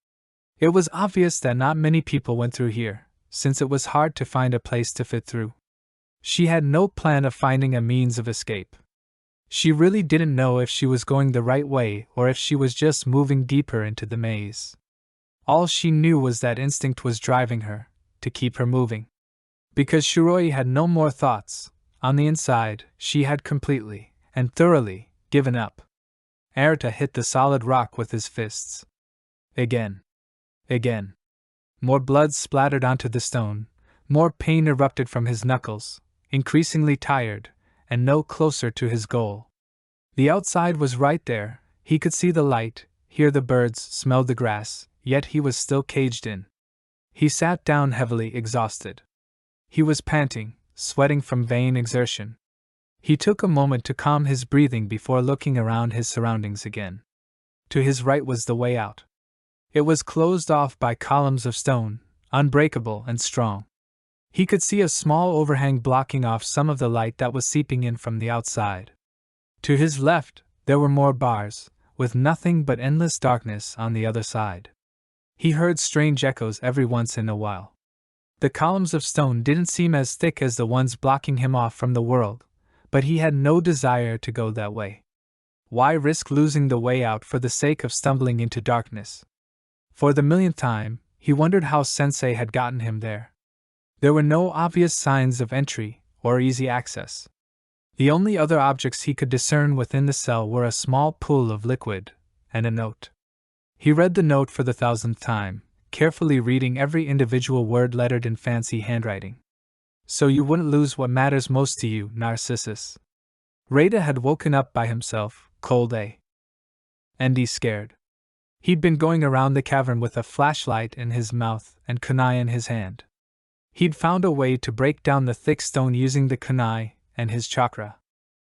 It was obvious that not many people went through here, since it was hard to find a place to fit through. She had no plan of finding a means of escape. She really didn't know if she was going the right way or if she was just moving deeper into the maze. All she knew was that instinct was driving her, to keep her moving. Because Shiroi had no more thoughts, on the inside, she had completely, and thoroughly, given up. Arita hit the solid rock with his fists. Again. Again. More blood splattered onto the stone, more pain erupted from his knuckles, increasingly tired, and no closer to his goal. The outside was right there, he could see the light, hear the birds, smell the grass, yet he was still caged in. He sat down heavily, exhausted. He was panting, sweating from vain exertion. He took a moment to calm his breathing before looking around his surroundings again. To his right was the way out. It was closed off by columns of stone, unbreakable and strong. He could see a small overhang blocking off some of the light that was seeping in from the outside. To his left, there were more bars, with nothing but endless darkness on the other side. He heard strange echoes every once in a while. The columns of stone didn't seem as thick as the ones blocking him off from the world, but he had no desire to go that way. Why risk losing the way out for the sake of stumbling into darkness? For the millionth time, he wondered how Sensei had gotten him there. There were no obvious signs of entry or easy access. The only other objects he could discern within the cell were a small pool of liquid and a note. He read the note for the 1000th time, carefully reading every individual word lettered in fancy handwriting. So you wouldn't lose what matters most to you, Narcissus. Rada had woken up by himself, cold and scared. He'd been going around the cavern with a flashlight in his mouth and kunai in his hand. He'd found a way to break down the thick stone using the kunai and his chakra.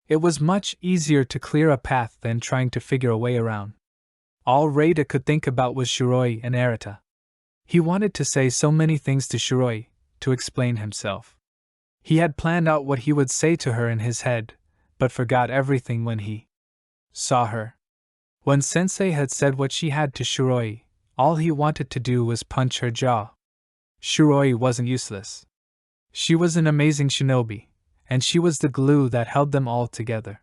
It was much easier to clear a path than trying to figure a way around. All Rada could think about was Shiroi and Arita. He wanted to say so many things to Shiroi, to explain himself. He had planned out what he would say to her in his head, but forgot everything when he saw her. When Sensei had said what she had to Shiroi, all he wanted to do was punch her jaw. Shiroi wasn't useless. She was an amazing shinobi, and she was the glue that held them all together.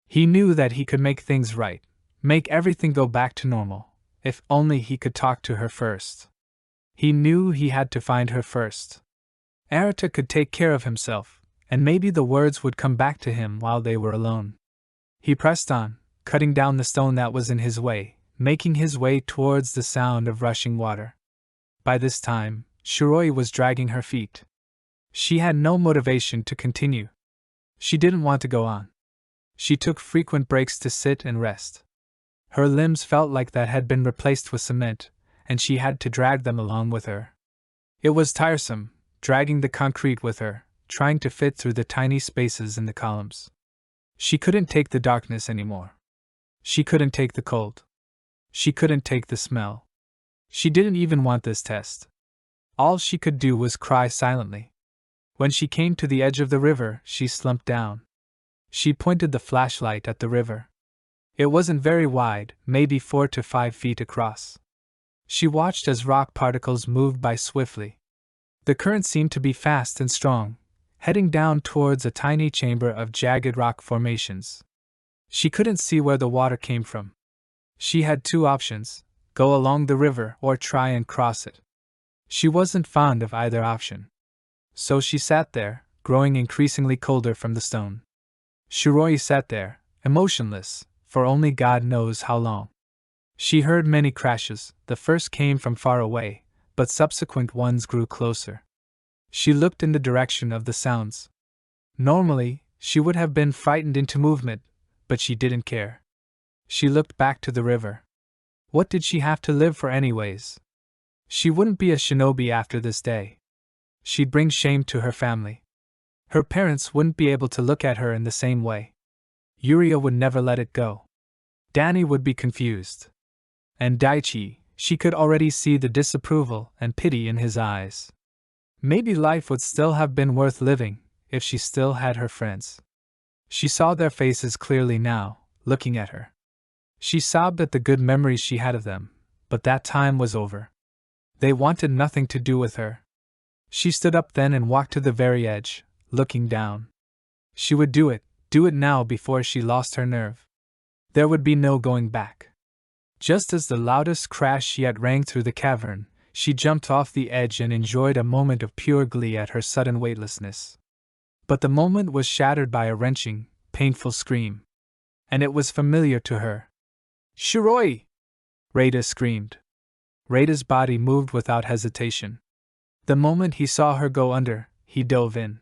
He knew that he could make things right, make everything go back to normal, if only he could talk to her first. He knew he had to find her first. Arita could take care of himself, and maybe the words would come back to him while they were alone. He pressed on, cutting down the stone that was in his way, making his way towards the sound of rushing water. By this time, Shiroi was dragging her feet. She had no motivation to continue. She didn't want to go on. She took frequent breaks to sit and rest. Her limbs felt like that had been replaced with cement, and she had to drag them along with her. It was tiresome, dragging the concrete with her, trying to fit through the tiny spaces in the columns. She couldn't take the darkness anymore. She couldn't take the cold. She couldn't take the smell. She didn't even want this test. All she could do was cry silently. When she came to the edge of the river, she slumped down. She pointed the flashlight at the river. It wasn't very wide, maybe 4 to 5 feet across. She watched as rock particles moved by swiftly. The current seemed to be fast and strong, heading down towards a tiny chamber of jagged rock formations. She couldn't see where the water came from. She had 2 options: go along the river or try and cross it. She wasn't fond of either option. So she sat there, growing increasingly colder from the stone. Shiroi sat there, emotionless, for only God knows how long. She heard many crashes. The first came from far away, but subsequent ones grew closer. She looked in the direction of the sounds. Normally, she would have been frightened into movement, but she didn't care. She looked back to the river. What did she have to live for anyways? She wouldn't be a shinobi after this day. She'd bring shame to her family. Her parents wouldn't be able to look at her in the same way. Yuria would never let it go. Danny would be confused. And Daichi, she could already see the disapproval and pity in his eyes. Maybe life would still have been worth living if she still had her friends. She saw their faces clearly now, looking at her. She sobbed at the good memories she had of them, but that time was over. They wanted nothing to do with her. She stood up then and walked to the very edge, looking down. She would do it now before she lost her nerve. There would be no going back. Just as the loudest crash yet rang through the cavern, she jumped off the edge and enjoyed a moment of pure glee at her sudden weightlessness. But the moment was shattered by a wrenching, painful scream. And it was familiar to her. "Shiroi!" Reita screamed. Reita's body moved without hesitation. The moment he saw her go under, he dove in.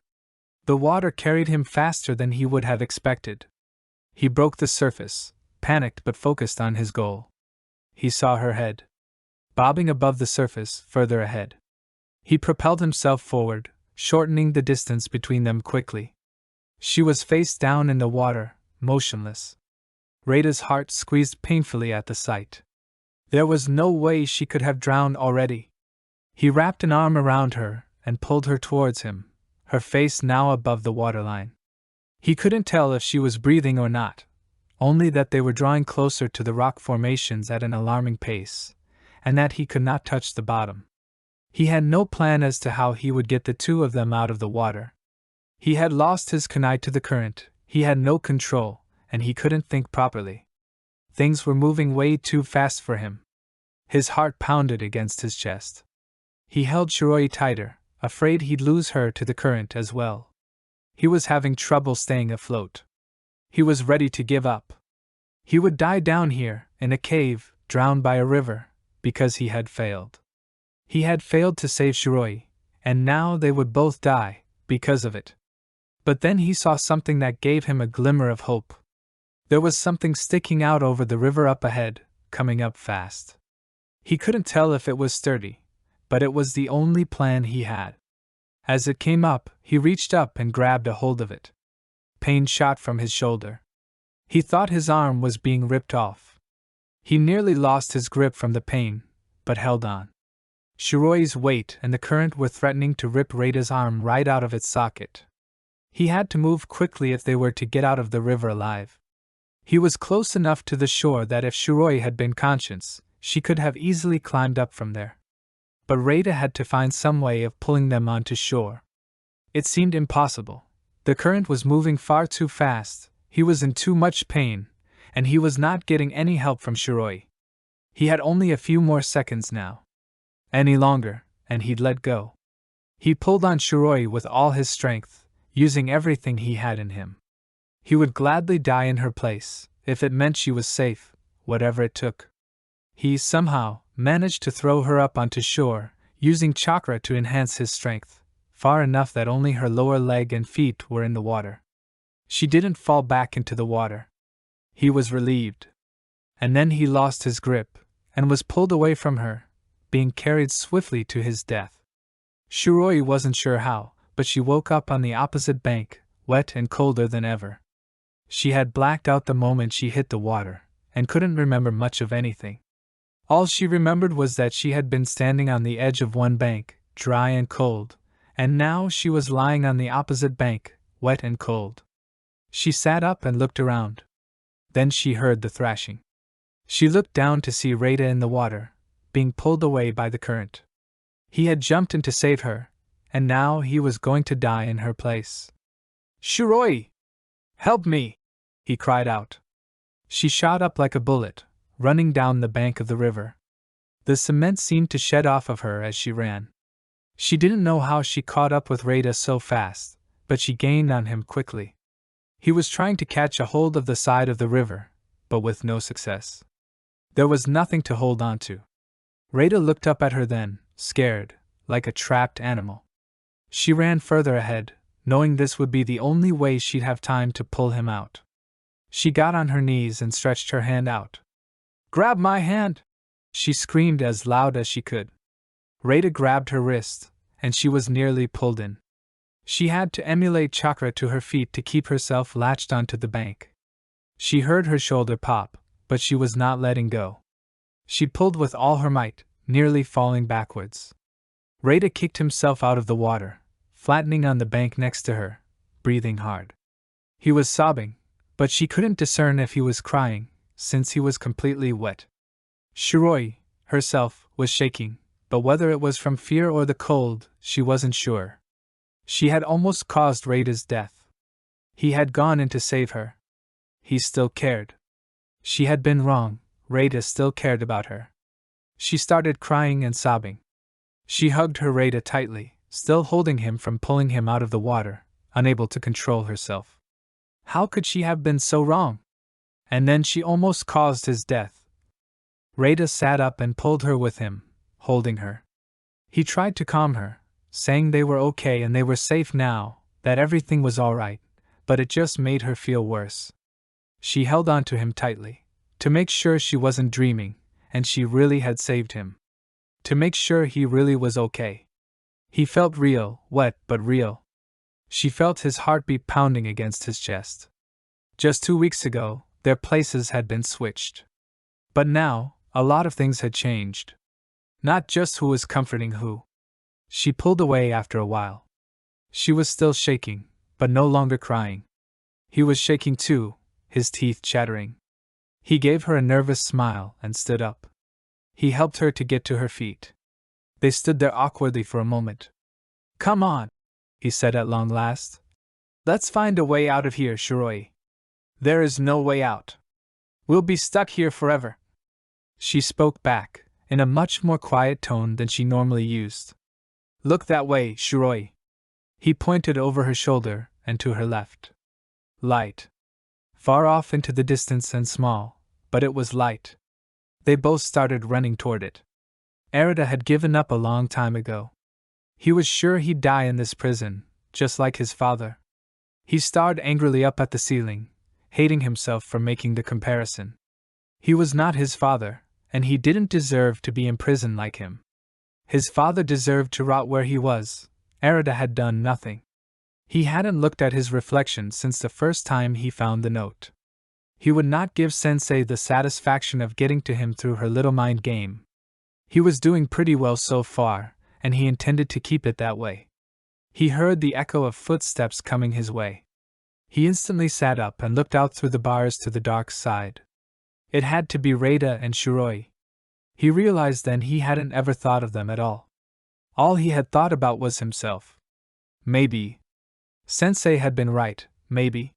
The water carried him faster than he would have expected. He broke the surface, panicked but focused on his goal. He saw her head, bobbing above the surface, further ahead. He propelled himself forward, shortening the distance between them quickly. She was face down in the water, motionless. Reita's heart squeezed painfully at the sight. There was no way she could have drowned already. He wrapped an arm around her and pulled her towards him, her face now above the waterline. He couldn't tell if she was breathing or not, only that they were drawing closer to the rock formations at an alarming pace, and that he could not touch the bottom. He had no plan as to how he would get the 2 of them out of the water. He had lost his kunai to the current, he had no control, and he couldn't think properly. Things were moving way too fast for him. His heart pounded against his chest. He held Shiroi tighter, afraid he'd lose her to the current as well. He was having trouble staying afloat. He was ready to give up. He would die down here, in a cave, drowned by a river, because he had failed. He had failed to save Shiroi, and now they would both die, because of it. But then he saw something that gave him a glimmer of hope. There was something sticking out over the river up ahead, coming up fast. He couldn't tell if it was sturdy, but it was the only plan he had. As it came up, he reached up and grabbed a hold of it. Pain shot from his shoulder. He thought his arm was being ripped off. He nearly lost his grip from the pain, but held on. Shiroi's weight and the current were threatening to rip Reita's arm right out of its socket. He had to move quickly if they were to get out of the river alive. He was close enough to the shore that if Shiroi had been conscious, she could have easily climbed up from there. But Reita had to find some way of pulling them onto shore. It seemed impossible. The current was moving far too fast, he was in too much pain, and he was not getting any help from Shiroi. He had only a few more seconds now. Any longer, and he'd let go. He pulled on Shiroi with all his strength, using everything he had in him. He would gladly die in her place, if it meant she was safe, whatever it took. He, somehow, managed to throw her up onto shore, using chakra to enhance his strength, far enough that only her lower leg and feet were in the water. She didn't fall back into the water. He was relieved. And then he lost his grip, and was pulled away from her, being carried swiftly to his death. Shiroi wasn't sure how, but she woke up on the opposite bank, wet and colder than ever. She had blacked out the moment she hit the water, and couldn't remember much of anything. All she remembered was that she had been standing on the edge of one bank, dry and cold, and now she was lying on the opposite bank, wet and cold. She sat up and looked around. Then she heard the thrashing. She looked down to see Reita in the water, being pulled away by the current. He had jumped in to save her, and now he was going to die in her place. "Shiroi! Help me!" he cried out. She shot up like a bullet, running down the bank of the river. The cement seemed to shed off of her as she ran. She didn't know how she caught up with Reita so fast, but she gained on him quickly. He was trying to catch a hold of the side of the river, but with no success. There was nothing to hold on to. Reita looked up at her then, scared, like a trapped animal. She ran further ahead, knowing this would be the only way she'd have time to pull him out. She got on her knees and stretched her hand out. "Grab my hand!" she screamed as loud as she could. Reita grabbed her wrist, and she was nearly pulled in. She had to emulate chakra to her feet to keep herself latched onto the bank. She heard her shoulder pop, but she was not letting go. She pulled with all her might, nearly falling backwards. Reita kicked himself out of the water, flattening on the bank next to her, breathing hard. He was sobbing, but she couldn't discern if he was crying, since he was completely wet. Shiroi, herself, was shaking, but whether it was from fear or the cold, she wasn't sure. She had almost caused Reita's death. He had gone in to save her. He still cared. She had been wrong, Reita still cared about her. She started crying and sobbing. She hugged her Reita tightly, still holding him from pulling him out of the water, unable to control herself. How could she have been so wrong? And then she almost caused his death. Reita sat up and pulled her with him, holding her. He tried to calm her, saying they were okay and they were safe now, that everything was all right, but it just made her feel worse. She held on to him tightly, to make sure she wasn't dreaming, and she really had saved him. To make sure he really was okay. He felt real, wet but real. She felt his heartbeat pounding against his chest. Just 2 weeks ago, their places had been switched. But now, a lot of things had changed. Not just who was comforting who. She pulled away after a while. She was still shaking, but no longer crying. He was shaking too, his teeth chattering. He gave her a nervous smile and stood up. He helped her to get to her feet. They stood there awkwardly for a moment. "Come on," he said at long last. "Let's find a way out of here, Shiroi." "There is no way out. We'll be stuck here forever." She spoke back, in a much more quiet tone than she normally used. "Look that way, Shiroi." He pointed over her shoulder and to her left. Light. Far off into the distance and small, but it was light. They both started running toward it. Arita had given up a long time ago. He was sure he'd die in this prison, just like his father. He stared angrily up at the ceiling, hating himself for making the comparison. He was not his father, and he didn't deserve to be imprisoned like him. His father deserved to rot where he was. Arita had done nothing. He hadn't looked at his reflection since the first time he found the note. He would not give Sensei the satisfaction of getting to him through her little mind game. He was doing pretty well so far, and he intended to keep it that way. He heard the echo of footsteps coming his way. He instantly sat up and looked out through the bars to the dark side. It had to be Reita and Shiroi. He realized then he hadn't ever thought of them at all. All he had thought about was himself. Maybe. Sensei had been right, maybe.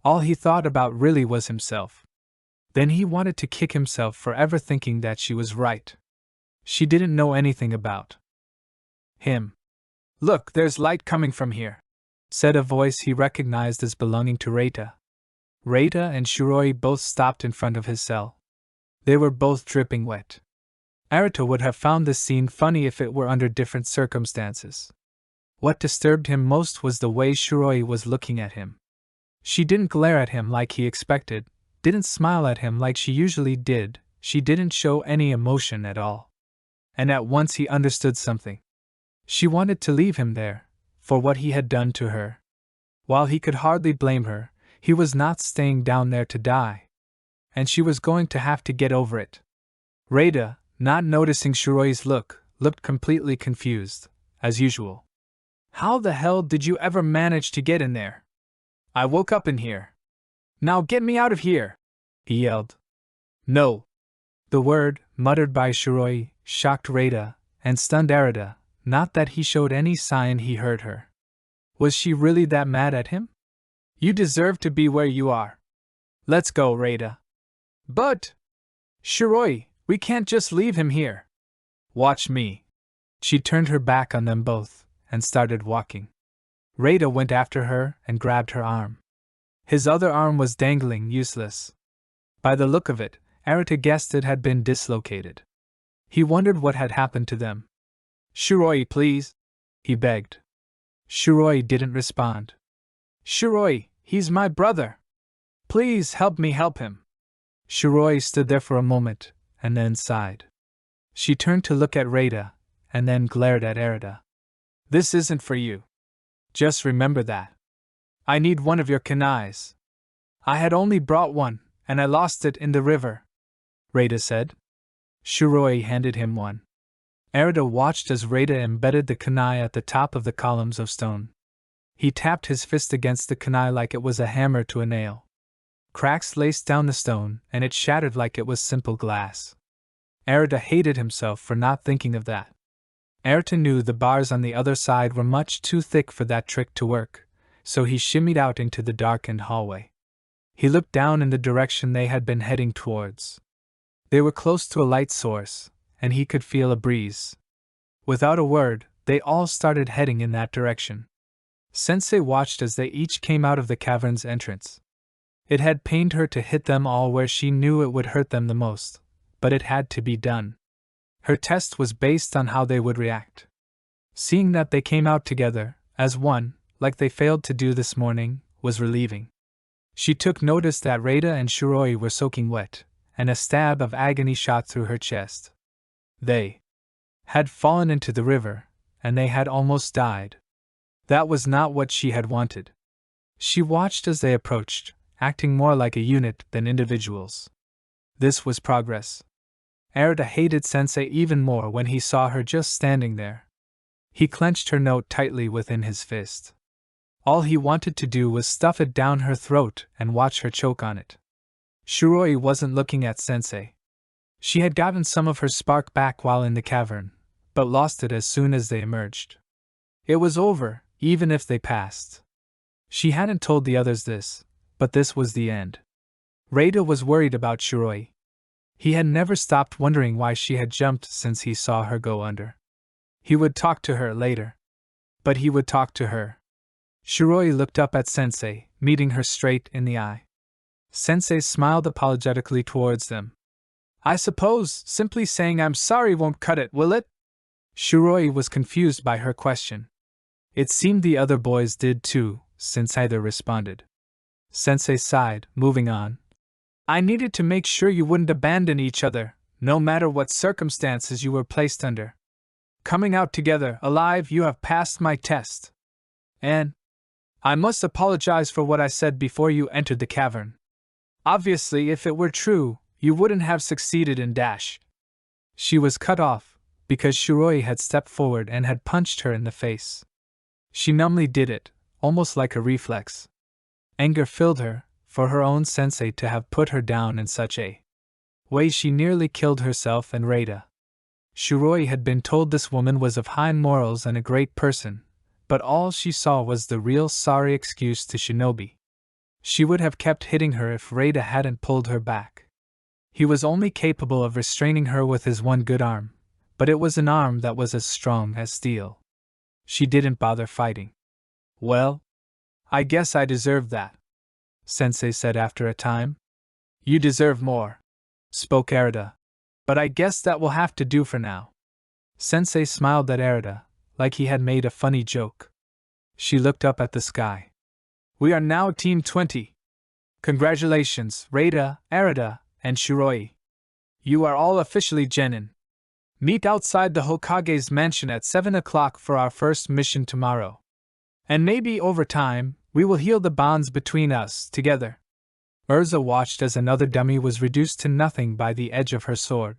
All he thought about really was himself. Then he wanted to kick himself for ever thinking that she was right. She didn't know anything about him. "Look, there's light coming from here," said a voice he recognized as belonging to Reita. Reita and Shiroi both stopped in front of his cell. They were both dripping wet. Arita would have found this scene funny if it were under different circumstances. What disturbed him most was the way Shiroi was looking at him. She didn't glare at him like he expected, didn't smile at him like she usually did, she didn't show any emotion at all. And at once he understood something. She wanted to leave him there, for what he had done to her. While he could hardly blame her, he was not staying down there to die. And she was going to have to get over it. Reida, not noticing Shiroi's look, looked completely confused, as usual. How the hell did you ever manage to get in there? I woke up in here. Now get me out of here, he yelled. No. The word, muttered by Shiroi, shocked Reida, and stunned Arata, not that he showed any sign he heard her. Was she really that mad at him? You deserve to be where you are. Let's go, Reida. But, Shiroi, we can't just leave him here. Watch me. She turned her back on them both, and started walking. Reida went after her and grabbed her arm. His other arm was dangling, useless. By the look of it, Arata guessed it had been dislocated. He wondered what had happened to them. Shiroi, please, he begged. Shiroi didn't respond. Shiroi, he's my brother. Please help me help him. Shiroi stood there for a moment, and then sighed. She turned to look at Reida, and then glared at Arata. This isn't for you. Just remember that. I need one of your kunais. I had only brought one, and I lost it in the river, Reida said. Shiroi handed him one. Arata watched as Reida embedded the kunai at the top of the columns of stone. He tapped his fist against the kunai like it was a hammer to a nail. Cracks laced down the stone, and it shattered like it was simple glass. Arata hated himself for not thinking of that. Arata knew the bars on the other side were much too thick for that trick to work, so he shimmied out into the darkened hallway. He looked down in the direction they had been heading towards. They were close to a light source, and he could feel a breeze. Without a word, they all started heading in that direction. Sensei watched as they each came out of the cavern's entrance. It had pained her to hit them all where she knew it would hurt them the most, but it had to be done. Her test was based on how they would react. Seeing that they came out together, as one, like they failed to do this morning, was relieving. She took notice that Reida and Shiroi were soaking wet, and a stab of agony shot through her chest. They had fallen into the river, and they had almost died. That was not what she had wanted. She watched as they approached, acting more like a unit than individuals. This was progress. Arata hated Sensei even more when he saw her just standing there. He clenched her note tightly within his fist. All he wanted to do was stuff it down her throat and watch her choke on it. Shiroi wasn't looking at Sensei. She had gotten some of her spark back while in the cavern, but lost it as soon as they emerged. It was over, even if they passed. She hadn't told the others this, but this was the end. Reida was worried about Shiroi. He had never stopped wondering why she had jumped since he saw her go under. He would talk to her later. But he would talk to her. Shiroi looked up at Sensei, meeting her straight in the eye. Sensei smiled apologetically towards them. I suppose simply saying I'm sorry won't cut it, will it? Shiroi was confused by her question. It seemed the other boys did too, since neither responded. Sensei sighed, moving on. I needed to make sure you wouldn't abandon each other, no matter what circumstances you were placed under. Coming out together, alive, you have passed my test. And I must apologize for what I said before you entered the cavern. Obviously, if it were true, you wouldn't have succeeded in dash. She was cut off, because Shiroi had stepped forward and had punched her in the face. She numbly did it, almost like a reflex. Anger filled her, for her own sensei to have put her down in such a way. She nearly killed herself and Reida. Shiroi had been told this woman was of high morals and a great person, but all she saw was the real sorry excuse to shinobi. She would have kept hitting her if Reida hadn't pulled her back. He was only capable of restraining her with his one good arm, but it was an arm that was as strong as steel. She didn't bother fighting. Well, I guess I deserved that, Sensei said after a time. You deserve more, spoke Arata, but I guess that will have to do for now. Sensei smiled at Arata, like he had made a funny joke. She looked up at the sky. We are now Team 20. Congratulations, Reita, Arata, and Shiroi. You are all officially genin. Meet outside the Hokage's mansion at 7 o'clock for our first mission tomorrow. And maybe over time, we will heal the bonds between us together. Urza watched as another dummy was reduced to nothing by the edge of her sword.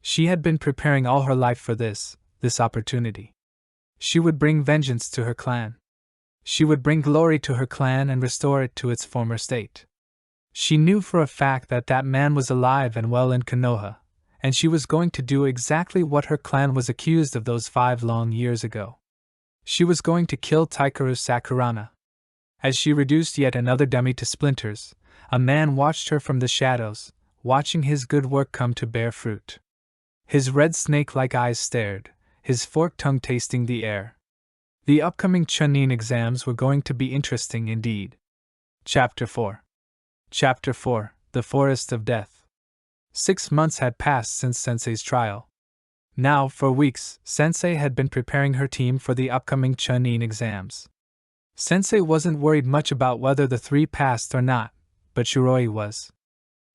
She had been preparing all her life for this opportunity. She would bring vengeance to her clan. She would bring glory to her clan and restore it to its former state. She knew for a fact that that man was alive and well in Konoha, and she was going to do exactly what her clan was accused of those 5 long years ago. She was going to kill Taikeru Sakurana. As she reduced yet another dummy to splinters, a man watched her from the shadows, watching his good work come to bear fruit. His red snake-like eyes stared, his forked tongue tasting the air. The upcoming Chunin exams were going to be interesting indeed. Chapter 4. Chapter 4, The Forest of Death. 6 months had passed since Sensei's trial. Now, for weeks, Sensei had been preparing her team for the upcoming Chunin exams. Sensei wasn't worried much about whether the 3 passed or not, but Shiroi was.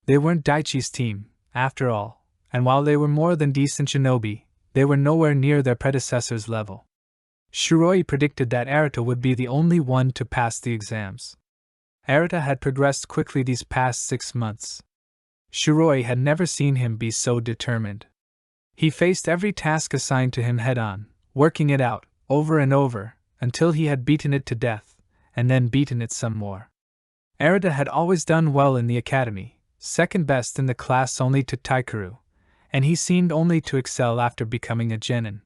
They weren't Daichi's team, after all, and while they were more than decent shinobi, they were nowhere near their predecessor's level. Shiroi predicted that Arata would be the only one to pass the exams. Arata had progressed quickly these past 6 months. Shiroi had never seen him be so determined. He faced every task assigned to him head-on, working it out, over and over, until he had beaten it to death, and then beaten it some more. Arata had always done well in the academy, second best in the class only to Taikeru, and he seemed only to excel after becoming a genin.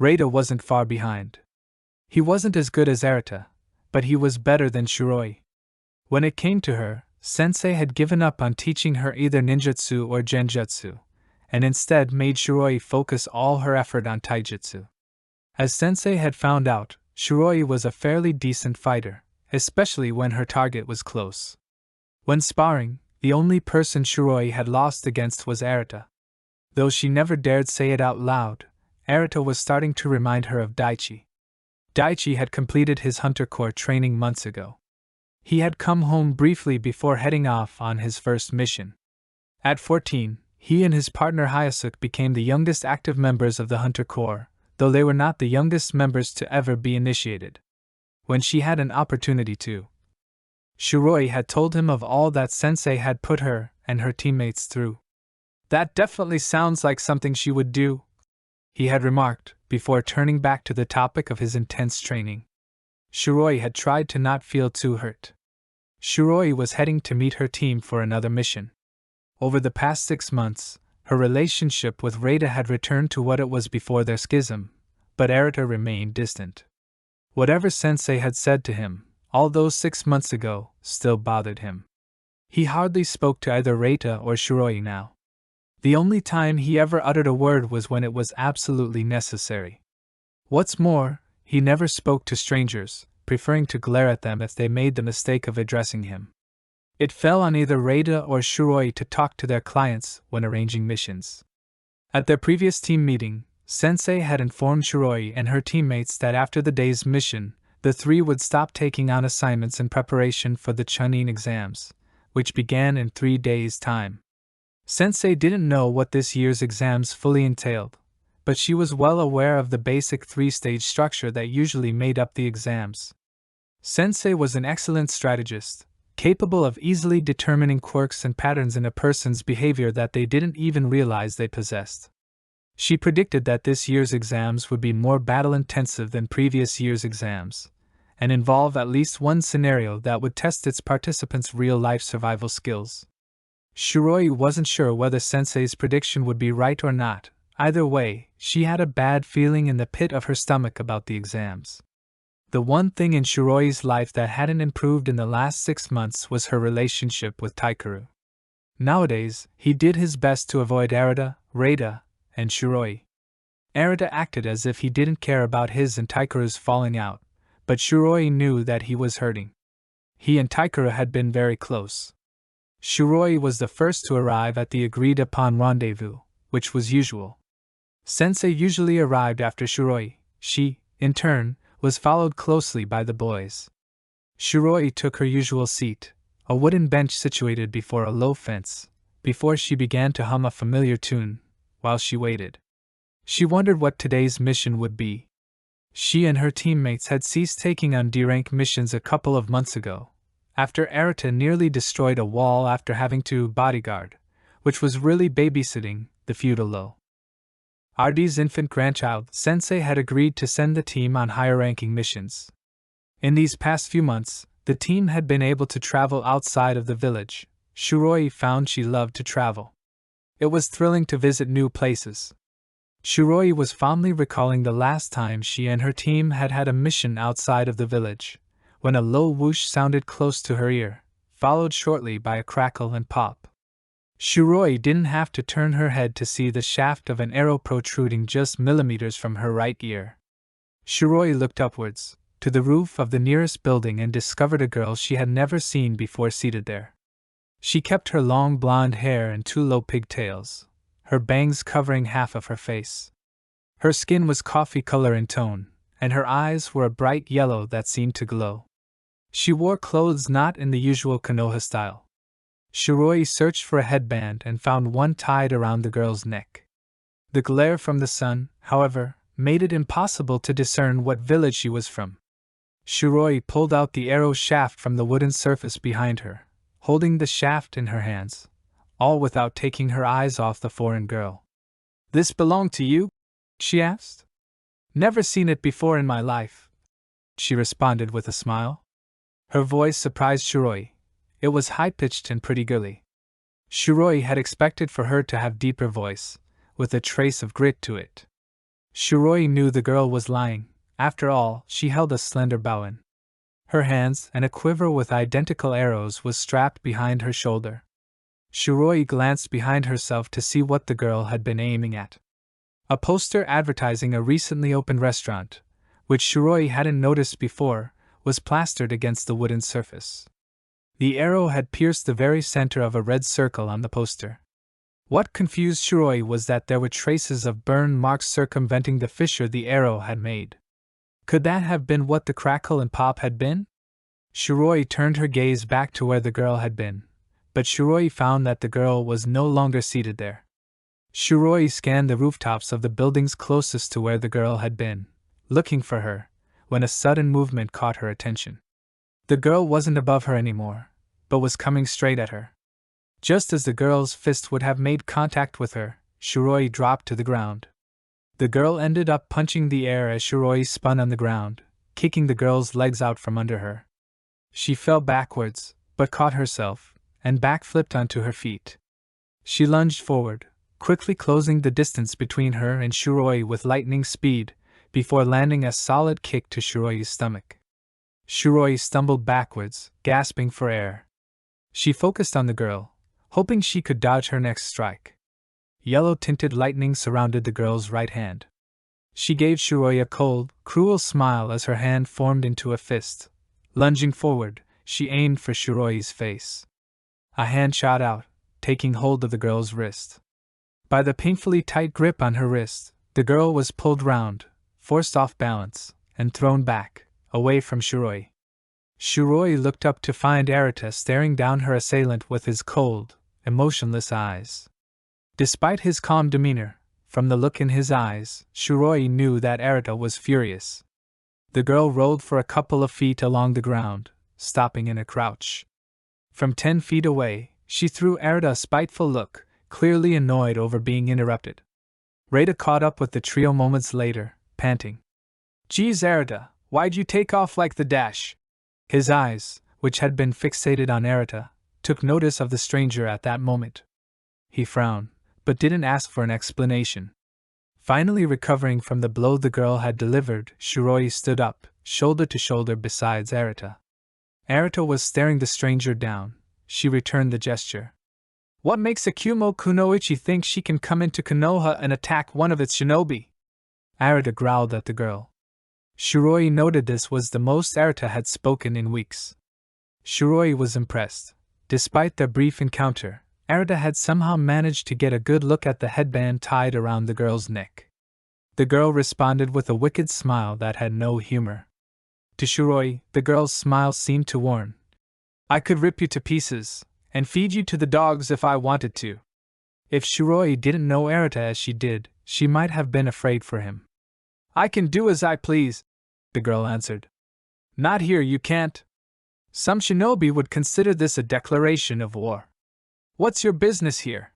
Reita wasn't far behind. He wasn't as good as Arata, but he was better than Shiroi. When it came to her, Sensei had given up on teaching her either ninjutsu or genjutsu, and instead made Shiroi focus all her effort on taijutsu. As Sensei had found out, Shiroi was a fairly decent fighter, especially when her target was close. When sparring, the only person Shiroi had lost against was Arata. Though she never dared say it out loud, Arata was starting to remind her of Daichi. Daichi had completed his Hunter Corps training months ago. He had come home briefly before heading off on his first mission. At 14, he and his partner Hyasuke became the youngest active members of the Hunter Corps, though they were not the youngest members to ever be initiated. When she had an opportunity to, Shiroi had told him of all that Sensei had put her and her teammates through. That definitely sounds like something she would do, he had remarked, before turning back to the topic of his intense training. Shiroi had tried to not feel too hurt. Shiroi was heading to meet her team for another mission. Over the past 6 months, her relationship with Reita had returned to what it was before their schism, but Arata remained distant. Whatever Sensei had said to him, all those 6 months ago, still bothered him. He hardly spoke to either Reita or Shiroi now. The only time he ever uttered a word was when it was absolutely necessary. What's more, he never spoke to strangers, preferring to glare at them if they made the mistake of addressing him. It fell on either Reita or Shiroi to talk to their clients when arranging missions. At their previous team meeting, Sensei had informed Shiroi and her teammates that after the day's mission, the 3 would stop taking on assignments in preparation for the Chunin exams, which began in 3 days' time. Sensei didn't know what this year's exams fully entailed, but she was well aware of the basic 3-stage structure that usually made up the exams. Sensei was an excellent strategist, capable of easily determining quirks and patterns in a person's behavior that they didn't even realize they possessed. She predicted that this year's exams would be more battle-intensive than previous year's exams, and involve at least one scenario that would test its participants' real-life survival skills. Shiroi wasn't sure whether Sensei's prediction would be right or not. Either way, she had a bad feeling in the pit of her stomach about the exams. The one thing in Shiroi's life that hadn't improved in the last 6 months was her relationship with Taikeru. Nowadays, he did his best to avoid Arata, Reita, and Shiroi. Arata acted as if he didn't care about his and Taikeru's falling out, but Shiroi knew that he was hurting. He and Taikeru had been very close. Shiroi was the first to arrive at the agreed-upon rendezvous, which was usual. Sensei usually arrived after Shiroi. She, in turn, was followed closely by the boys. Shiroi took her usual seat, a wooden bench situated before a low fence, before she began to hum a familiar tune. While she waited, she wondered what today's mission would be. She and her teammates had ceased taking on D-rank missions a couple of months ago, after Arata nearly destroyed a wall after having to bodyguard, which was really babysitting the feudal low. Artie's infant grandchild, Sensei, had agreed to send the team on higher-ranking missions. In these past few months, the team had been able to travel outside of the village. Shiroi found she loved to travel. It was thrilling to visit new places. Shiroi was fondly recalling the last time she and her team had had a mission outside of the village, when a low whoosh sounded close to her ear, followed shortly by a crackle and pop. Shiroi didn't have to turn her head to see the shaft of an arrow protruding just millimeters from her right ear. Shiroi looked upwards, to the roof of the nearest building, and discovered a girl she had never seen before seated there. She kept her long blonde hair in two low pigtails, her bangs covering half of her face. Her skin was coffee color in tone, and her eyes were a bright yellow that seemed to glow. She wore clothes not in the usual Konoha style. Shiroi searched for a headband and found one tied around the girl's neck. The glare from the sun, however, made it impossible to discern what village she was from. Shiroi pulled out the arrow shaft from the wooden surface behind her, holding the shaft in her hands, all without taking her eyes off the foreign girl. "This belonged to you?" she asked. "Never seen it before in my life," she responded with a smile. Her voice surprised Shiroi. It was high-pitched and pretty girly. Shiroi had expected for her to have deeper voice, with a trace of grit to it. Shiroi knew the girl was lying. After all, she held a slender bowen. Her hands and a quiver with identical arrows was strapped behind her shoulder. Shiroi glanced behind herself to see what the girl had been aiming at. A poster advertising a recently opened restaurant, which Shiroi hadn't noticed before, was plastered against the wooden surface. The arrow had pierced the very center of a red circle on the poster. What confused Shiroi was that there were traces of burn marks circumventing the fissure the arrow had made. Could that have been what the crackle and pop had been? Shiroi turned her gaze back to where the girl had been, but Shiroi found that the girl was no longer seated there. Shiroi scanned the rooftops of the buildings closest to where the girl had been, looking for her, when a sudden movement caught her attention. The girl wasn't above her anymore, but was coming straight at her. Just as the girl's fist would have made contact with her, Shiroi dropped to the ground. The girl ended up punching the air as Shiroi spun on the ground, kicking the girl's legs out from under her. She fell backwards, but caught herself, and backflipped onto her feet. She lunged forward, quickly closing the distance between her and Shiroi with lightning speed, before landing a solid kick to Shiroi's stomach. Shiroi stumbled backwards, gasping for air. She focused on the girl, hoping she could dodge her next strike. Yellow-tinted lightning surrounded the girl's right hand. She gave Shiroi a cold, cruel smile as her hand formed into a fist. Lunging forward, she aimed for Shiroi's face. A hand shot out, taking hold of the girl's wrist. By the painfully tight grip on her wrist, the girl was pulled round, forced off balance, and thrown back, away from Shiroi. Shiroi looked up to find Arata staring down her assailant with his cold, emotionless eyes. Despite his calm demeanor, from the look in his eyes, Shiroi knew that Arata was furious. The girl rolled for a couple of feet along the ground, stopping in a crouch. From 10 feet away, she threw Arata a spiteful look, clearly annoyed over being interrupted. Rata caught up with the trio moments later, panting. "Geez, Arata, why'd you take off like the dash?" His eyes, which had been fixated on Arata, took notice of the stranger at that moment. He frowned, but didn't ask for an explanation. Finally recovering from the blow the girl had delivered, Shiroi stood up, shoulder to shoulder beside Arata. Arata was staring the stranger down. She returned the gesture. "What makes a Kumo kunoichi think she can come into Konoha and attack one of its shinobi?" Arata growled at the girl. Shiroi noted this was the most Arata had spoken in weeks. Shiroi was impressed. Despite their brief encounter, Arata had somehow managed to get a good look at the headband tied around the girl's neck. The girl responded with a wicked smile that had no humor. To Shiroi, the girl's smile seemed to warn. I could rip you to pieces, and feed you to the dogs if I wanted to. If Shiroi didn't know Arata as she did, she might have been afraid for him. I can do as I please, the girl answered. Not here, you can't. Some shinobi would consider this a declaration of war. What's your business here?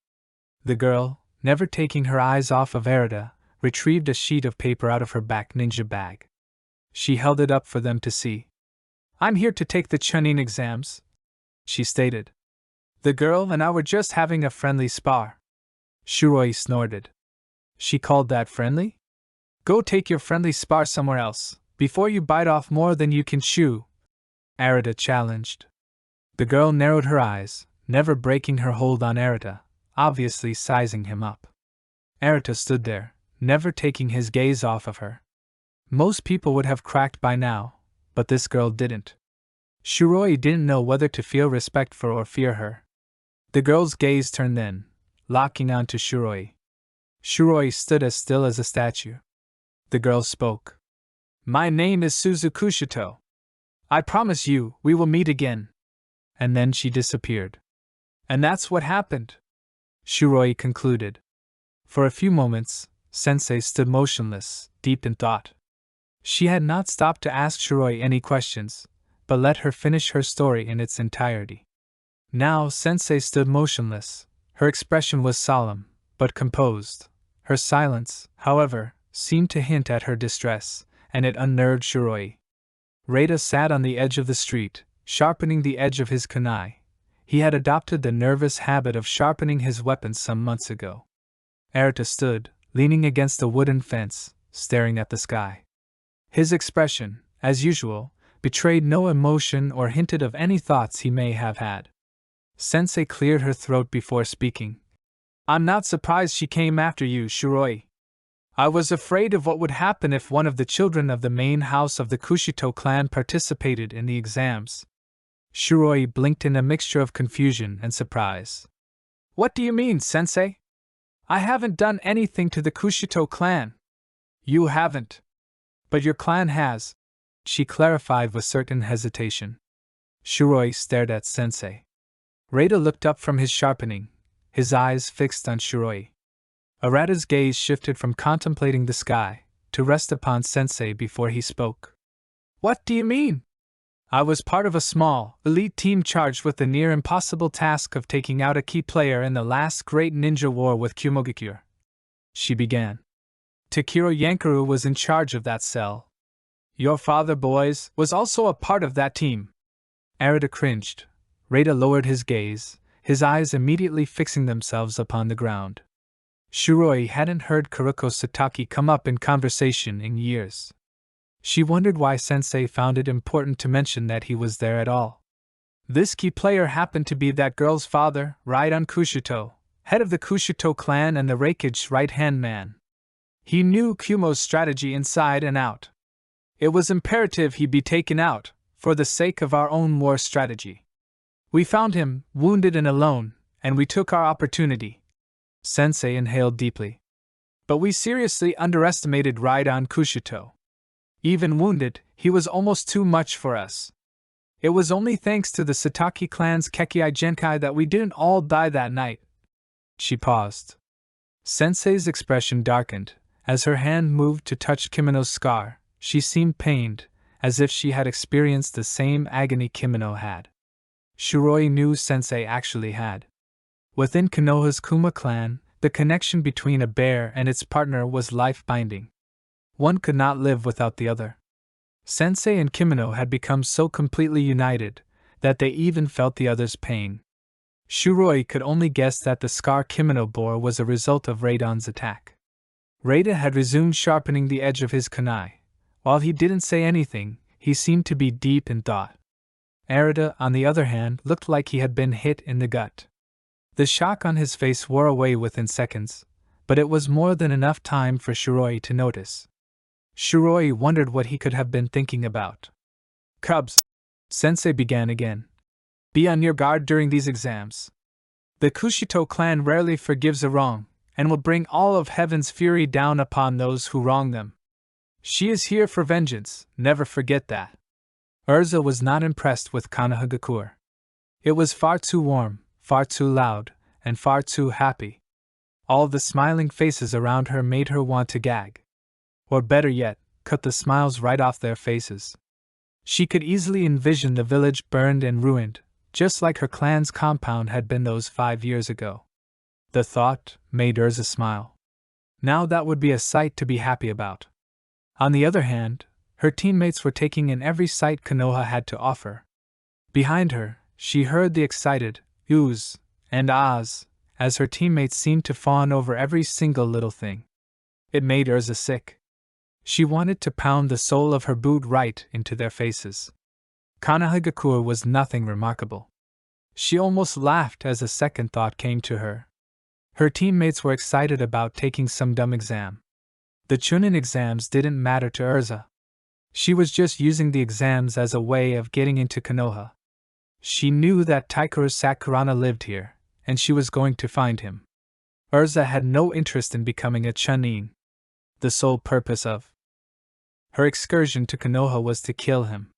The girl, never taking her eyes off of Arata, retrieved a sheet of paper out of her back ninja bag. She held it up for them to see. I'm here to take the Chunin exams, she stated. The girl and I were just having a friendly spar. Shiroi snorted. She called that friendly? Go take your friendly spar somewhere else, before you bite off more than you can chew, Arata challenged. The girl narrowed her eyes, never breaking her hold on Arata, obviously sizing him up. Arata stood there, never taking his gaze off of her. Most people would have cracked by now, but this girl didn't. Shiroi didn't know whether to feel respect for or fear her. The girl's gaze turned then, locking onto Shiroi. Shiroi stood as still as a statue. The girl spoke. My name is Suzukushito. I promise you, we will meet again. And then she disappeared. And that's what happened, Shiroi concluded. For a few moments, Sensei stood motionless, deep in thought. She had not stopped to ask Shiroi any questions, but let her finish her story in its entirety. Now Sensei stood motionless. Her expression was solemn, but composed. Her silence, however, seemed to hint at her distress, and it unnerved Shiroi. Reita sat on the edge of the street, sharpening the edge of his kunai. He had adopted the nervous habit of sharpening his weapons some months ago. Arata stood, leaning against a wooden fence, staring at the sky. His expression, as usual, betrayed no emotion or hinted of any thoughts he may have had. Sensei cleared her throat before speaking. I'm not surprised she came after you, Shiroi. I was afraid of what would happen if one of the children of the main house of the Kushito clan participated in the exams. Shiroi blinked in a mixture of confusion and surprise. What do you mean, Sensei? I haven't done anything to the Kushito clan. You haven't. But your clan has, she clarified with certain hesitation. Shiroi stared at Sensei. Reita looked up from his sharpening, his eyes fixed on Shiroi. Arata's gaze shifted from contemplating the sky to rest upon Sensei before he spoke. What do you mean? I was part of a small, elite team charged with the near impossible task of taking out a key player in the last great ninja war with Kumogakure. She began. Takiro Yankuru was in charge of that cell. Your father, boys, was also a part of that team. Arata cringed. Reita lowered his gaze, his eyes immediately fixing themselves upon the ground. Shiroi hadn't heard Kuroko Satake come up in conversation in years. She wondered why Sensei found it important to mention that he was there at all. This key player happened to be that girl's father, Raidan Kushito, head of the Kushito clan and the Raikage right-hand man. He knew Kumo's strategy inside and out. It was imperative he be taken out, for the sake of our own war strategy. We found him, wounded and alone, and we took our opportunity. Sensei inhaled deeply. But we seriously underestimated Raidan Kushito. Even wounded, he was almost too much for us. It was only thanks to the Satake clan's Kekkai Genkai that we didn't all die that night. She paused. Sensei's expression darkened. As her hand moved to touch Kimono's scar, she seemed pained, as if she had experienced the same agony Kimono had. Shiroi knew Sensei actually had. Within Konoha's Kuma clan, the connection between a bear and its partner was life-binding. One could not live without the other. Sensei and Kimono had become so completely united that they even felt the other's pain. Shiroi could only guess that the scar Kimono bore was a result of Raidan's attack. Reita had resumed sharpening the edge of his kunai. While he didn't say anything, he seemed to be deep in thought. Arata, on the other hand, looked like he had been hit in the gut. The shock on his face wore away within seconds, but it was more than enough time for Shiroi to notice. Shiroi wondered what he could have been thinking about. Cubs, Sensei began again. Be on your guard during these exams. The Kushito clan rarely forgives a wrong, and will bring all of heaven's fury down upon those who wrong them. She is here for vengeance, never forget that. Urza was not impressed with KONOHA. It was far too warm, far too loud, and far too happy. All the smiling faces around her made her want to gag. Or better yet, cut the smiles right off their faces. She could easily envision the village burned and ruined, just like her clan's compound had been those 5 years ago. The thought made Urza smile. Now that would be a sight to be happy about. On the other hand, her teammates were taking in every sight Konoha had to offer. Behind her, she heard the excited oohs and ahs as her teammates seemed to fawn over every single little thing. It made Urza sick. She wanted to pound the sole of her boot right into their faces. KONOHA was nothing remarkable. She almost laughed as a second thought came to her. Her teammates were excited about taking some dumb exam. The Chunin exams didn't matter to Urza. She was just using the exams as a way of getting into Konoha. She knew that Taikeru Sakurana lived here, and she was going to find him. Urza had no interest in becoming a Chunin. The sole purpose of her excursion to Konoha was to kill him.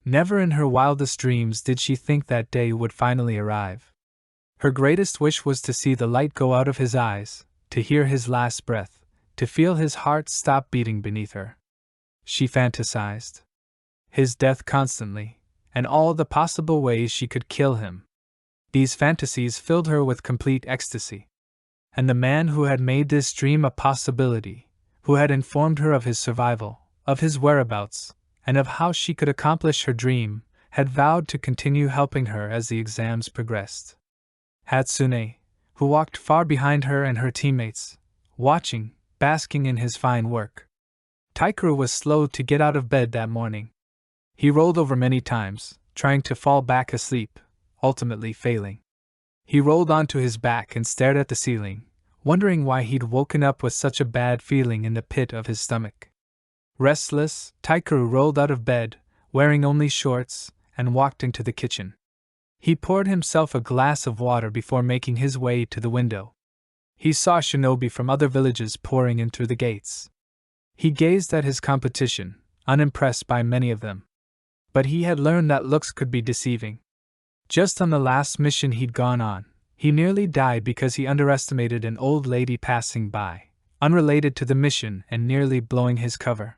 Never in her wildest dreams did she think that day would finally arrive. Her greatest wish was to see the light go out of his eyes, to hear his last breath, to feel his heart stop beating beneath her. She fantasized his death constantly, and all the possible ways she could kill him. These fantasies filled her with complete ecstasy. And the man who had made this dream a possibility, who had informed her of his survival, of his whereabouts, and of how she could accomplish her dream, had vowed to continue helping her as the exams progressed. Hatsune, who walked far behind her and her teammates, watching, basking in his fine work. Taikeru was slow to get out of bed that morning. He rolled over many times, trying to fall back asleep, ultimately failing. He rolled onto his back and stared at the ceiling, wondering why he'd woken up with such a bad feeling in the pit of his stomach. Restless, Taikeru rolled out of bed, wearing only shorts, and walked into the kitchen. He poured himself a glass of water before making his way to the window. He saw shinobi from other villages pouring in through the gates. He gazed at his competition, unimpressed by many of them. But he had learned that looks could be deceiving. Just on the last mission he'd gone on, he nearly died because he underestimated an old lady passing by, unrelated to the mission and nearly blowing his cover.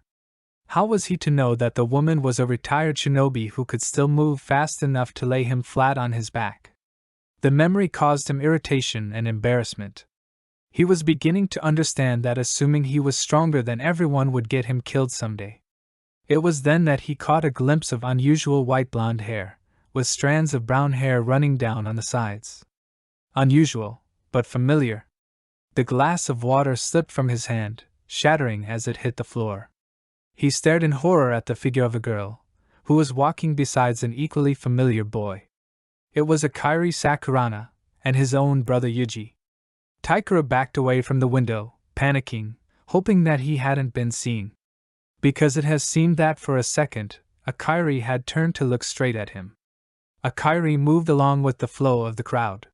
How was he to know that the woman was a retired shinobi who could still move fast enough to lay him flat on his back? The memory caused him irritation and embarrassment. He was beginning to understand that assuming he was stronger than everyone would get him killed someday. It was then that he caught a glimpse of unusual white blonde hair, with strands of brown hair running down on the sides. Unusual, but familiar. The glass of water slipped from his hand, shattering as it hit the floor. He stared in horror at the figure of a girl, who was walking beside an equally familiar boy. It was Akari Sakurana, and his own brother Yuji. Taikeru backed away from the window, panicking, hoping that he hadn't been seen. Because it has seemed that for a second, Akari had turned to look straight at him. Akari moved along with the flow of the crowd.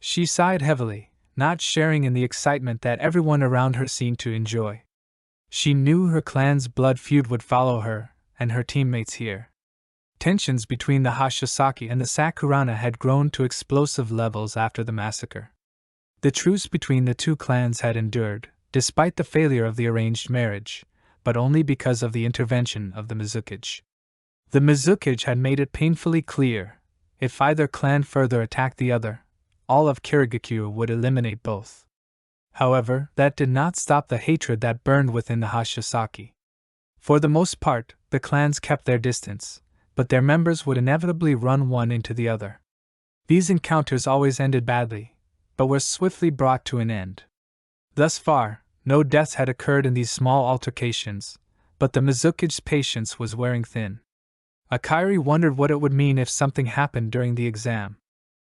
She sighed heavily, not sharing in the excitement that everyone around her seemed to enjoy. She knew her clan's blood feud would follow her, and her teammates here. Tensions between the Hashirasaki and the Sakurana had grown to explosive levels after the massacre. The truce between the two clans had endured, despite the failure of the arranged marriage, but only because of the intervention of the Mizukage. The Mizukage had made it painfully clear, if either clan further attacked the other, all of Kirigakure would eliminate both. However, that did not stop the hatred that burned within the Hashirasaki. For the most part, the clans kept their distance, but their members would inevitably run one into the other. These encounters always ended badly, but were swiftly brought to an end. Thus far, no deaths had occurred in these small altercations, but the Mizukage's patience was wearing thin. Akari wondered what it would mean if something happened during the exam.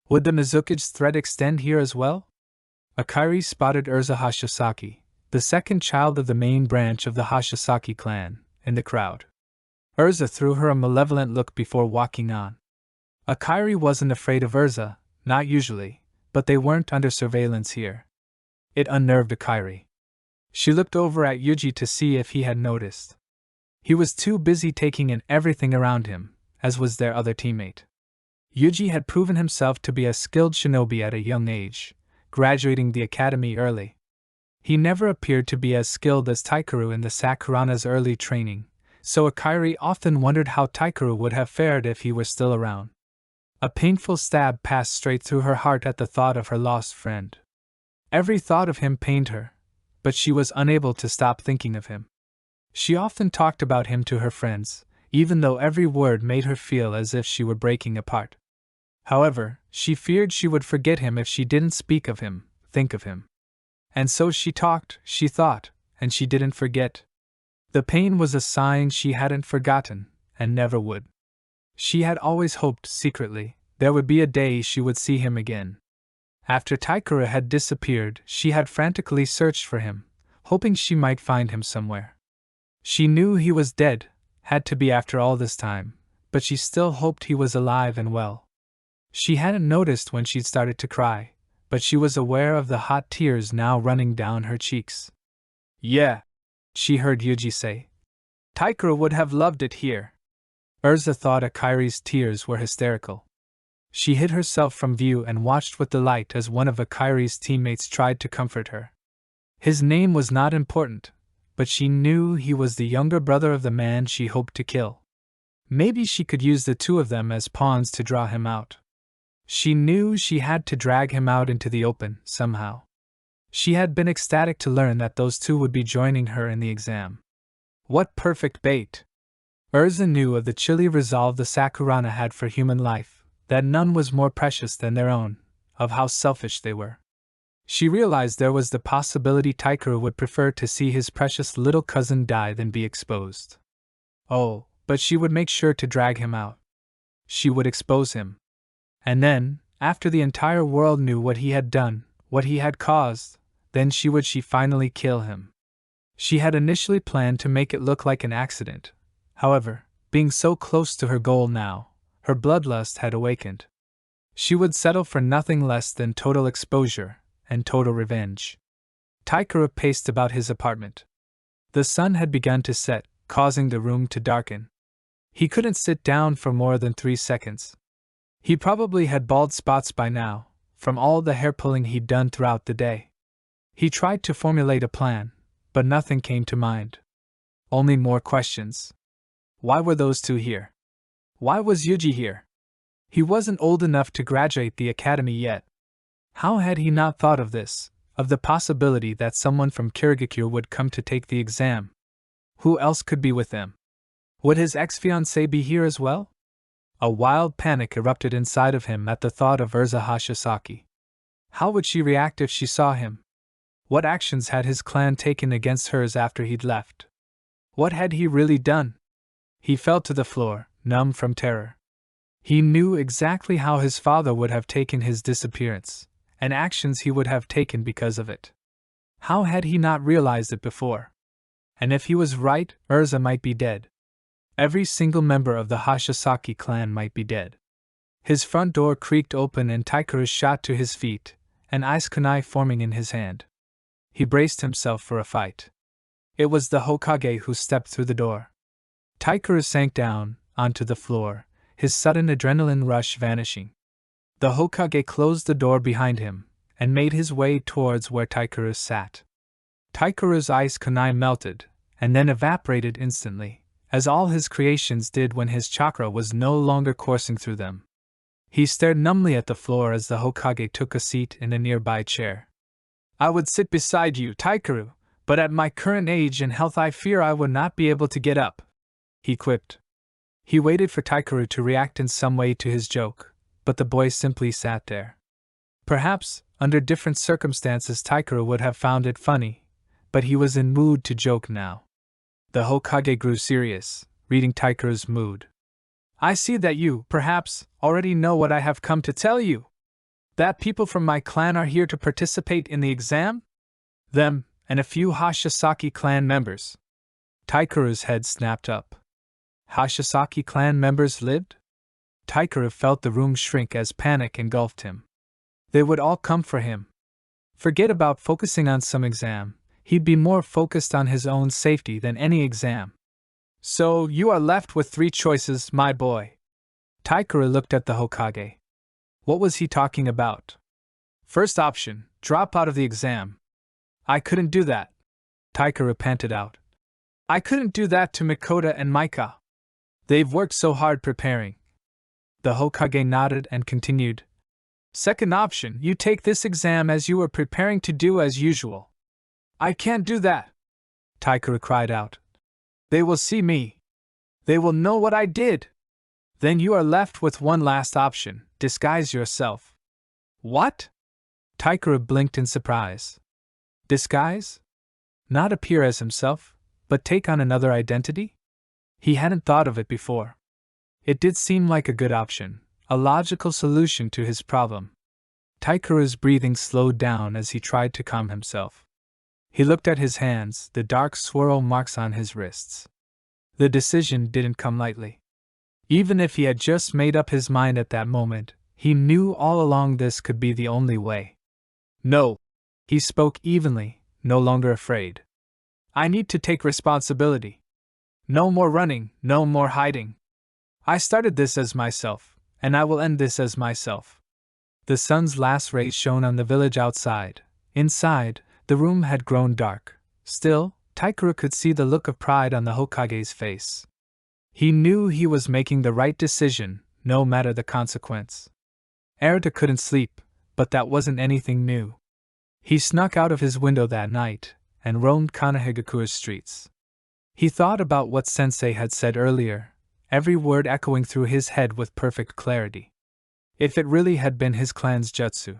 Would the Mizukage's threat extend here as well? Akari spotted Urza Hashirasaki, the second child of the main branch of the Hashirasaki clan, in the crowd. Urza threw her a malevolent look before walking on. Akari wasn't afraid of Urza, not usually, but they weren't under surveillance here. It unnerved Akari. She looked over at Yuji to see if he had noticed. He was too busy taking in everything around him, as was their other teammate. Yuji had proven himself to be a skilled shinobi at a young age, graduating the academy early. He never appeared to be as skilled as Taikeru in the SAKURA's early training, so Akari often wondered how Taikeru would have fared if he were still around. A painful stab passed straight through her heart at the thought of her lost friend. Every thought of him pained her, but she was unable to stop thinking of him. She often talked about him to her friends, even though every word made her feel as if she were breaking apart. However, she feared she would forget him if she didn't speak of him, think of him. And so she talked, she thought, and she didn't forget. The pain was a sign she hadn't forgotten, and never would. She had always hoped, secretly, there would be a day she would see him again. After Taikeru had disappeared, she had frantically searched for him, hoping she might find him somewhere. She knew he was dead, had to be after all this time, but she still hoped he was alive and well. She hadn't noticed when she'd started to cry, but she was aware of the hot tears now running down her cheeks. "Yeah," she heard Yuji say. "Taikeru would have loved it here." Urza thought Akari's tears were hysterical. She hid herself from view and watched with delight as one of Akari's teammates tried to comfort her. His name was not important, but she knew he was the younger brother of the man she hoped to kill. Maybe she could use the two of them as pawns to draw him out. She knew she had to drag him out into the open, somehow. She had been ecstatic to learn that those two would be joining her in the exam. What perfect bait! Urza knew of the chilly resolve the SAKURA had for human life, that none was more precious than their own, of how selfish they were. She realized there was the possibility Taikeru would prefer to see his precious little cousin die than be exposed. Oh, but she would make sure to drag him out. She would expose him. And then, after the entire world knew what he had done, what he had caused, then she would finally kill him. She had initially planned to make it look like an accident. However, being so close to her goal now, her bloodlust had awakened. She would settle for nothing less than total exposure and total revenge. Taikeru paced about his apartment. The sun had begun to set, causing the room to darken. He couldn't sit down for more than 3 seconds. He probably had bald spots by now, from all the hair pulling he'd done throughout the day. He tried to formulate a plan, but nothing came to mind. Only more questions. Why were those two here? Why was Yuji here? He wasn't old enough to graduate the academy yet. How had he not thought of this, of the possibility that someone from Kirigakure would come to take the exam? Who else could be with them? Would his ex-fiancée be here as well? A wild panic erupted inside of him at the thought of Urza Hashisaki. How would she react if she saw him? What actions had his clan taken against hers after he'd left? What had he really done? He fell to the floor, numb from terror. He knew exactly how his father would have taken his disappearance, and actions he would have taken because of it. How had he not realized it before? And if he was right, Urza might be dead. Every single member of the Hashisaki clan might be dead. His front door creaked open and Taikeru shot to his feet, an ice kunai forming in his hand. He braced himself for a fight. It was the Hokage who stepped through the door. Taikeru sank down, onto the floor, his sudden adrenaline rush vanishing. The Hokage closed the door behind him, and made his way towards where Taikeru sat. Taikeru's ice kunai melted, and then evaporated instantly, as all his creations did when his chakra was no longer coursing through them. He stared numbly at the floor as the Hokage took a seat in a nearby chair. "I would sit beside you, Taikeru, but at my current age and health I fear I would not be able to get up," he quipped. He waited for Taikeru to react in some way to his joke, but the boy simply sat there. Perhaps, under different circumstances Taikeru would have found it funny, but he was in mood to joke now. The Hokage grew serious, reading Taikeru's mood. "I see that you, perhaps, already know what I have come to tell you. That people from my clan are here to participate in the exam? Them, and a few Hashisaki clan members." Taikeru's head snapped up. Hashisaki clan members lived? Taikeru felt the room shrink as panic engulfed him. They would all come for him. Forget about focusing on some exam, he'd be more focused on his own safety than any exam. So, you are left with 3 choices, my boy. Taikura looked at the Hokage. What was he talking about? First option, drop out of the exam. I couldn't do that. Taikura panted out. I couldn't do that to Makoto and Maika. They've worked so hard preparing. The Hokage nodded and continued. Second option, you take this exam as you were preparing to do as usual. I can't do that. Taikura cried out. They will see me. They will know what I did. Then you are left with one last option, disguise yourself. What? Taikura blinked in surprise. Disguise? Not appear as himself, but take on another identity? He hadn't thought of it before. It did seem like a good option, a logical solution to his problem. Taikura's breathing slowed down as he tried to calm himself. He looked at his hands, the dark swirl marks on his wrists. The decision didn't come lightly. Even if he had just made up his mind at that moment, he knew all along this could be the only way. No. He spoke evenly, no longer afraid. I need to take responsibility. No more running, no more hiding. I started this as myself, and I will end this as myself. The sun's last rays shone on the village outside. Inside, the room had grown dark. Still, Taikura could see the look of pride on the Hokage's face. He knew he was making the right decision, no matter the consequence. Arata couldn't sleep, but that wasn't anything new. He snuck out of his window that night and roamed Konohagakure's streets. He thought about what Sensei had said earlier, every word echoing through his head with perfect clarity. If it really had been his clan's jutsu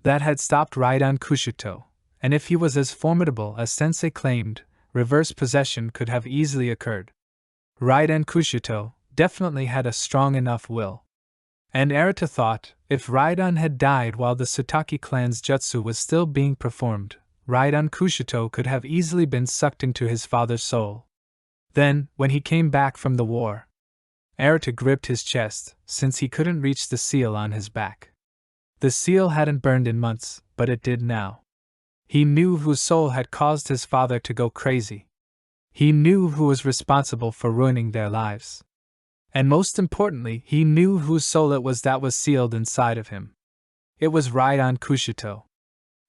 that had stopped Raidan Kushoto, and if he was as formidable as Sensei claimed, reverse possession could have easily occurred. Raidan Kushoto definitely had a strong enough will. And Arata thought, if Raidan had died while the Sutaki clan's jutsu was still being performed, Raidan Kushoto could have easily been sucked into his father's soul. Then, when he came back from the war, Arata gripped his chest, since he couldn't reach the seal on his back. The seal hadn't burned in months, but it did now. He knew whose soul had caused his father to go crazy. He knew who was responsible for ruining their lives. And most importantly, he knew whose soul it was that was sealed inside of him. It was Raidan Kushoto.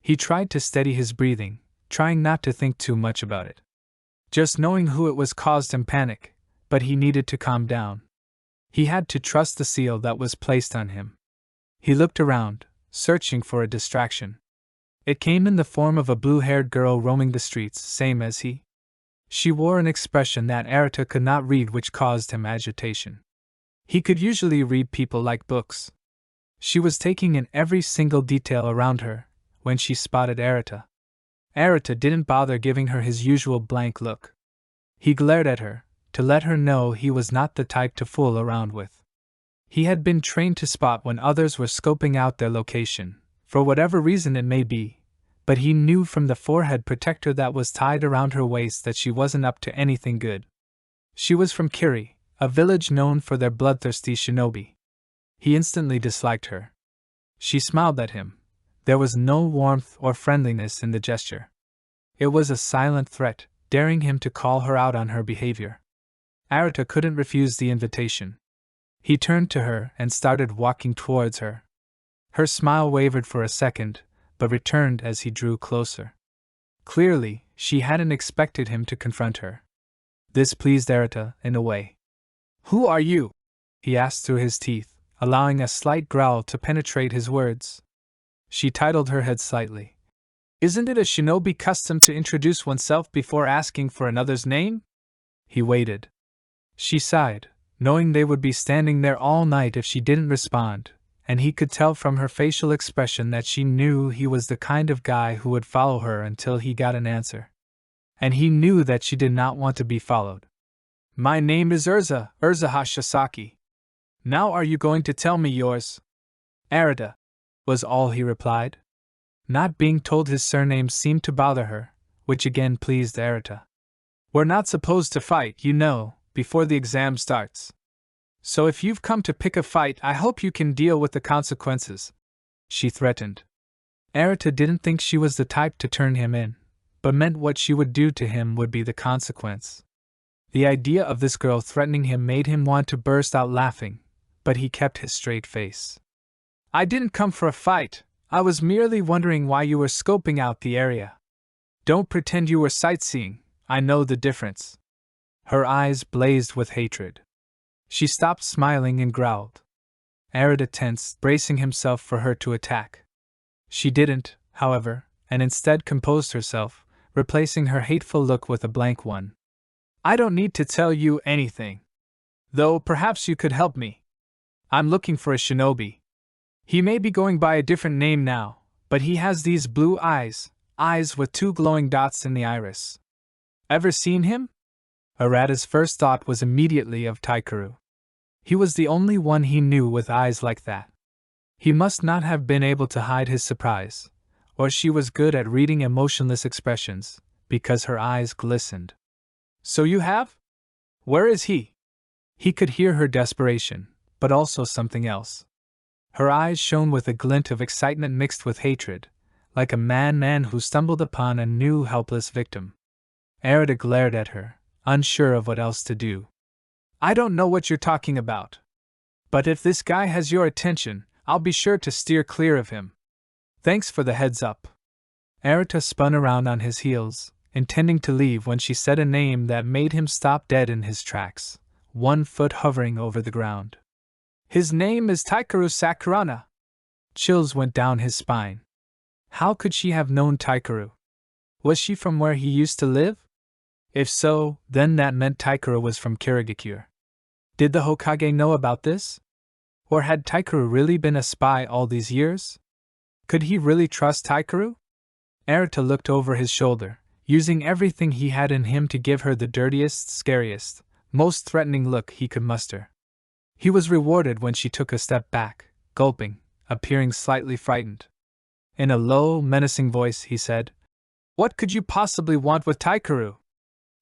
He tried to steady his breathing, trying not to think too much about it. Just knowing who it was caused him panic, but he needed to calm down. He had to trust the seal that was placed on him. He looked around, searching for a distraction. It came in the form of a blue-haired girl roaming the streets, same as he. She wore an expression that Arata could not read, which caused him agitation. He could usually read people like books. She was taking in every single detail around her when she spotted Arata. Arata didn't bother giving her his usual blank look. He glared at her, to let her know he was not the type to fool around with. He had been trained to spot when others were scoping out their location, for whatever reason it may be, but he knew from the forehead protector that was tied around her waist that she wasn't up to anything good. She was from Kiri, a village known for their bloodthirsty shinobi. He instantly disliked her. She smiled at him. There was no warmth or friendliness in the gesture. It was a silent threat, daring him to call her out on her behavior. Arata couldn't refuse the invitation. He turned to her and started walking towards her. Her smile wavered for a second, but returned as he drew closer. Clearly, she hadn't expected him to confront her. This pleased Arata in a way. "Who are you?" he asked through his teeth, allowing a slight growl to penetrate his words. She titled her head slightly. "Isn't it a shinobi custom to introduce oneself before asking for another's name?" He waited. She sighed, knowing they would be standing there all night if she didn't respond, and he could tell from her facial expression that she knew he was the kind of guy who would follow her until he got an answer. And he knew that she did not want to be followed. "My name is Urza Hashasaki. Now are you going to tell me yours?" "Arata," was all he replied. Not being told his surname seemed to bother her, which again pleased Arata. "We're not supposed to fight, you know, before the exam starts. So if you've come to pick a fight, I hope you can deal with the consequences," she threatened. Arata didn't think she was the type to turn him in, but meant what she would do to him would be the consequence. The idea of this girl threatening him made him want to burst out laughing, but he kept his straight face. I didn't come for a fight, I was merely wondering why you were scoping out the area. Don't pretend you were sightseeing, I know the difference. Her eyes blazed with hatred. She stopped smiling and growled. Arata tensed, bracing himself for her to attack. She didn't, however, and instead composed herself, replacing her hateful look with a blank one. I don't need to tell you anything. Though perhaps you could help me. I'm looking for a shinobi. He may be going by a different name now, but he has these blue eyes with 2 glowing dots in the iris. Ever seen him? Arata's first thought was immediately of Taikeru. He was the only one he knew with eyes like that. He must not have been able to hide his surprise, or she was good at reading emotionless expressions, because her eyes glistened. So you have? Where is he? He could hear her desperation, but also something else. Her eyes shone with a glint of excitement mixed with hatred, like a man who stumbled upon a new helpless victim. Arata glared at her, unsure of what else to do. I don't know what you're talking about. But if this guy has your attention, I'll be sure to steer clear of him. Thanks for the heads up. Arata spun around on his heels, intending to leave when she said a name that made him stop dead in his tracks, 1 foot hovering over the ground. His name is Taikeru Sakurana. Chills went down his spine. How could she have known Taikeru? Was she from where he used to live? If so, then that meant Taikeru was from Kirigakure. Did the Hokage know about this? Or had Taikeru really been a spy all these years? Could he really trust Taikeru? Arata looked over his shoulder, using everything he had in him to give her the dirtiest, scariest, most threatening look he could muster. He was rewarded when she took a step back, gulping, appearing slightly frightened. In a low, menacing voice, he said, What could you possibly want with Taikeru?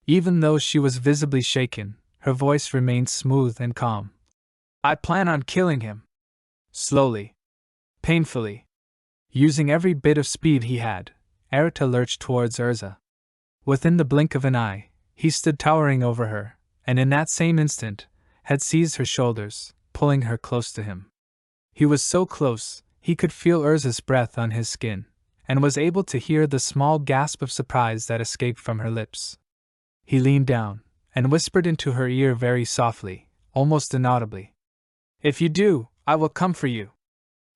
Even though she was visibly shaken, her voice remained smooth and calm. I plan on killing him. Slowly. Painfully. Using every bit of speed he had, Arata lurched towards Urza. Within the blink of an eye, he stood towering over her, and in that same instant, had seized her shoulders, pulling her close to him. He was so close, he could feel Urza's breath on his skin, and was able to hear the small gasp of surprise that escaped from her lips. He leaned down, and whispered into her ear very softly, almost inaudibly. If you do, I will come for you.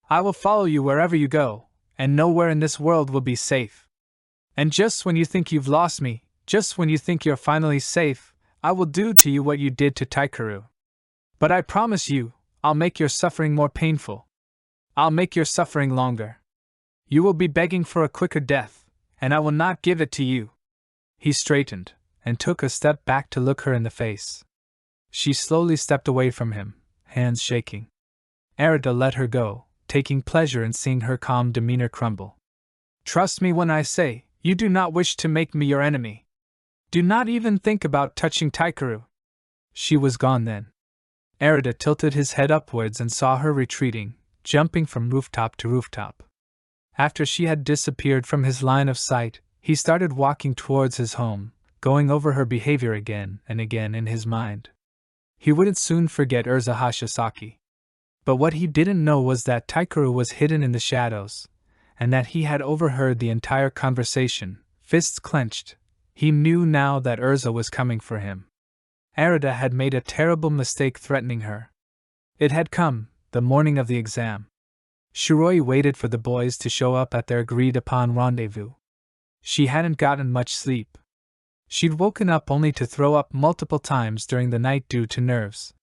I will follow you wherever you go, and nowhere in this world will be safe. And just when you think you've lost me, just when you think you're finally safe, I will do to you what you did to Taikeru. But I promise you, I'll make your suffering more painful. I'll make your suffering longer. You will be begging for a quicker death, and I will not give it to you. He straightened, and took a step back to look her in the face. She slowly stepped away from him, hands shaking. Arata let her go, taking pleasure in seeing her calm demeanor crumble. Trust me when I say, you do not wish to make me your enemy. Do not even think about touching Taikeru. She was gone then. Arata tilted his head upwards and saw her retreating, jumping from rooftop to rooftop. After she had disappeared from his line of sight, he started walking towards his home, going over her behavior again and again in his mind. He wouldn't soon forget Urza Hashisaki. But what he didn't know was that Taikeru was hidden in the shadows, and that he had overheard the entire conversation, fists clenched. He knew now that Urza was coming for him. Arata had made a terrible mistake threatening her. It had come, the morning of the exam. Shiroi waited for the boys to show up at their agreed-upon rendezvous. She hadn't gotten much sleep. She'd woken up only to throw up multiple times during the night due to nerves.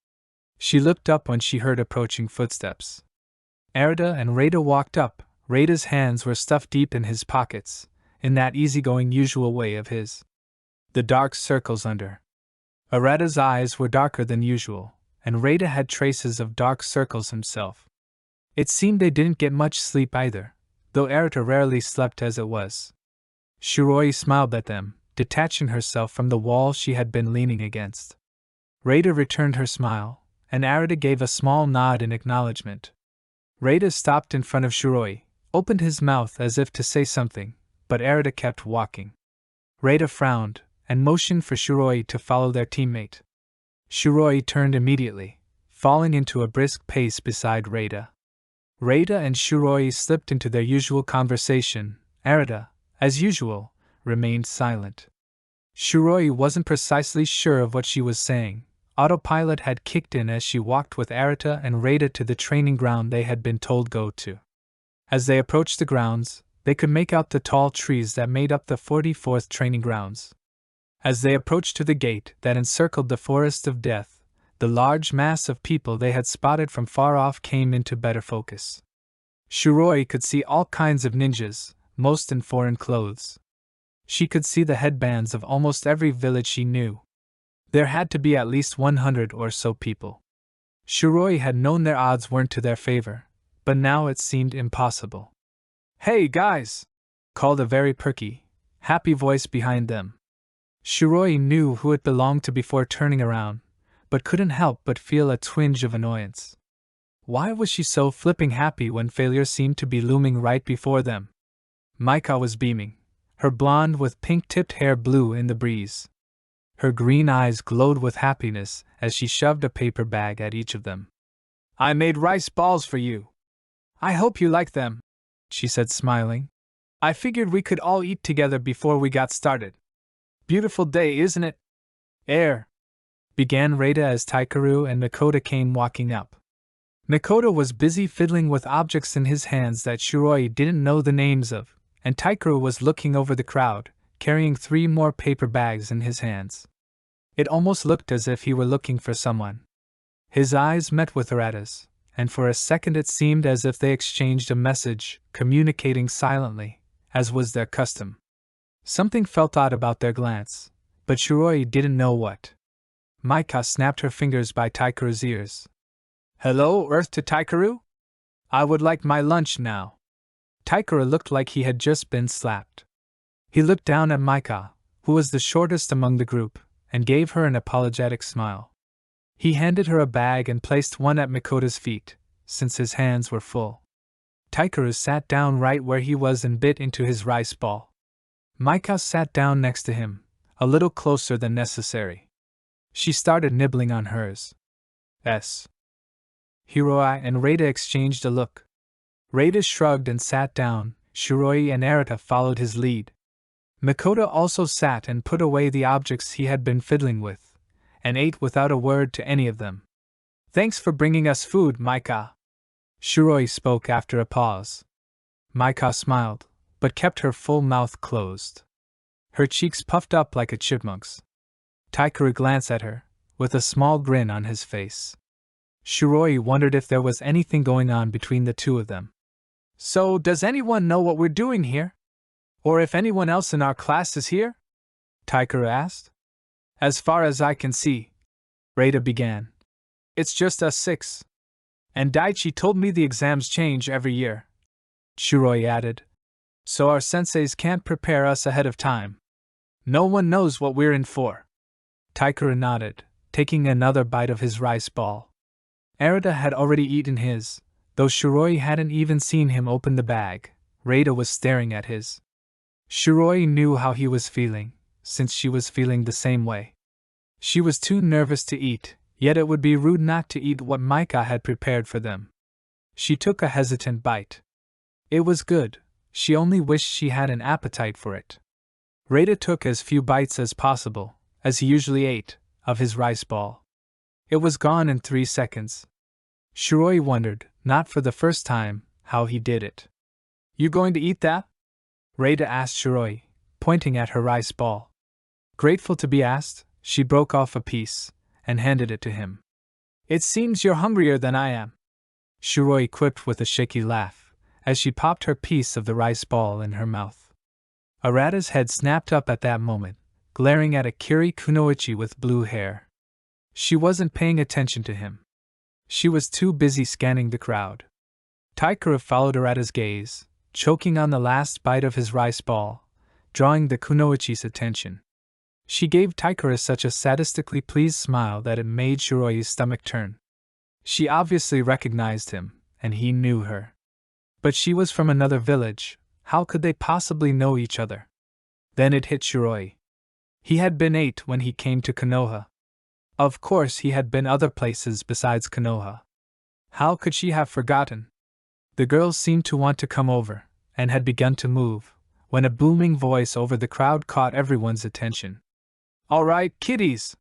She looked up when she heard approaching footsteps. Arata and Reita walked up. Reita's hands were stuffed deep in his pockets, in that easygoing usual way of his. The dark circles under Arata's eyes were darker than usual, and Reita had traces of dark circles himself. It seemed they didn't get much sleep either, though Arata rarely slept as it was. Shiroi smiled at them, detaching herself from the wall she had been leaning against. Reita returned her smile, and Arata gave a small nod in acknowledgement. Reita stopped in front of Shiroi, opened his mouth as if to say something, but Arata kept walking. Reita frowned, and motioned for Shiroi to follow their teammate. Shiroi turned immediately, falling into a brisk pace beside Reita. Reita and Shiroi slipped into their usual conversation. Arita, as usual, remained silent. Shiroi wasn't precisely sure of what she was saying. Autopilot had kicked in as she walked with Arita and Reita to the training ground they had been told go to. As they approached the grounds, they could make out the tall trees that made up the 44th training grounds. As they approached to the gate that encircled the forest of death, the large mass of people they had spotted from far off came into better focus. Shiroi could see all kinds of ninjas, most in foreign clothes. She could see the headbands of almost every village she knew. There had to be at least 100 or so people. Shiroi had known their odds weren't to their favor, but now it seemed impossible. "Hey guys!" called a very perky, happy voice behind them. Shiroi knew who it belonged to before turning around, but couldn't help but feel a twinge of annoyance. Why was she so flipping happy when failure seemed to be looming right before them? Maika was beaming, her blonde with pink-tipped hair blew in the breeze. Her green eyes glowed with happiness as she shoved a paper bag at each of them. "I made rice balls for you. I hope you like them," she said, smiling. "I figured we could all eat together before we got started. Beautiful day, isn't it?" Began Reita as Taikeru and Makoto came walking up. Makoto was busy fiddling with objects in his hands that Shiroi didn't know the names of, and Taikeru was looking over the crowd, carrying 3 more paper bags in his hands. It almost looked as if he were looking for someone. His eyes met with Arata's, and for a second it seemed as if they exchanged a message, communicating silently, as was their custom. Something felt odd about their glance, but Shiroi didn't know what. Maika snapped her fingers by Taikeru's ears. "Hello, Earth to Taikeru? I would like my lunch now." Taikeru looked like he had just been slapped. He looked down at Maika, who was the shortest among the group, and gave her an apologetic smile. He handed her a bag and placed one at Makoto's feet, since his hands were full. Taikeru sat down right where he was and bit into his rice ball. Maika sat down next to him, a little closer than necessary. She started nibbling on hers. Hiroi and Reita exchanged a look. Reita shrugged and sat down. Shiroi and Arita followed his lead. Makoto also sat and put away the objects he had been fiddling with, and ate without a word to any of them. "Thanks for bringing us food, Maika," Shiroi spoke after a pause. Maika smiled, but kept her full mouth closed. Her cheeks puffed up like a chipmunk's. Taikeru glanced at her, with a small grin on his face. Shiroi wondered if there was anything going on between the two of them. "So, does anyone know what we're doing here? Or if anyone else in our class is here?" Taikeru asked. "As far as I can see," Reita began, "it's just us 6. And Daichi told me the exams change every year," Shiroi added. "So our senseis can't prepare us ahead of time. No one knows what we're in for." Taikeru nodded, taking another bite of his rice ball. Arita had already eaten his, though Shiroi hadn't even seen him open the bag. Reita was staring at his. Shiroi knew how he was feeling, since she was feeling the same way. She was too nervous to eat, yet it would be rude not to eat what Maika had prepared for them. She took a hesitant bite. It was good, she only wished she had an appetite for it. Reita took as few bites as possible, as he usually ate, of his rice ball. It was gone in 3 seconds. Shiroi wondered, not for the first time, how he did it. "You going to eat that?" Reita asked Shiroi, pointing at her rice ball. Grateful to be asked, she broke off a piece, and handed it to him. "It seems you're hungrier than I am," Shiroi quipped with a shaky laugh, as she popped her piece of the rice ball in her mouth. Arata's head snapped up at that moment, glaring at a Kiri kunoichi with blue hair. She wasn't paying attention to him. She was too busy scanning the crowd. Taikeru followed Arata's gaze, choking on the last bite of his rice ball, drawing the kunoichi's attention. She gave Taikeru such a sadistically pleased smile that it made Shiroi's stomach turn. She obviously recognized him, and he knew her. But she was from another village, how could they possibly know each other? Then it hit Shiroi. He had been 8 when he came to Konoha. Of course, he had been other places besides Konoha. How could she have forgotten? The girls seemed to want to come over, and had begun to move, when a booming voice over the crowd caught everyone's attention. "All right, kiddies!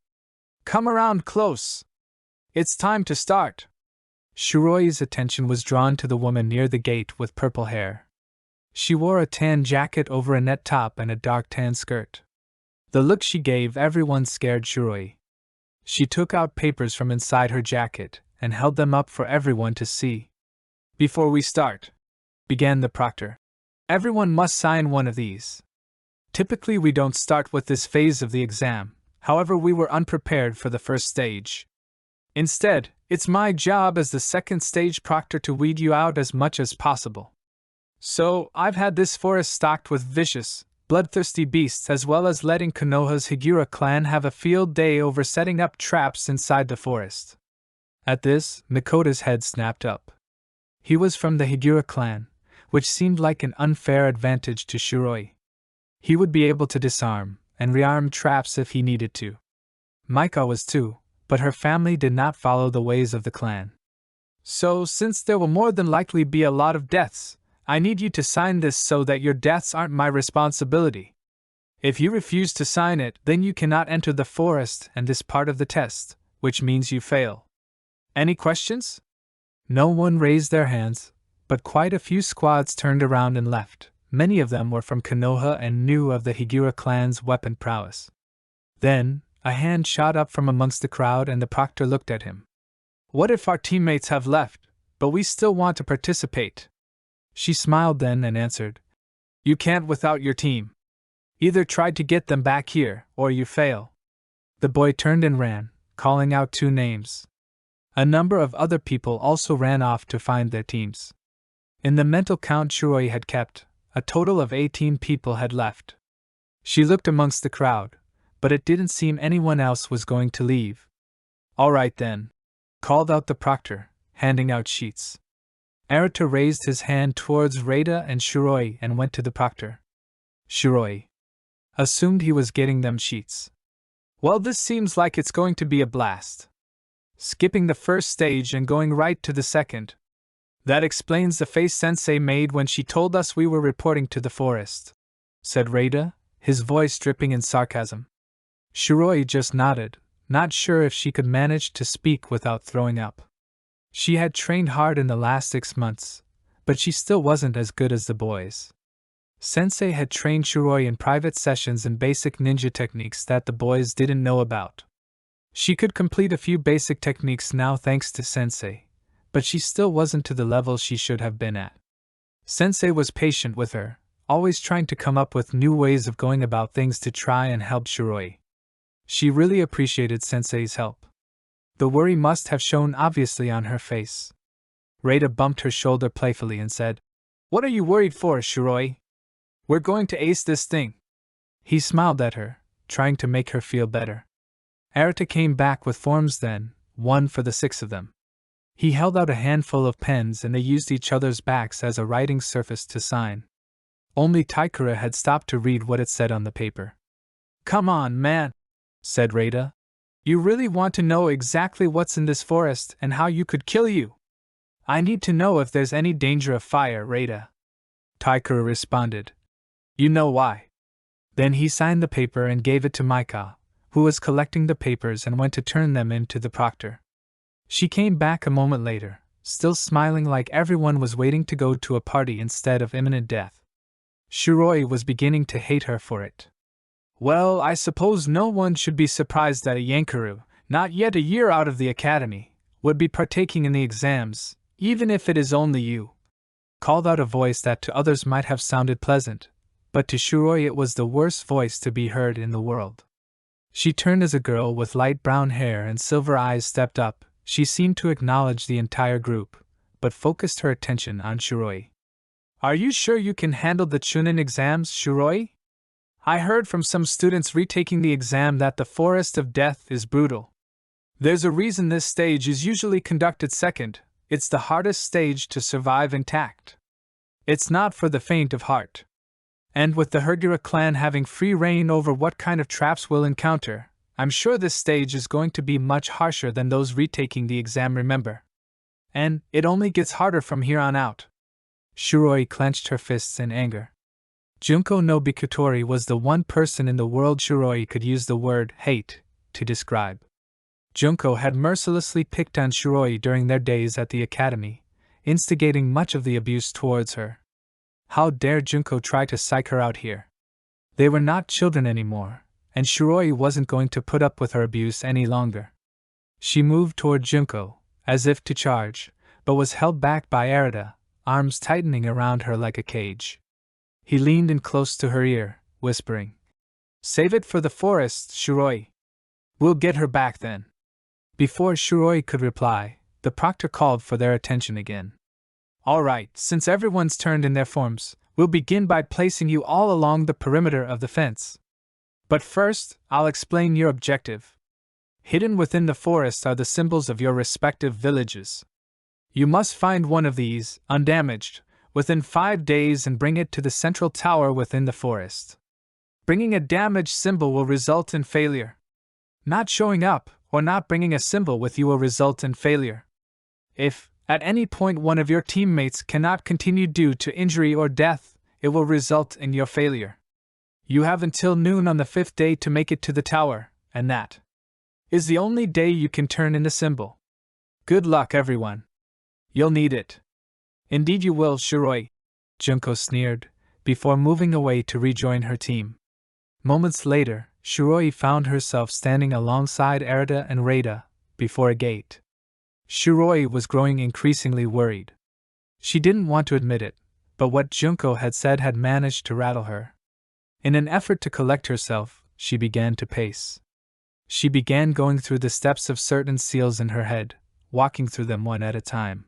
Come around close! It's time to start!" Shiroi's attention was drawn to the woman near the gate with purple hair. She wore a tan jacket over a net top and a dark tan skirt. The look she gave everyone scared Shiroi. She took out papers from inside her jacket and held them up for everyone to see. "Before we start," began the proctor, "everyone must sign one of these. Typically we don't start with this phase of the exam, however we were unprepared for the first stage. Instead, it's my job as the second stage proctor to weed you out as much as possible. So, I've had this forest stocked with vicious, bloodthirsty beasts as well as letting Konoha's Higura clan have a field day over setting up traps inside the forest." At this, Mikoto's head snapped up. He was from the Higura clan, which seemed like an unfair advantage to Shiroi. He would be able to disarm and rearm traps if he needed to. Maika was too, but her family did not follow the ways of the clan. "So, since there will more than likely be a lot of deaths, I need you to sign this so that your deaths aren't my responsibility. If you refuse to sign it, then you cannot enter the forest and this part of the test, which means you fail. Any questions?" No one raised their hands, but quite a few squads turned around and left. Many of them were from Konoha and knew of the Higura clan's weapon prowess. Then, a hand shot up from amongst the crowd and the proctor looked at him. "What if our teammates have left, but we still want to participate?" She smiled then and answered, "You can't without your team. Either try to get them back here, or you fail." The boy turned and ran, calling out 2 names. A number of other people also ran off to find their teams. In the mental count Shiroi had kept, a total of 18 people had left. She looked amongst the crowd, but it didn't seem anyone else was going to leave. "All right then," called out the proctor, handing out sheets. Naruto raised his hand towards Reita and Shiroi and went to the proctor. Shiroi assumed he was getting them sheets. "Well, this seems like it's going to be a blast. Skipping the first stage and going right to the second. That explains the face Sensei made when she told us we were reporting to the forest," said Reita, his voice dripping in sarcasm. Shiroi just nodded, not sure if she could manage to speak without throwing up. She had trained hard in the last 6 months, but she still wasn't as good as the boys. Sensei had trained Shiroi in private sessions in basic ninja techniques that the boys didn't know about. She could complete a few basic techniques now thanks to Sensei, but she still wasn't to the level she should have been at. Sensei was patient with her, always trying to come up with new ways of going about things to try and help Shiroi. She really appreciated Sensei's help. The worry must have shown obviously on her face. Reita bumped her shoulder playfully and said, "What are you worried for, Shiroi? We're going to ace this thing." He smiled at her, trying to make her feel better. Naruto came back with forms then, one for the 6 of them. He held out a handful of pens and they used each other's backs as a writing surface to sign. Only Taikura had stopped to read what it said on the paper. "Come on, man," said Reita. "You really want to know exactly what's in this forest and how you could kill you? I need to know if there's any danger of fire, Reita." Taikura responded, "You know why." Then he signed the paper and gave it to Maika, who was collecting the papers and went to turn them in to the proctor. She came back a moment later, still smiling like everyone was waiting to go to a party instead of imminent death. Shiroi was beginning to hate her for it. "Well, I suppose no one should be surprised that a Yankaru, not yet a year out of the academy, would be partaking in the exams, even if it is only you," called out a voice that to others might have sounded pleasant, but to Shiroi it was the worst voice to be heard in the world. She turned as a girl with light brown hair and silver eyes stepped up. She seemed to acknowledge the entire group, but focused her attention on Shiroi. "Are you sure you can handle the Chunin exams, Shiroi? I heard from some students retaking the exam that the Forest of Death is brutal. There's a reason this stage is usually conducted second. It's the hardest stage to survive intact. It's not for the faint of heart." And with the Hergura clan having free reign over what kind of traps we'll encounter, I'm sure this stage is going to be much harsher than those retaking the exam, remember? And it only gets harder from here on out. Shiroi clenched her fists in anger. Junko no Bikutori was the one person in the world Shiroi could use the word hate to describe. Junko had mercilessly picked on Shiroi during their days at the academy, instigating much of the abuse towards her. How dare Junko try to psych her out here? They were not children anymore, and Shiroi wasn't going to put up with her abuse any longer. She moved toward Junko, as if to charge, but was held back by Arata, arms tightening around her like a cage. He leaned in close to her ear, whispering, "Save it for the forest, Shiroi. We'll get her back then." Before Shiroi could reply, the proctor called for their attention again. "All right, since everyone's turned in their forms, we'll begin by placing you all along the perimeter of the fence. But first, I'll explain your objective. Hidden within the forest are the symbols of your respective villages. You must find one of these, undamaged, within 5 days and bring it to the central tower within the forest. Bringing a damaged symbol will result in failure. Not showing up, or not bringing a symbol with you will result in failure. If, at any point one of your teammates cannot continue due to injury or death, it will result in your failure. You have until noon on the 5th day to make it to the tower, and that is the only day you can turn in the symbol. Good luck, everyone. You'll need it." "Indeed you will, Shiroi," Junko sneered, before moving away to rejoin her team. Moments later, Shiroi found herself standing alongside Arata and Reita, before a gate. Shiroi was growing increasingly worried. She didn't want to admit it, but what Junko had said had managed to rattle her. In an effort to collect herself, she began to pace. She began going through the steps of certain seals in her head, walking through them one at a time.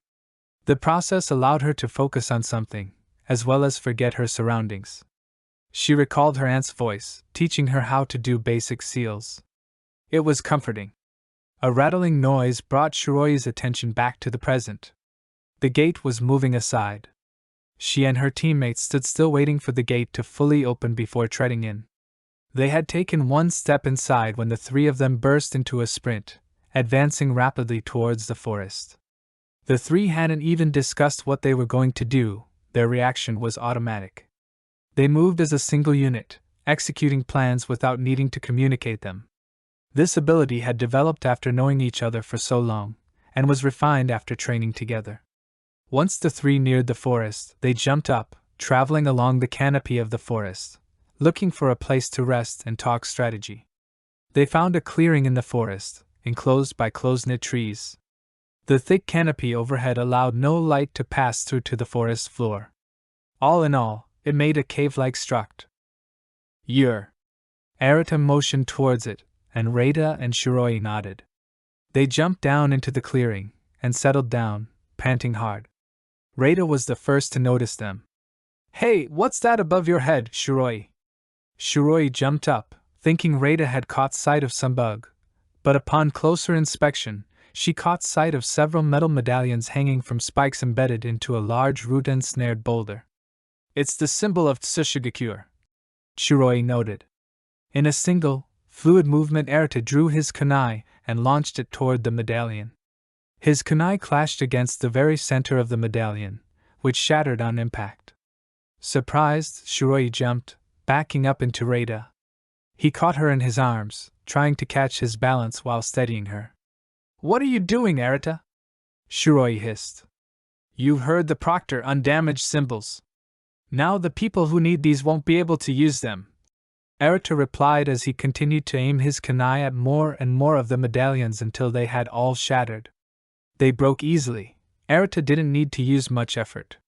The process allowed her to focus on something, as well as forget her surroundings. She recalled her aunt's voice, teaching her how to do basic seals. It was comforting. A rattling noise brought Shiroi's attention back to the present. The gate was moving aside. She and her teammates stood still waiting for the gate to fully open before treading in. They had taken one step inside when the three of them burst into a sprint, advancing rapidly towards the forest. The three hadn't even discussed what they were going to do, their reaction was automatic. They moved as a single unit, executing plans without needing to communicate them. This ability had developed after knowing each other for so long, and was refined after training together. Once the three neared the forest, they jumped up, traveling along the canopy of the forest, looking for a place to rest and talk strategy. They found a clearing in the forest, enclosed by close-knit trees. The thick canopy overhead allowed no light to pass through to the forest floor. All in all, it made a cave-like structure. Arata motioned towards it, and Reita and Shiroi nodded. They jumped down into the clearing, and settled down, panting hard. Reita was the first to notice them. "Hey, what's that above your head, Shiroi?" Shiroi jumped up, thinking Reita had caught sight of some bug, but upon closer inspection, she caught sight of several metal medallions hanging from spikes embedded into a large root-ensnared boulder. "It's the symbol of Tsushigakure," Shiroi noted. In a single, fluid movement, Arata drew his kunai and launched it toward the medallion. His kunai clashed against the very center of the medallion, which shattered on impact. Surprised, Shiroi jumped, backing up into Reita. He caught her in his arms, trying to catch his balance while steadying her. "What are you doing, Arata?" Shiroi hissed. "You've heard the proctor, undamaged symbols. Now the people who need these won't be able to use them," Arata replied as he continued to aim his kunai at more and more of the medallions until they had all shattered. They broke easily. Arata didn't need to use much effort.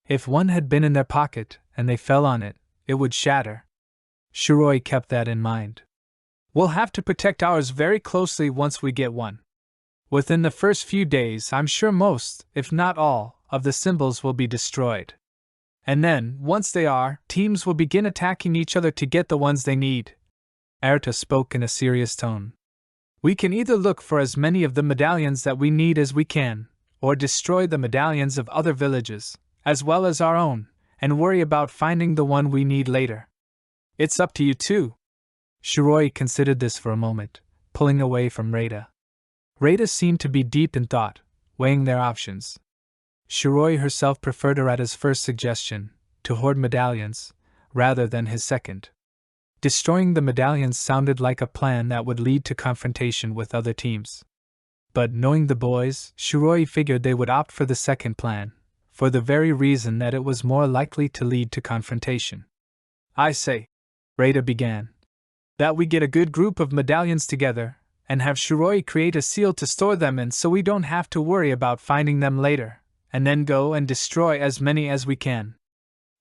If one had been in their pocket and they fell on it, it would shatter. Shiroi kept that in mind. "We'll have to protect ours very closely once we get one. Within the first few days, I'm sure most, if not all, of the symbols will be destroyed. And then, once they are, teams will begin attacking each other to get the ones they need." Arata spoke in a serious tone. "We can either look for as many of the medallions that we need as we can, or destroy the medallions of other villages, as well as our own, and worry about finding the one we need later. It's up to you too. Shiroi considered this for a moment, pulling away from Reita. Reita seemed to be deep in thought, weighing their options. Shiroi herself preferred Arata's first suggestion, to hoard medallions, rather than his second. Destroying the medallions sounded like a plan that would lead to confrontation with other teams. But knowing the boys, Shiroi figured they would opt for the second plan, for the very reason that it was more likely to lead to confrontation. I say, Reita began, that we get a good group of medallions together, and have Shiroi create a seal to store them in so we don't have to worry about finding them later, and then go and destroy as many as we can.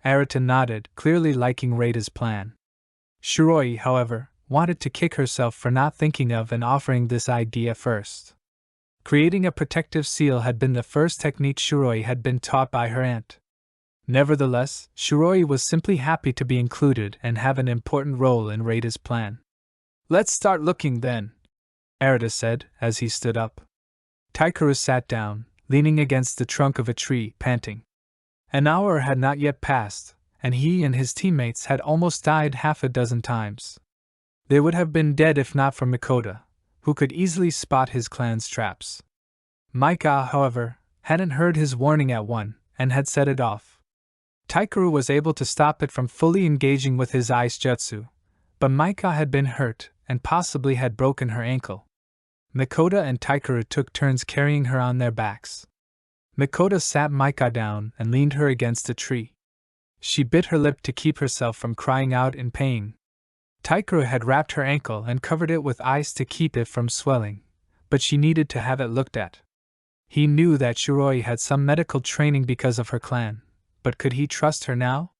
Arata nodded, clearly liking Reita's plan. Shiroi, however, wanted to kick herself for not thinking of and offering this idea first. Creating a protective seal had been the first technique Shiroi had been taught by her aunt. Nevertheless, Shiroi was simply happy to be included and have an important role in Reita's plan. Let's start looking then, Arata said as he stood up. Taikeru sat down, leaning against the trunk of a tree, panting. An hour had not yet passed, and he and his teammates had almost died half a dozen times. They would have been dead if not for Makoto, who could easily spot his clan's traps. Maika, however, hadn't heard his warning at one, and had set it off. Taikeru was able to stop it from fully engaging with his ice jutsu, but Maika had been hurt, and possibly had broken her ankle. Makoto and Taikeru took turns carrying her on their backs. Makoto sat Maika down and leaned her against a tree. She bit her lip to keep herself from crying out in pain. Taikeru had wrapped her ankle and covered it with ice to keep it from swelling, but she needed to have it looked at. He knew that Shiroi had some medical training because of her clan, but could he trust her now?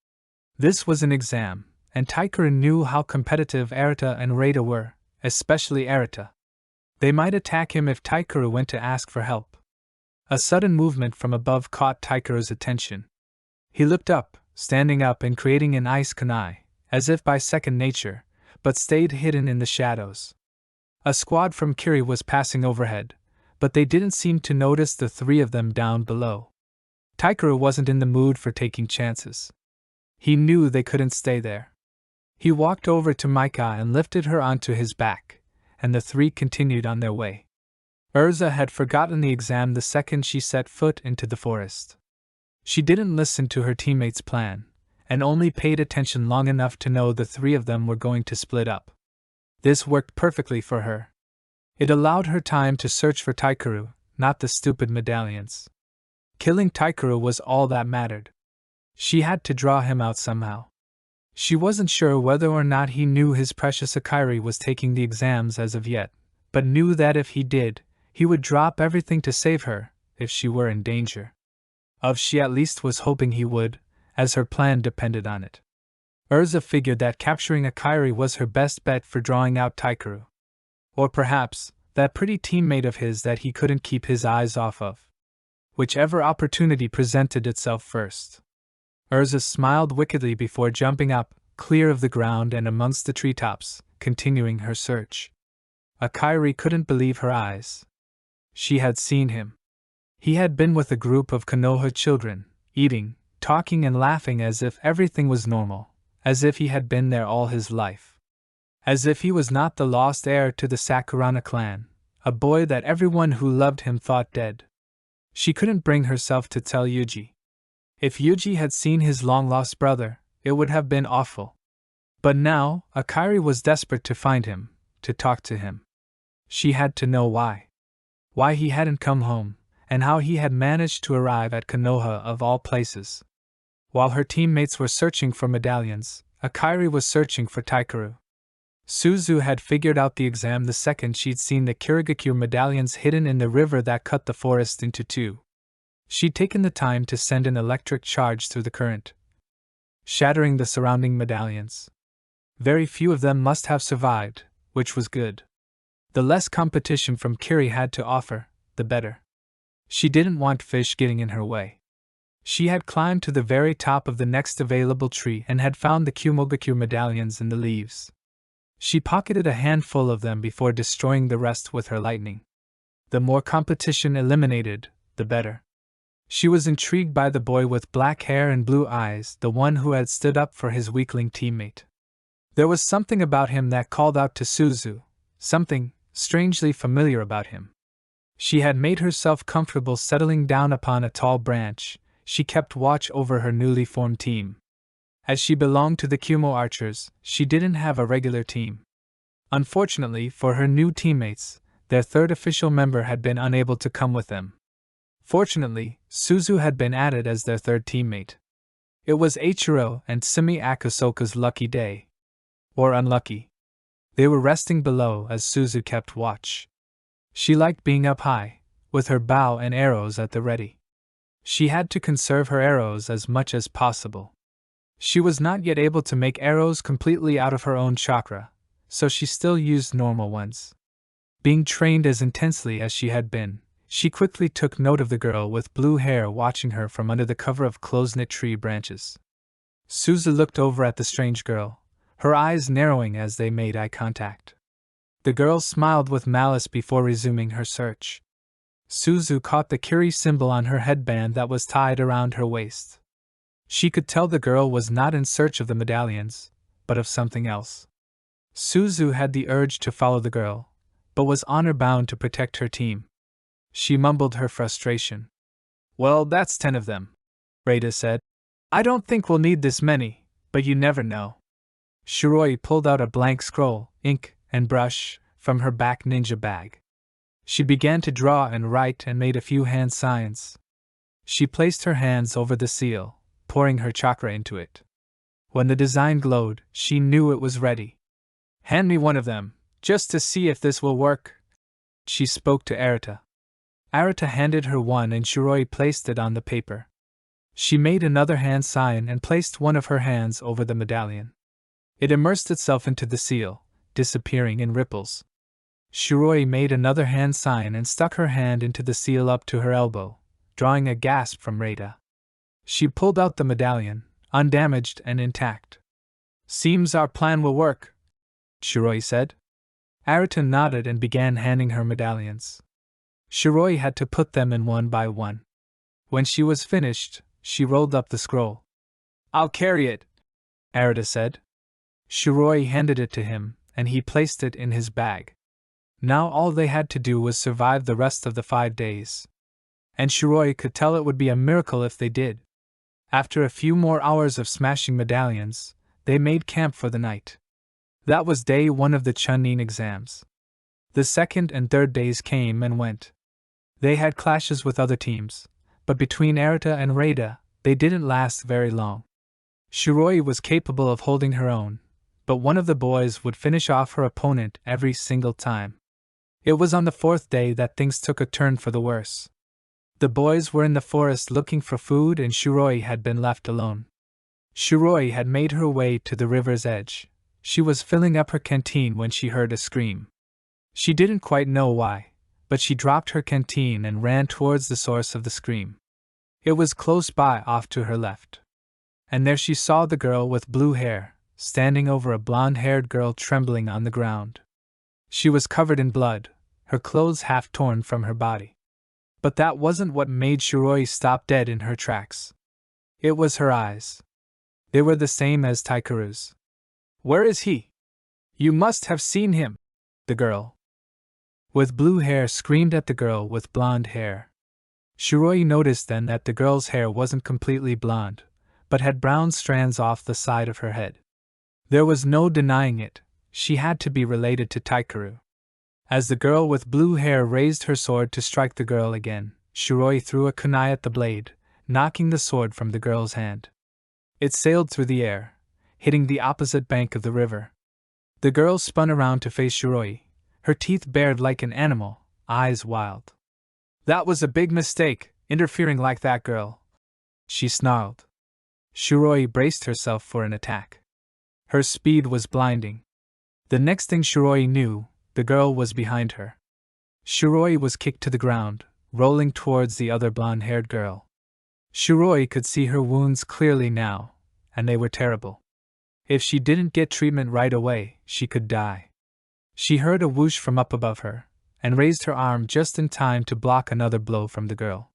This was an exam, and Taikeru knew how competitive Arata and Reita were, especially Arata. They might attack him if Taikeru went to ask for help. A sudden movement from above caught Taikeru's attention. He looked up, standing up and creating an ice kunai, as if by second nature, but stayed hidden in the shadows. A squad from Kiri was passing overhead, but they didn't seem to notice the three of them down below. Taikeru wasn't in the mood for taking chances. He knew they couldn't stay there. He walked over to Maika and lifted her onto his back, and the three continued on their way. Urza had forgotten the exam the second she set foot into the forest. She didn't listen to her teammates' plan, and only paid attention long enough to know the three of them were going to split up. This worked perfectly for her. It allowed her time to search for Taikeru, not the stupid medallions. Killing Taikeru was all that mattered. She had to draw him out somehow. She wasn't sure whether or not he knew his precious Akari was taking the exams as of yet, but knew that if he did, he would drop everything to save her, if she were in danger. She at least was hoping he would, as her plan depended on it. Urza figured that capturing Akari was her best bet for drawing out Taikeru. Or perhaps, that pretty teammate of his that he couldn't keep his eyes off of. Whichever opportunity presented itself first. Urza smiled wickedly before jumping up, clear of the ground and amongst the treetops, continuing her search. Akari couldn't believe her eyes. She had seen him. He had been with a group of Konoha children, eating, talking and laughing as if everything was normal, as if he had been there all his life. As if he was not the lost heir to the Sakura clan, a boy that everyone who loved him thought dead. She couldn't bring herself to tell Yuji. If Yuji had seen his long-lost brother, it would have been awful. But now, Akari was desperate to find him, to talk to him. She had to know why. Why he hadn't come home, and how he had managed to arrive at Konoha of all places. While her teammates were searching for medallions, Akari was searching for Taikeru. Suzu had figured out the exam the second she'd seen the Kirigakure medallions hidden in the river that cut the forest into two. She'd taken the time to send an electric charge through the current, shattering the surrounding medallions. Very few of them must have survived, which was good. The less competition from Kiri had to offer, the better. She didn't want fish getting in her way. She had climbed to the very top of the next available tree and had found the Kumogakure medallions in the leaves. She pocketed a handful of them before destroying the rest with her lightning. The more competition eliminated, the better. She was intrigued by the boy with black hair and blue eyes, the one who had stood up for his weakling teammate. There was something about him that called out to Suzu, something strangely familiar about him. She had made herself comfortable settling down upon a tall branch. She kept watch over her newly formed team. As she belonged to the Kumo Archers, she didn't have a regular team. Unfortunately for her new teammates, their third official member had been unable to come with them. Fortunately, Suzu had been added as their third teammate. It was Eiichiro and Simi Akusoka's lucky day. Or unlucky. They were resting below as Suzu kept watch. She liked being up high, with her bow and arrows at the ready. She had to conserve her arrows as much as possible. She was not yet able to make arrows completely out of her own chakra, so she still used normal ones. Being trained as intensely as she had been, she quickly took note of the girl with blue hair watching her from under the cover of close-knit tree branches. Suzu looked over at the strange girl, her eyes narrowing as they made eye contact. The girl smiled with malice before resuming her search. Suzu caught the Kiri symbol on her headband that was tied around her waist. She could tell the girl was not in search of the medallions, but of something else. Suzu had the urge to follow the girl, but was honor-bound to protect her team. She mumbled her frustration. "Well, that's 10 of them," Reita said. "I don't think we'll need this many, but you never know." Shiroi pulled out a blank scroll, ink, and brush from her back ninja bag. She began to draw and write and made a few hand signs. She placed her hands over the seal, pouring her chakra into it. When the design glowed, she knew it was ready. "Hand me one of them, just to see if this will work," she spoke to Arita. Arita handed her one and Shiroi placed it on the paper. She made another hand sign and placed one of her hands over the medallion. It immersed itself into the seal, disappearing in ripples. Shiroi made another hand sign and stuck her hand into the seal up to her elbow, drawing a gasp from Reita. She pulled out the medallion, undamaged and intact. "Seems our plan will work," Shiroi said. Arita nodded and began handing her medallions. Shiroi had to put them in one by one. When she was finished, she rolled up the scroll. "I'll carry it," Arita said. Shiroi handed it to him, and he placed it in his bag. Now all they had to do was survive the rest of the 5 days. And Shiroi could tell it would be a miracle if they did. After a few more hours of smashing medallions, they made camp for the night. That was day 1 of the Chunin exams. The second and third days came and went. They had clashes with other teams, but between Arita and Reita, they didn't last very long. Shiroi was capable of holding her own, but one of the boys would finish off her opponent every single time. It was on the 4th day that things took a turn for the worse. The boys were in the forest looking for food and Shiroi had been left alone. Shiroi had made her way to the river's edge. She was filling up her canteen when she heard a scream. She didn't quite know why, but she dropped her canteen and ran towards the source of the scream. It was close by off to her left. And there she saw the girl with blue hair, standing over a blonde-haired girl trembling on the ground. She was covered in blood, her clothes half torn from her body. But that wasn't what made Shiroi stop dead in her tracks. It was her eyes. They were the same as Taikeru's. "Where is he? You must have seen him," the girl with blue hair screamed at the girl with blonde hair. Shiroi noticed then that the girl's hair wasn't completely blonde, but had brown strands off the side of her head. There was no denying it, she had to be related to Taikeru. As the girl with blue hair raised her sword to strike the girl again, Shiroi threw a kunai at the blade, knocking the sword from the girl's hand. It sailed through the air, hitting the opposite bank of the river. The girl spun around to face Shiroi, her teeth bared like an animal, eyes wild. "That was a big mistake, interfering like that, girl," she snarled. Shiroi braced herself for an attack. Her speed was blinding. The next thing Shiroi knew, the girl was behind her. Shiroi was kicked to the ground, rolling towards the other blonde-haired girl. Shiroi could see her wounds clearly now, and they were terrible. If she didn't get treatment right away, she could die. She heard a whoosh from up above her, and raised her arm just in time to block another blow from the girl.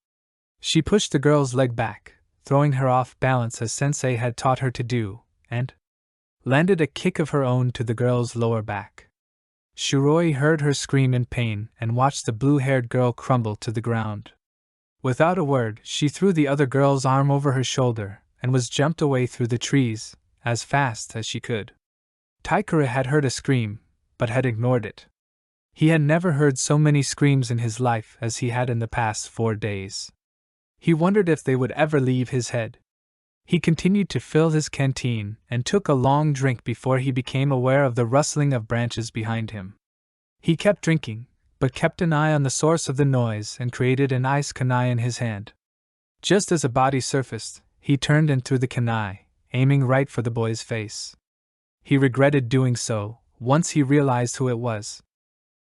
She pushed the girl's leg back, throwing her off balance as Sensei had taught her to do, and landed a kick of her own to the girl's lower back. Shiroi heard her scream in pain and watched the blue-haired girl crumble to the ground. Without a word, she threw the other girl's arm over her shoulder and was jumped away through the trees, as fast as she could. Taikura had heard a scream, but had ignored it. He had never heard so many screams in his life as he had in the past 4 days. He wondered if they would ever leave his head. He continued to fill his canteen and took a long drink before he became aware of the rustling of branches behind him. He kept drinking, but kept an eye on the source of the noise and created an ice kunai in his hand. Just as a body surfaced, he turned and threw the kunai, aiming right for the boy's face. He regretted doing so once he realized who it was.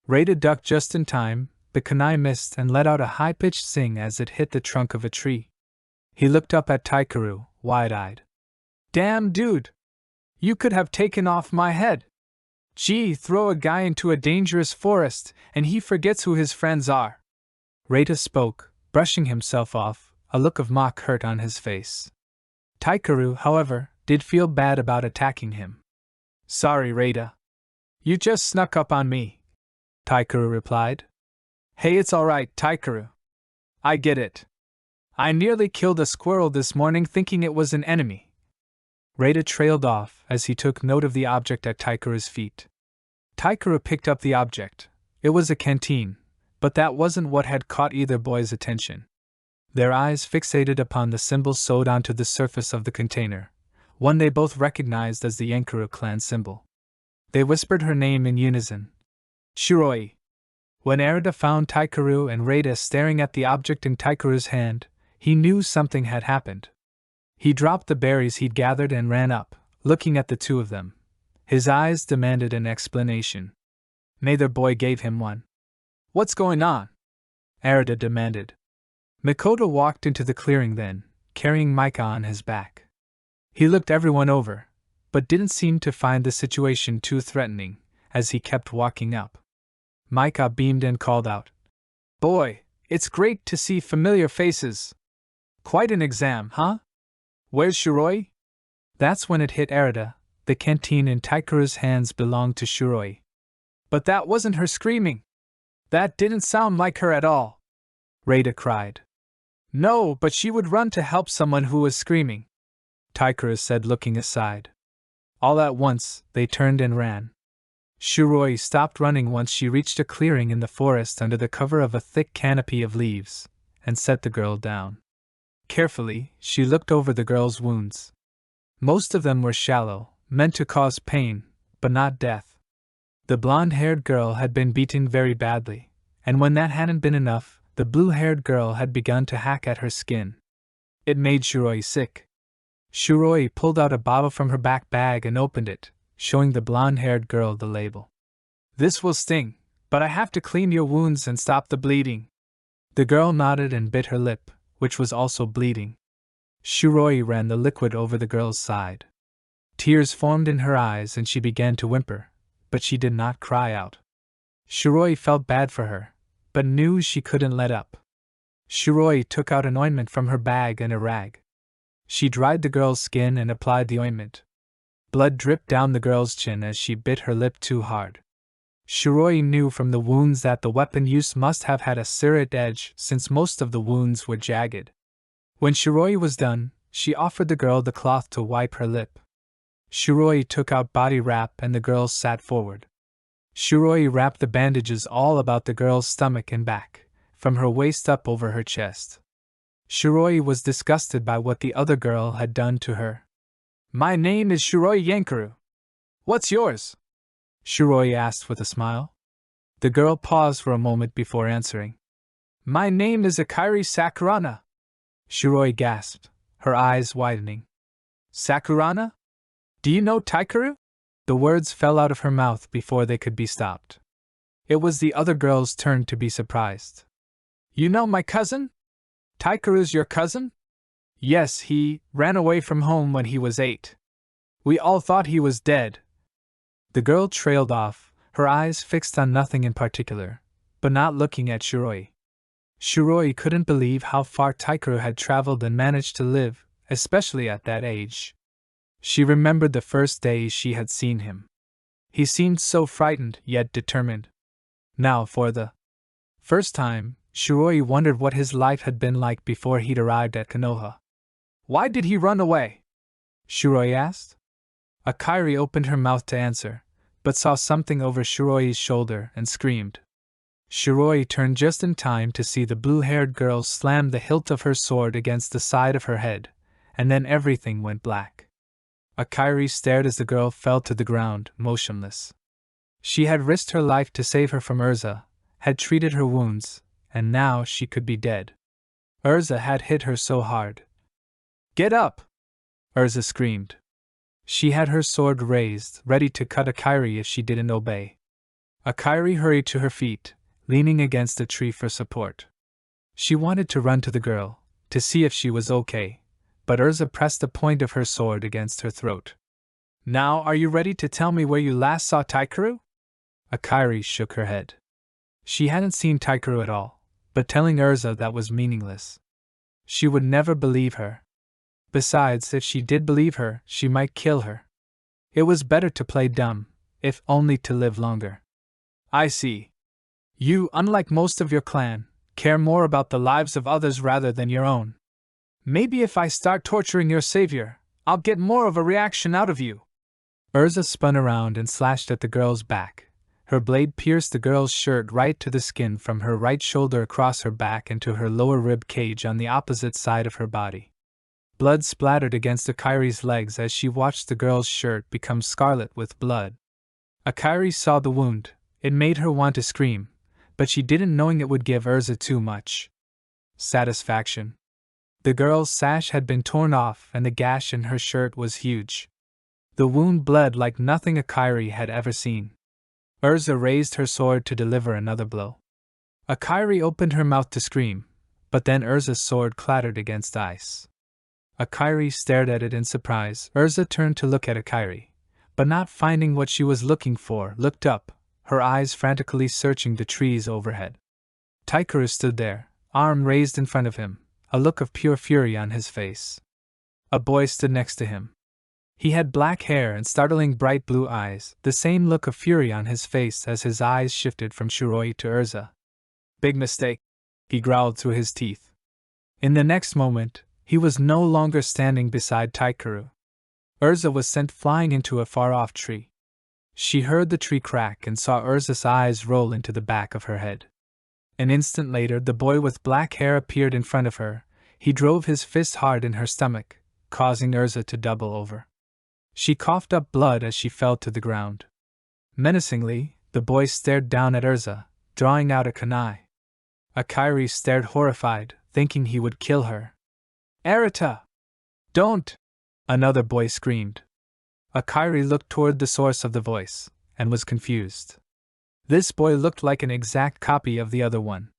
Reita ducked just in time. The kunai missed and let out a high-pitched sing as it hit the trunk of a tree. He looked up at Taikuru, wide-eyed. "Damn, dude! You could have taken off my head! Gee, throw a guy into a dangerous forest and he forgets who his friends are." Reita spoke, brushing himself off, a look of mock hurt on his face. Taikuru, however, did feel bad about attacking him. "Sorry, Reita. You just snuck up on me," Taikuru replied. "Hey, it's alright, Taikuru. I get it. I nearly killed a squirrel this morning thinking it was an enemy." Reita trailed off as he took note of the object at Taikuru's feet. Taikuru picked up the object. It was a canteen, but that wasn't what had caught either boy's attention. Their eyes fixated upon the symbol sewed onto the surface of the container, one they both recognized as the Yankuru clan symbol. They whispered her name in unison. "Shiroi." When Arita found Taikuru and Reita staring at the object in Taikuru's hand, he knew something had happened. He dropped the berries he'd gathered and ran up, looking at the two of them. His eyes demanded an explanation. Neither boy gave him one. "What's going on?" Arita demanded. Mikoto walked into the clearing then, carrying Micah on his back. He looked everyone over, but didn't seem to find the situation too threatening, as he kept walking up. Micah beamed and called out, "Boy, it's great to see familiar faces. Quite an exam, huh? Where's Shiroi?" That's when it hit Arita. The canteen in Taikuru's hands belonged to Shiroi. "But that wasn't her screaming. That didn't sound like her at all," Reita cried. "No, but she would run to help someone who was screaming," Taikuru said, looking aside. All at once, they turned and ran. Shiroi stopped running once she reached a clearing in the forest under the cover of a thick canopy of leaves, and set the girl down. Carefully, she looked over the girl's wounds. Most of them were shallow, meant to cause pain, but not death. The blonde-haired girl had been beaten very badly, and when that hadn't been enough, the blue-haired girl had begun to hack at her skin. It made Shiroi sick. Shiroi pulled out a bottle from her back bag and opened it, showing the blonde-haired girl the label. "This will sting, but I have to clean your wounds and stop the bleeding." The girl nodded and bit her lip, which was also bleeding. Shiroi ran the liquid over the girl's side. Tears formed in her eyes and she began to whimper, but she did not cry out. Shiroi felt bad for her, but knew she couldn't let up. Shiroi took out an ointment from her bag and a rag. She dried the girl's skin and applied the ointment. Blood dripped down the girl's chin as she bit her lip too hard. Shiroi knew from the wounds that the weapon use must have had a serrated edge since most of the wounds were jagged. When Shiroi was done, she offered the girl the cloth to wipe her lip. Shiroi took out body wrap and the girl sat forward. Shiroi wrapped the bandages all about the girl's stomach and back, from her waist up over her chest. Shiroi was disgusted by what the other girl had done to her. "My name is Shiroi Yankuru. What's yours?" Shiroi asked with a smile. The girl paused for a moment before answering. "My name is Akiri Sakurana," Shiroi gasped, her eyes widening. "Sakurana? Do you know Taikuru?" The words fell out of her mouth before they could be stopped. It was the other girl's turn to be surprised. "You know my cousin? Taikuru's your cousin?" "Yes, he ran away from home when he was 8. We all thought he was dead." The girl trailed off, her eyes fixed on nothing in particular, but not looking at Shiroi. Shiroi couldn't believe how far Taikeru had traveled and managed to live, especially at that age. She remembered the first day she had seen him. He seemed so frightened yet determined. Now, for the first time, Shiroi wondered what his life had been like before he'd arrived at Konoha. Why did he run away? Shiroi asked. Akari opened her mouth to answer, but saw something over Shiroi's shoulder and screamed. Shiroi turned just in time to see the blue-haired girl slam the hilt of her sword against the side of her head, and then everything went black. Akari stared as the girl fell to the ground, motionless. She had risked her life to save her from Urza, had treated her wounds, and now she could be dead. Urza had hit her so hard. Get up! Urza screamed. She had her sword raised, ready to cut Akari if she didn't obey. Akari hurried to her feet, leaning against a tree for support. She wanted to run to the girl, to see if she was okay, but Urza pressed the point of her sword against her throat. Now are you ready to tell me where you last saw Taikeru? Akari shook her head. She hadn't seen Taikeru at all, but telling Urza that was meaningless. She would never believe her. Besides, if she did believe her, she might kill her. It was better to play dumb, if only to live longer. I see. You, unlike most of your clan, care more about the lives of others rather than your own. Maybe if I start torturing your savior, I'll get more of a reaction out of you. Urza spun around and slashed at the girl's back. Her blade pierced the girl's shirt right to the skin from her right shoulder across her back and to her lower rib cage on the opposite side of her body. Blood splattered against Akari's legs as she watched the girl's shirt become scarlet with blood. Akari saw the wound. It made her want to scream, but she didn't, knowing it would give Urza too much satisfaction. The girl's sash had been torn off and the gash in her shirt was huge. The wound bled like nothing Akari had ever seen. Urza raised her sword to deliver another blow. Akari opened her mouth to scream, but then Urza's sword clattered against ice. Akari stared at it in surprise. Urza turned to look at Akari, but not finding what she was looking for, looked up, her eyes frantically searching the trees overhead. Taikeru stood there, arm raised in front of him, a look of pure fury on his face. A boy stood next to him. He had black hair and startling bright blue eyes, the same look of fury on his face as his eyes shifted from Shiroi to Urza. Big mistake, he growled through his teeth. In the next moment, he was no longer standing beside Taikeru. Urza was sent flying into a far-off tree. She heard the tree crack and saw Urza's eyes roll into the back of her head. An instant later, the boy with black hair appeared in front of her. He drove his fist hard in her stomach, causing Urza to double over. She coughed up blood as she fell to the ground. Menacingly, the boy stared down at Urza, drawing out a kunai. Akari stared horrified, thinking he would kill her. Arita! Don't! Another boy screamed. Akari looked toward the source of the voice, and was confused. This boy looked like an exact copy of the other one.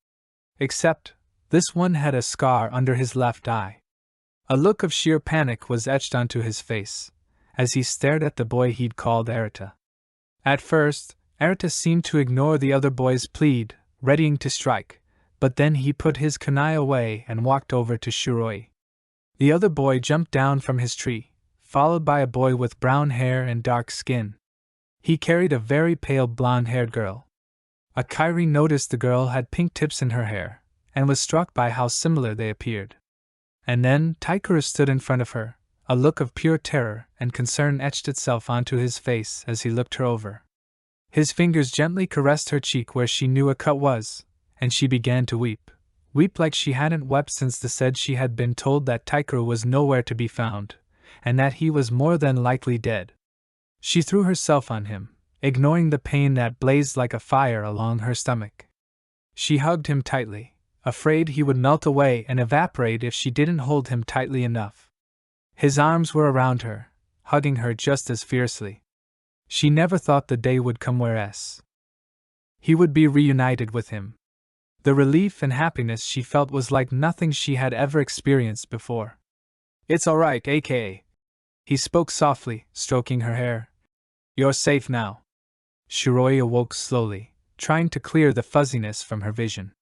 Except, this one had a scar under his left eye. A look of sheer panic was etched onto his face, as he stared at the boy he'd called Arita. At first, Arita seemed to ignore the other boy's plead, readying to strike, but then he put his kunai away and walked over to Shiroi. The other boy jumped down from his tree, followed by a boy with brown hair and dark skin. He carried a very pale blonde-haired girl. Akari noticed the girl had pink tips in her hair, and was struck by how similar they appeared. And then Taikeru stood in front of her. A look of pure terror and concern etched itself onto his face as he looked her over. His fingers gently caressed her cheek where she knew a cut was, and she began to weep like she hadn't wept since she had been told that Taikeru was nowhere to be found, and that he was more than likely dead. She threw herself on him, ignoring the pain that blazed like a fire along her stomach. She hugged him tightly, afraid he would melt away and evaporate if she didn't hold him tightly enough. His arms were around her, hugging her just as fiercely. She never thought the day would come where he would be reunited with him. The relief and happiness she felt was like nothing she had ever experienced before. It's all right, aka. He spoke softly, stroking her hair. You're safe now. Shiroi awoke slowly, trying to clear the fuzziness from her vision.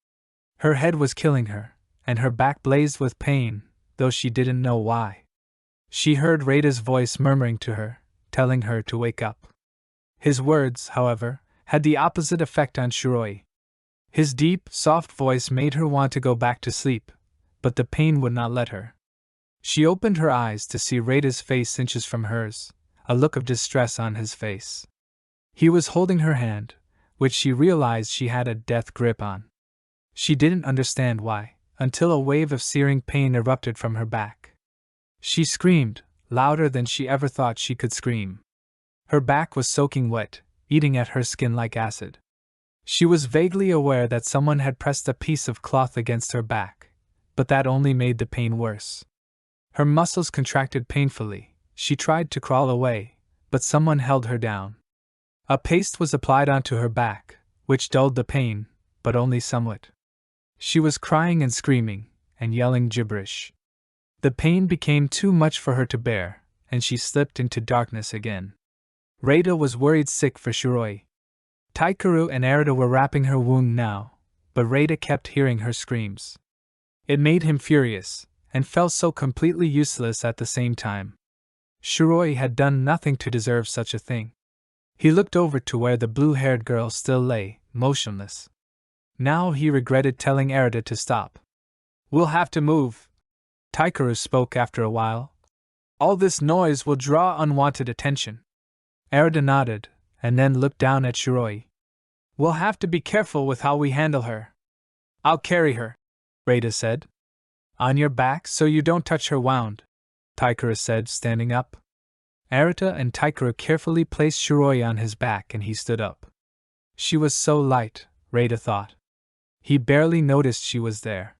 Her head was killing her, and her back blazed with pain, though she didn't know why. She heard Rada's voice murmuring to her, telling her to wake up. His words, however, had the opposite effect on Shiroi. His deep, soft voice made her want to go back to sleep, but the pain would not let her. She opened her eyes to see Rada's face inches from hers, a look of distress on his face. He was holding her hand, which she realized she had a death grip on. She didn't understand why, until a wave of searing pain erupted from her back. She screamed, louder than she ever thought she could scream. Her back was soaking wet, eating at her skin like acid. She was vaguely aware that someone had pressed a piece of cloth against her back, but that only made the pain worse. Her muscles contracted painfully. She tried to crawl away, but someone held her down. A paste was applied onto her back, which dulled the pain, but only somewhat. She was crying and screaming, and yelling gibberish. The pain became too much for her to bear, and she slipped into darkness again. Rada was worried sick for Shiroi. Taikeru and Arata were wrapping her wound now, but Rada kept hearing her screams. It made him furious, and felt so completely useless at the same time. Shiroi had done nothing to deserve such a thing. He looked over to where the blue-haired girl still lay, motionless. Now he regretted telling Arata to stop. "We'll have to move," Taikeru spoke after a while. "All this noise will draw unwanted attention." Arata nodded, and then looked down at Shiroi. "We'll have to be careful with how we handle her." "I'll carry her," Rada said. "On your back so you don't touch her wound," Taikeru said, standing up. Arata and Taikeru carefully placed Shiroi on his back and he stood up. She was so light, Rada thought. He barely noticed she was there.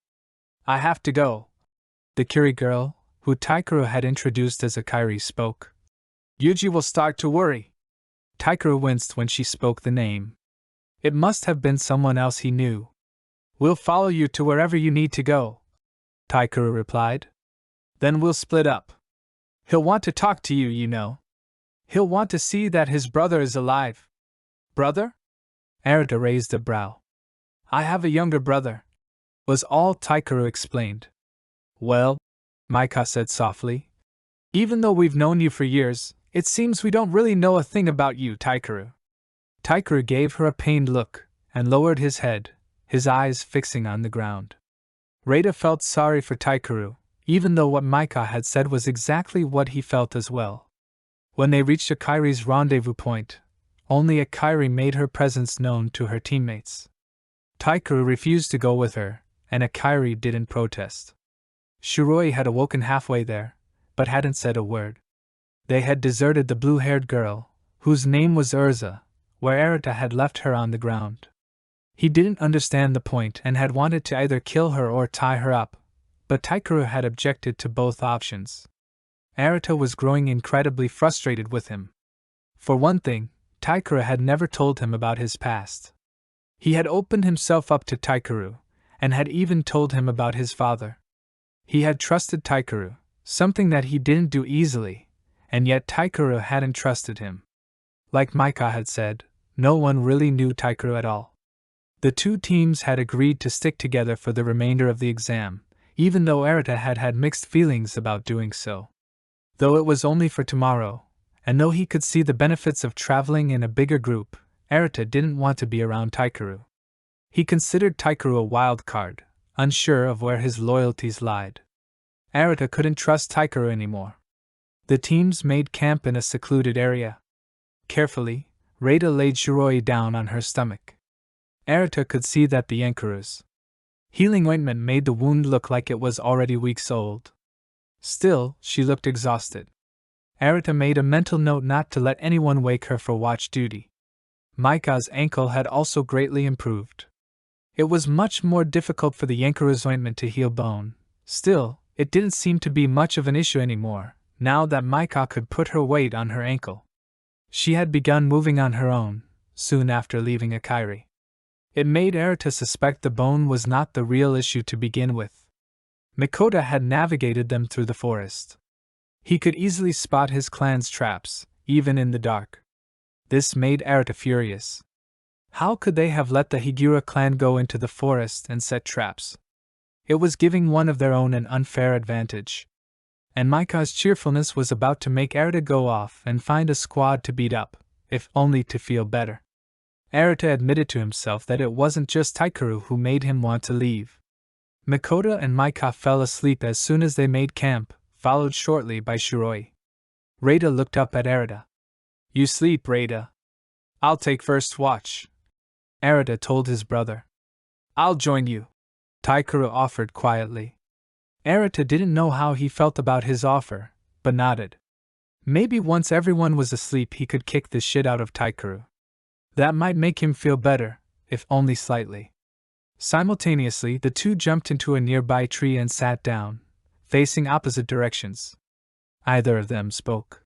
"I have to go," the Kiri girl, who Taikeru had introduced as a Kairi, spoke. "Yuji will start to worry." Taikeru winced when she spoke the name. It must have been someone else he knew. "We'll follow you to wherever you need to go," Taikeru replied. "Then we'll split up. He'll want to talk to you, you know. He'll want to see that his brother is alive." "Brother?" Arata raised a brow. "I have a younger brother," was all Taikeru explained. "Well," Maika said softly, "even though we've known you for years, it seems we don't really know a thing about you, Taikeru." Taikeru gave her a pained look, and lowered his head, his eyes fixing on the ground. Rada felt sorry for Taikeru, even though what Maika had said was exactly what he felt as well. When they reached a Kairi's rendezvous point, only a Kairi made her presence known to her teammates. Taikeru refused to go with her, and a Kairi didn't protest. Shiroi had awoken halfway there, but hadn't said a word. They had deserted the blue-haired girl, whose name was Urza, where Arata had left her on the ground. He didn't understand the point and had wanted to either kill her or tie her up, but Taikeru had objected to both options. Arata was growing incredibly frustrated with him. For one thing, Taikeru had never told him about his past. He had opened himself up to Taikeru, and had even told him about his father. He had trusted Taikeru, something that he didn't do easily, and yet Taikeru hadn't trusted him. Like Maika had said, no one really knew Taikeru at all. The two teams had agreed to stick together for the remainder of the exam, even though Arata had had mixed feelings about doing so. Though it was only for tomorrow, and though he could see the benefits of traveling in a bigger group, Arata didn't want to be around Taikeru. He considered Taikeru a wild card, unsure of where his loyalties lied. Arata couldn't trust Taikeru anymore. The teams made camp in a secluded area. Carefully, Rada laid Shiroi down on her stomach. Arata could see that the Yankuru's healing ointment made the wound look like it was already weeks old. Still, she looked exhausted. Arata made a mental note not to let anyone wake her for watch duty. Maika's ankle had also greatly improved. It was much more difficult for the Yankuru's ointment to heal bone. Still, it didn't seem to be much of an issue anymore, now that Maika could put her weight on her ankle. She had begun moving on her own, soon after leaving Akairi. It made Arata suspect the bone was not the real issue to begin with. Mikoto had navigated them through the forest. He could easily spot his clan's traps, even in the dark. This made Arata furious. How could they have let the Higura clan go into the forest and set traps? It was giving one of their own an unfair advantage. And Maika's cheerfulness was about to make Arata go off and find a squad to beat up, if only to feel better. Arata admitted to himself that it wasn't just Taikeru who made him want to leave. Makoto and Maika fell asleep as soon as they made camp, followed shortly by Shiroi. Reita looked up at Arata. "You sleep, Reita. I'll take first watch," Arata told his brother. "I'll join you," Taikeru offered quietly. Arata didn't know how he felt about his offer, but nodded. Maybe once everyone was asleep he could kick the shit out of Taikeru. That might make him feel better, if only slightly. Simultaneously, the two jumped into a nearby tree and sat down, facing opposite directions. Neither of them spoke.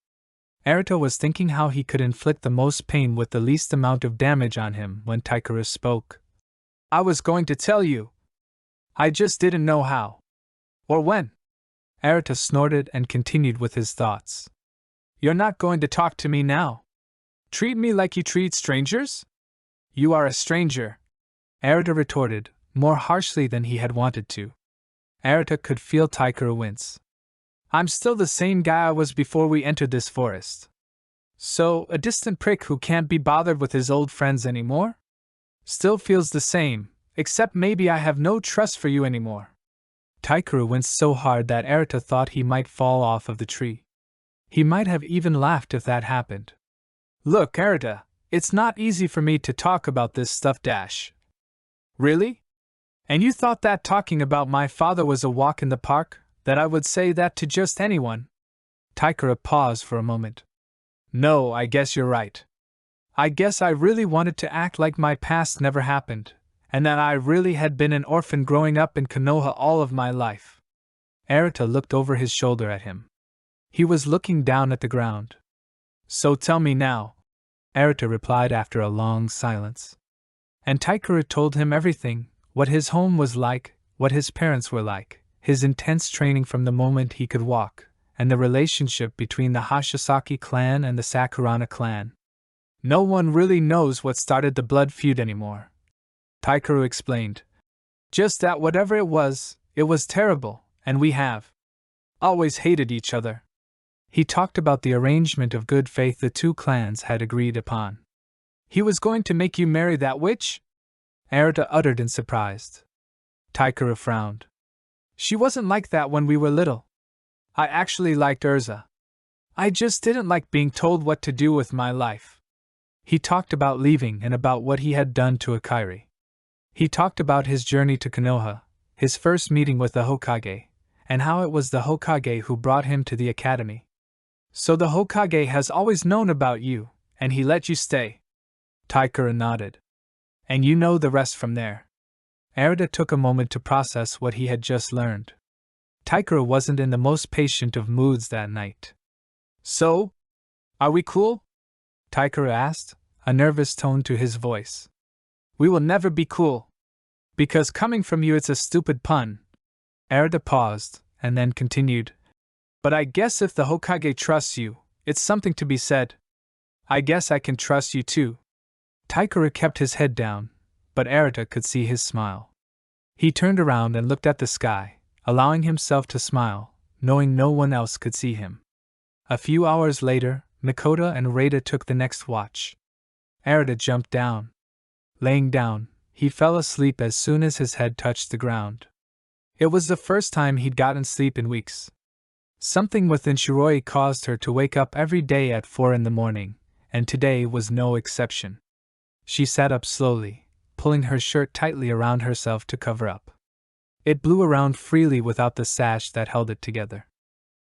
Arata was thinking how he could inflict the most pain with the least amount of damage on him when Taikeru spoke. "I was going to tell you. I just didn't know how. Or when." Arata snorted and continued with his thoughts. "You're not going to talk to me now? Treat me like you treat strangers? You are a stranger," Arata retorted, more harshly than he had wanted to. Arata could feel Taikeru wince. "I'm still the same guy I was before we entered this forest. So, a distant prick who can't be bothered with his old friends anymore? Still feels the same, except maybe I have no trust for you anymore." Taikeru winced so hard that Arata thought he might fall off of the tree. He might have even laughed if that happened. "Look, Arata, it's not easy for me to talk about this stuff, Dash." "Really? And you thought that talking about my father was a walk in the park, that I would say that to just anyone?" Taikeru paused for a moment. "No, I guess you're right. I guess I really wanted to act like my past never happened, and that I really had been an orphan growing up in Konoha all of my life." Arata looked over his shoulder at him. He was looking down at the ground. "So tell me now," Arata replied after a long silence. And Taikeru told him everything, what his home was like, what his parents were like, his intense training from the moment he could walk, and the relationship between the Hashirasaki clan and the SAKURA clan. "No one really knows what started the blood feud anymore," Taikeru explained. "Just that whatever it was terrible, and we have always hated each other." He talked about the arrangement of good faith the two clans had agreed upon. "He was going to make you marry that witch?" Arata uttered in surprise. Taikeru frowned. "She wasn't like that when we were little. I actually liked Urza. I just didn't like being told what to do with my life." He talked about leaving and about what he had done to Akiri. He talked about his journey to Konoha, his first meeting with the Hokage, and how it was the Hokage who brought him to the academy. "So the Hokage has always known about you, and he let you stay?" Taikeru nodded. "And you know the rest from there." Arata took a moment to process what he had just learned. Taikeru wasn't in the most patient of moods that night. "So? Are we cool?" Taikeru asked, a nervous tone to his voice. "We will never be cool. Because coming from you it's a stupid pun." Arata paused, and then continued. "But I guess if the Hokage trusts you, it's something to be said. I guess I can trust you too." Taikeru kept his head down, but Arata could see his smile. He turned around and looked at the sky, allowing himself to smile, knowing no one else could see him. A few hours later, Makoto and Reita took the next watch. Arata jumped down. Laying down, he fell asleep as soon as his head touched the ground. It was the first time he'd gotten sleep in weeks. Something within Shiroi caused her to wake up every day at 4 in the morning, and today was no exception. She sat up slowly, pulling her shirt tightly around herself to cover up. It blew around freely without the sash that held it together.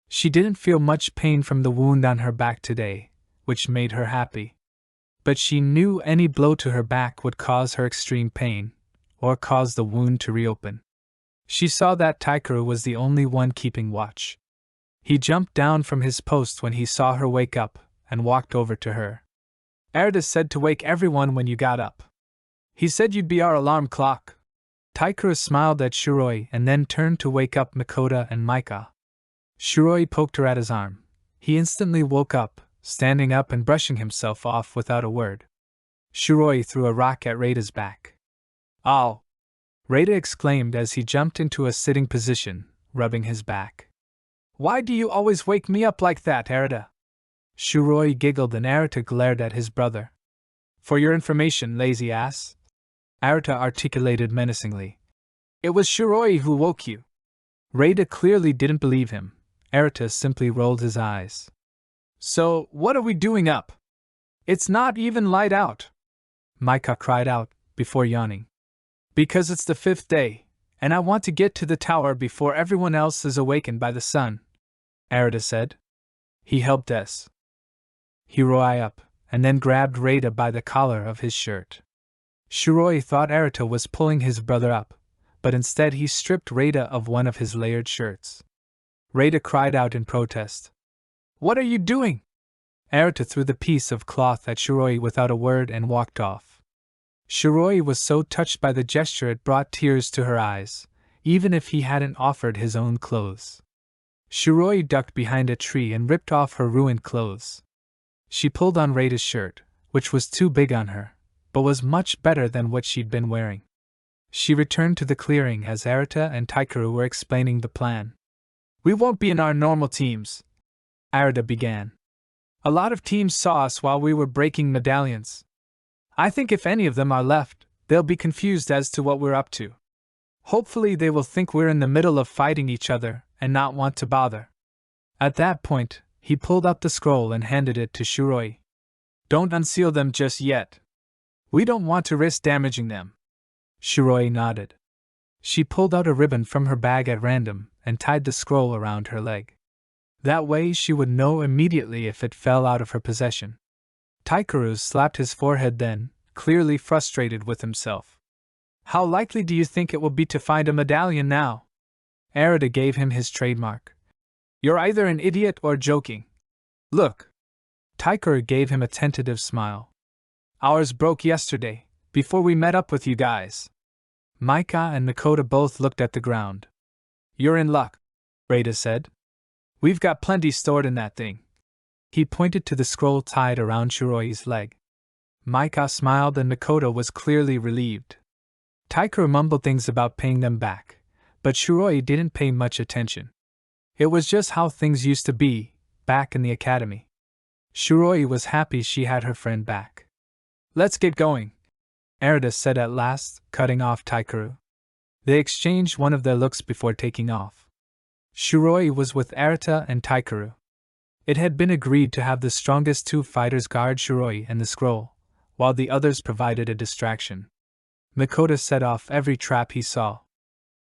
She didn't feel much pain from the wound on her back today, which made her happy. But she knew any blow to her back would cause her extreme pain, or cause the wound to reopen. She saw that Taikeru was the only one keeping watch. He jumped down from his post when he saw her wake up, and walked over to her. "Arata said to wake everyone when you got up. He said you'd be our alarm clock." Taikeru smiled at Shiroi and then turned to wake up Makoto and Maika. Shiroi poked her at his arm. He instantly woke up, standing up and brushing himself off without a word. Shiroi threw a rock at Reita's back. Ow! Reita exclaimed as he jumped into a sitting position, rubbing his back. Why do you always wake me up like that, Arita? Shiroi giggled and Arita glared at his brother. For your information, lazy ass, Arita articulated menacingly. It was Shiroi who woke you. Reita clearly didn't believe him. Arita simply rolled his eyes. So, what are we doing up? It's not even light out, Micah cried out, before yawning. Because it's the 5th day, and I want to get to the tower before everyone else is awakened by the sun, Arita said. He helped Hiroi up, and then grabbed Reita by the collar of his shirt. Shiroi thought Arita was pulling his brother up, but instead he stripped Reita of one of his layered shirts. Reita cried out in protest. What are you doing? Arita threw the piece of cloth at Shiroi without a word and walked off. Shiroi was so touched by the gesture it brought tears to her eyes, even if he hadn't offered his own clothes. Shiroi ducked behind a tree and ripped off her ruined clothes. She pulled on Reita's shirt, which was too big on her, but was much better than what she'd been wearing. She returned to the clearing as Arita and Taikeru were explaining the plan. We won't be in our normal teams, Arita began. A lot of teams saw us while we were breaking medallions. I think if any of them are left, they'll be confused as to what we're up to. Hopefully they will think we're in the middle of fighting each other and not want to bother. At that point, he pulled out the scroll and handed it to Shiroi. Don't unseal them just yet. We don't want to risk damaging them. Shiroi nodded. She pulled out a ribbon from her bag at random and tied the scroll around her leg. That way she would know immediately if it fell out of her possession. Taikeru slapped his forehead then, clearly frustrated with himself. How likely do you think it will be to find a medallion now? Arita gave him his trademark. You're either an idiot or joking. Look. Taikeru gave him a tentative smile. Ours broke yesterday, before we met up with you guys. Micah and Makoto both looked at the ground. You're in luck, Reita said. We've got plenty stored in that thing. He pointed to the scroll tied around Shiroi's leg. Micah smiled and Makoto was clearly relieved. Taikeru mumbled things about paying them back, but Shiroi didn't pay much attention. It was just how things used to be, back in the academy. Shiroi was happy she had her friend back. Let's get going, Arita said at last, cutting off Taikeru. They exchanged one of their looks before taking off. Shiroi was with Arita and Taikeru. It had been agreed to have the strongest two fighters guard Shiroi and the scroll, while the others provided a distraction. Makoto set off every trap he saw.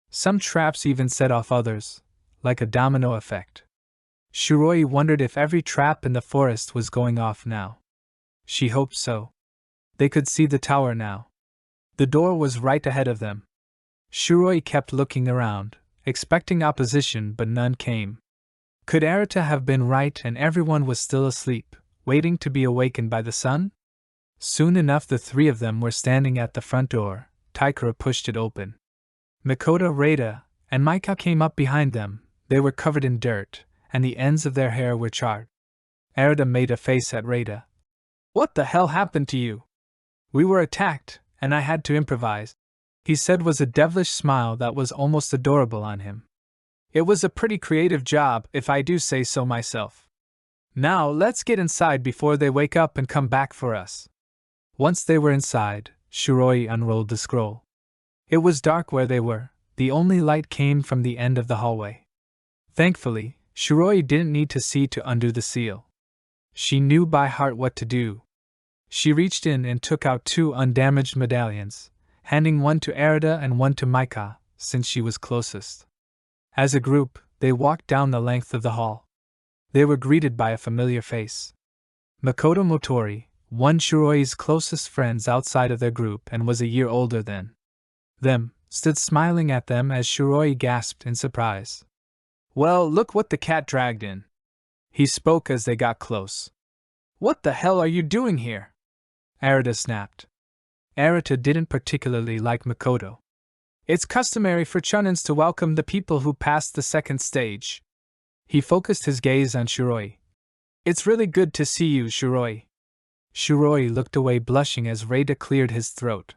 Some traps even set off others, like a domino effect. Shiroi wondered if every trap in the forest was going off now. She hoped so. They could see the tower now. The door was right ahead of them. Shiroi kept looking around, expecting opposition, but none came. Could Arita have been right and everyone was still asleep, waiting to be awakened by the sun? Soon enough the three of them were standing at the front door. Taikeru pushed it open. Makoto, Reita, and Micah came up behind them. They were covered in dirt, and the ends of their hair were charred. Arita made a face at Reita. What the hell happened to you? We were attacked, and I had to improvise, he said with a devilish smile that was almost adorable on him. It was a pretty creative job, if I do say so myself. Now let's get inside before they wake up and come back for us. Once they were inside, Shiroi unrolled the scroll. It was dark where they were, the only light came from the end of the hallway. Thankfully, Shiroi didn't need to see to undo the seal. She knew by heart what to do. She reached in and took out two undamaged medallions, handing one to Arita and one to Micah, since she was closest. As a group, they walked down the length of the hall. They were greeted by a familiar face. Makoto Motori, one Shiroi's closest friends outside of their group and was a year older than them, stood smiling at them as Shiroi gasped in surprise. Well, look what the cat dragged in. He spoke as they got close. What the hell are you doing here? Arita snapped. Arita didn't particularly like Makoto. It's customary for chunins to welcome the people who passed the second stage. He focused his gaze on Shiroi. It's really good to see you, Shiroi. Shiroi looked away blushing as Reita cleared his throat.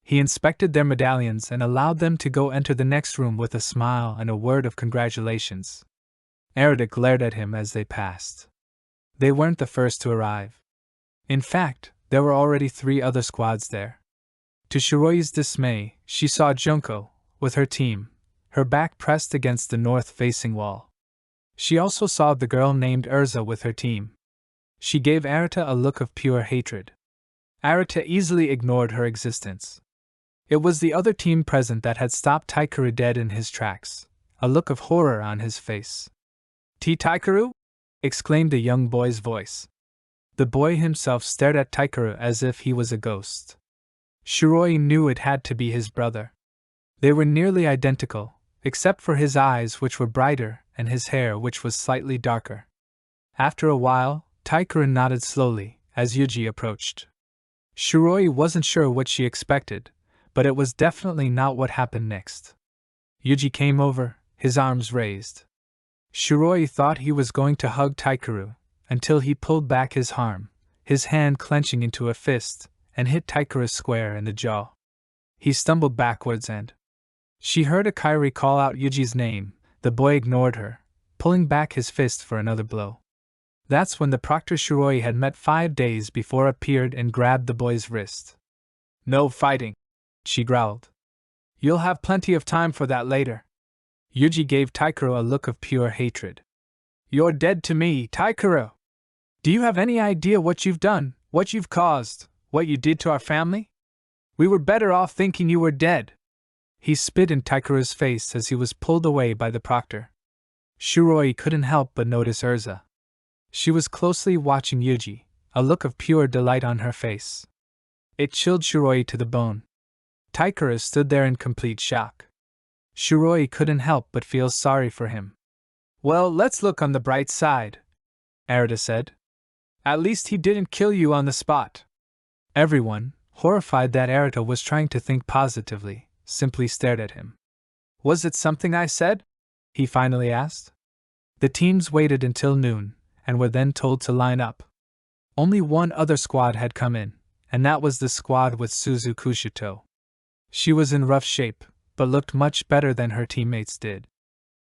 He inspected their medallions and allowed them to go enter the next room with a smile and a word of congratulations. Arata glared at him as they passed. They weren't the first to arrive. In fact, there were already 3 other squads there. To Shiroi's dismay, she saw Junko, with her team, her back pressed against the north-facing wall. She also saw the girl named Urza with her team. She gave Arata a look of pure hatred. Arata easily ignored her existence. It was the other team present that had stopped Taikeru dead in his tracks, a look of horror on his face. Taikeru? Exclaimed a young boy's voice. The boy himself stared at Taikeru as if he was a ghost. Shiroi knew it had to be his brother. They were nearly identical, except for his eyes, which were brighter, and his hair, which was slightly darker. After a while, Taikeru nodded slowly as Yuji approached. Shiroi wasn't sure what she expected, but it was definitely not what happened next. Yuji came over, his arms raised. Shiroi thought he was going to hug Taikeru, until he pulled back his arm, his hand clenching into a fist, and hit Taikeru square in the jaw. He stumbled backwards and... She heard Akairi call out Yuji's name. The boy ignored her, pulling back his fist for another blow. That's when the proctor Shiroi had met 5 days before appeared and grabbed the boy's wrist. "No fighting," she growled. "You'll have plenty of time for that later." Yuji gave Taikeru a look of pure hatred. "You're dead to me, Taikeru! Do you have any idea what you've done, what you've caused, what you did to our family? We were better off thinking you were dead." He spit in Taikeru's face as he was pulled away by the proctor. Shiroi couldn't help but notice Urza. She was closely watching Yuji, a look of pure delight on her face. It chilled Shiroi to the bone. Taikeru stood there in complete shock. Shiroi couldn't help but feel sorry for him. "Well, let's look on the bright side," Arata said. "At least he didn't kill you on the spot." Everyone, horrified that Arata was trying to think positively, simply stared at him. "Was it something I said?" he finally asked. The teams waited until noon, and were then told to line up. Only one other squad had come in, and that was the squad with Suzu Kushito. She was in rough shape, but looked much better than her teammates did.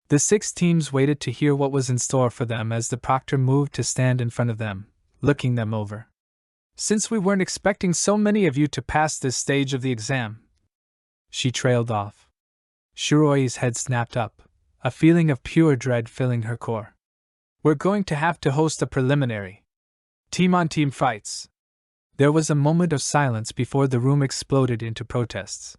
The 6 teams waited to hear what was in store for them as the proctor moved to stand in front of them, looking them over. "Since we weren't expecting so many of you to pass this stage of the exam," she trailed off. Shiroi's head snapped up, a feeling of pure dread filling her core. "We're going to have to host a preliminary team-on-team fights." There was a moment of silence before the room exploded into protests.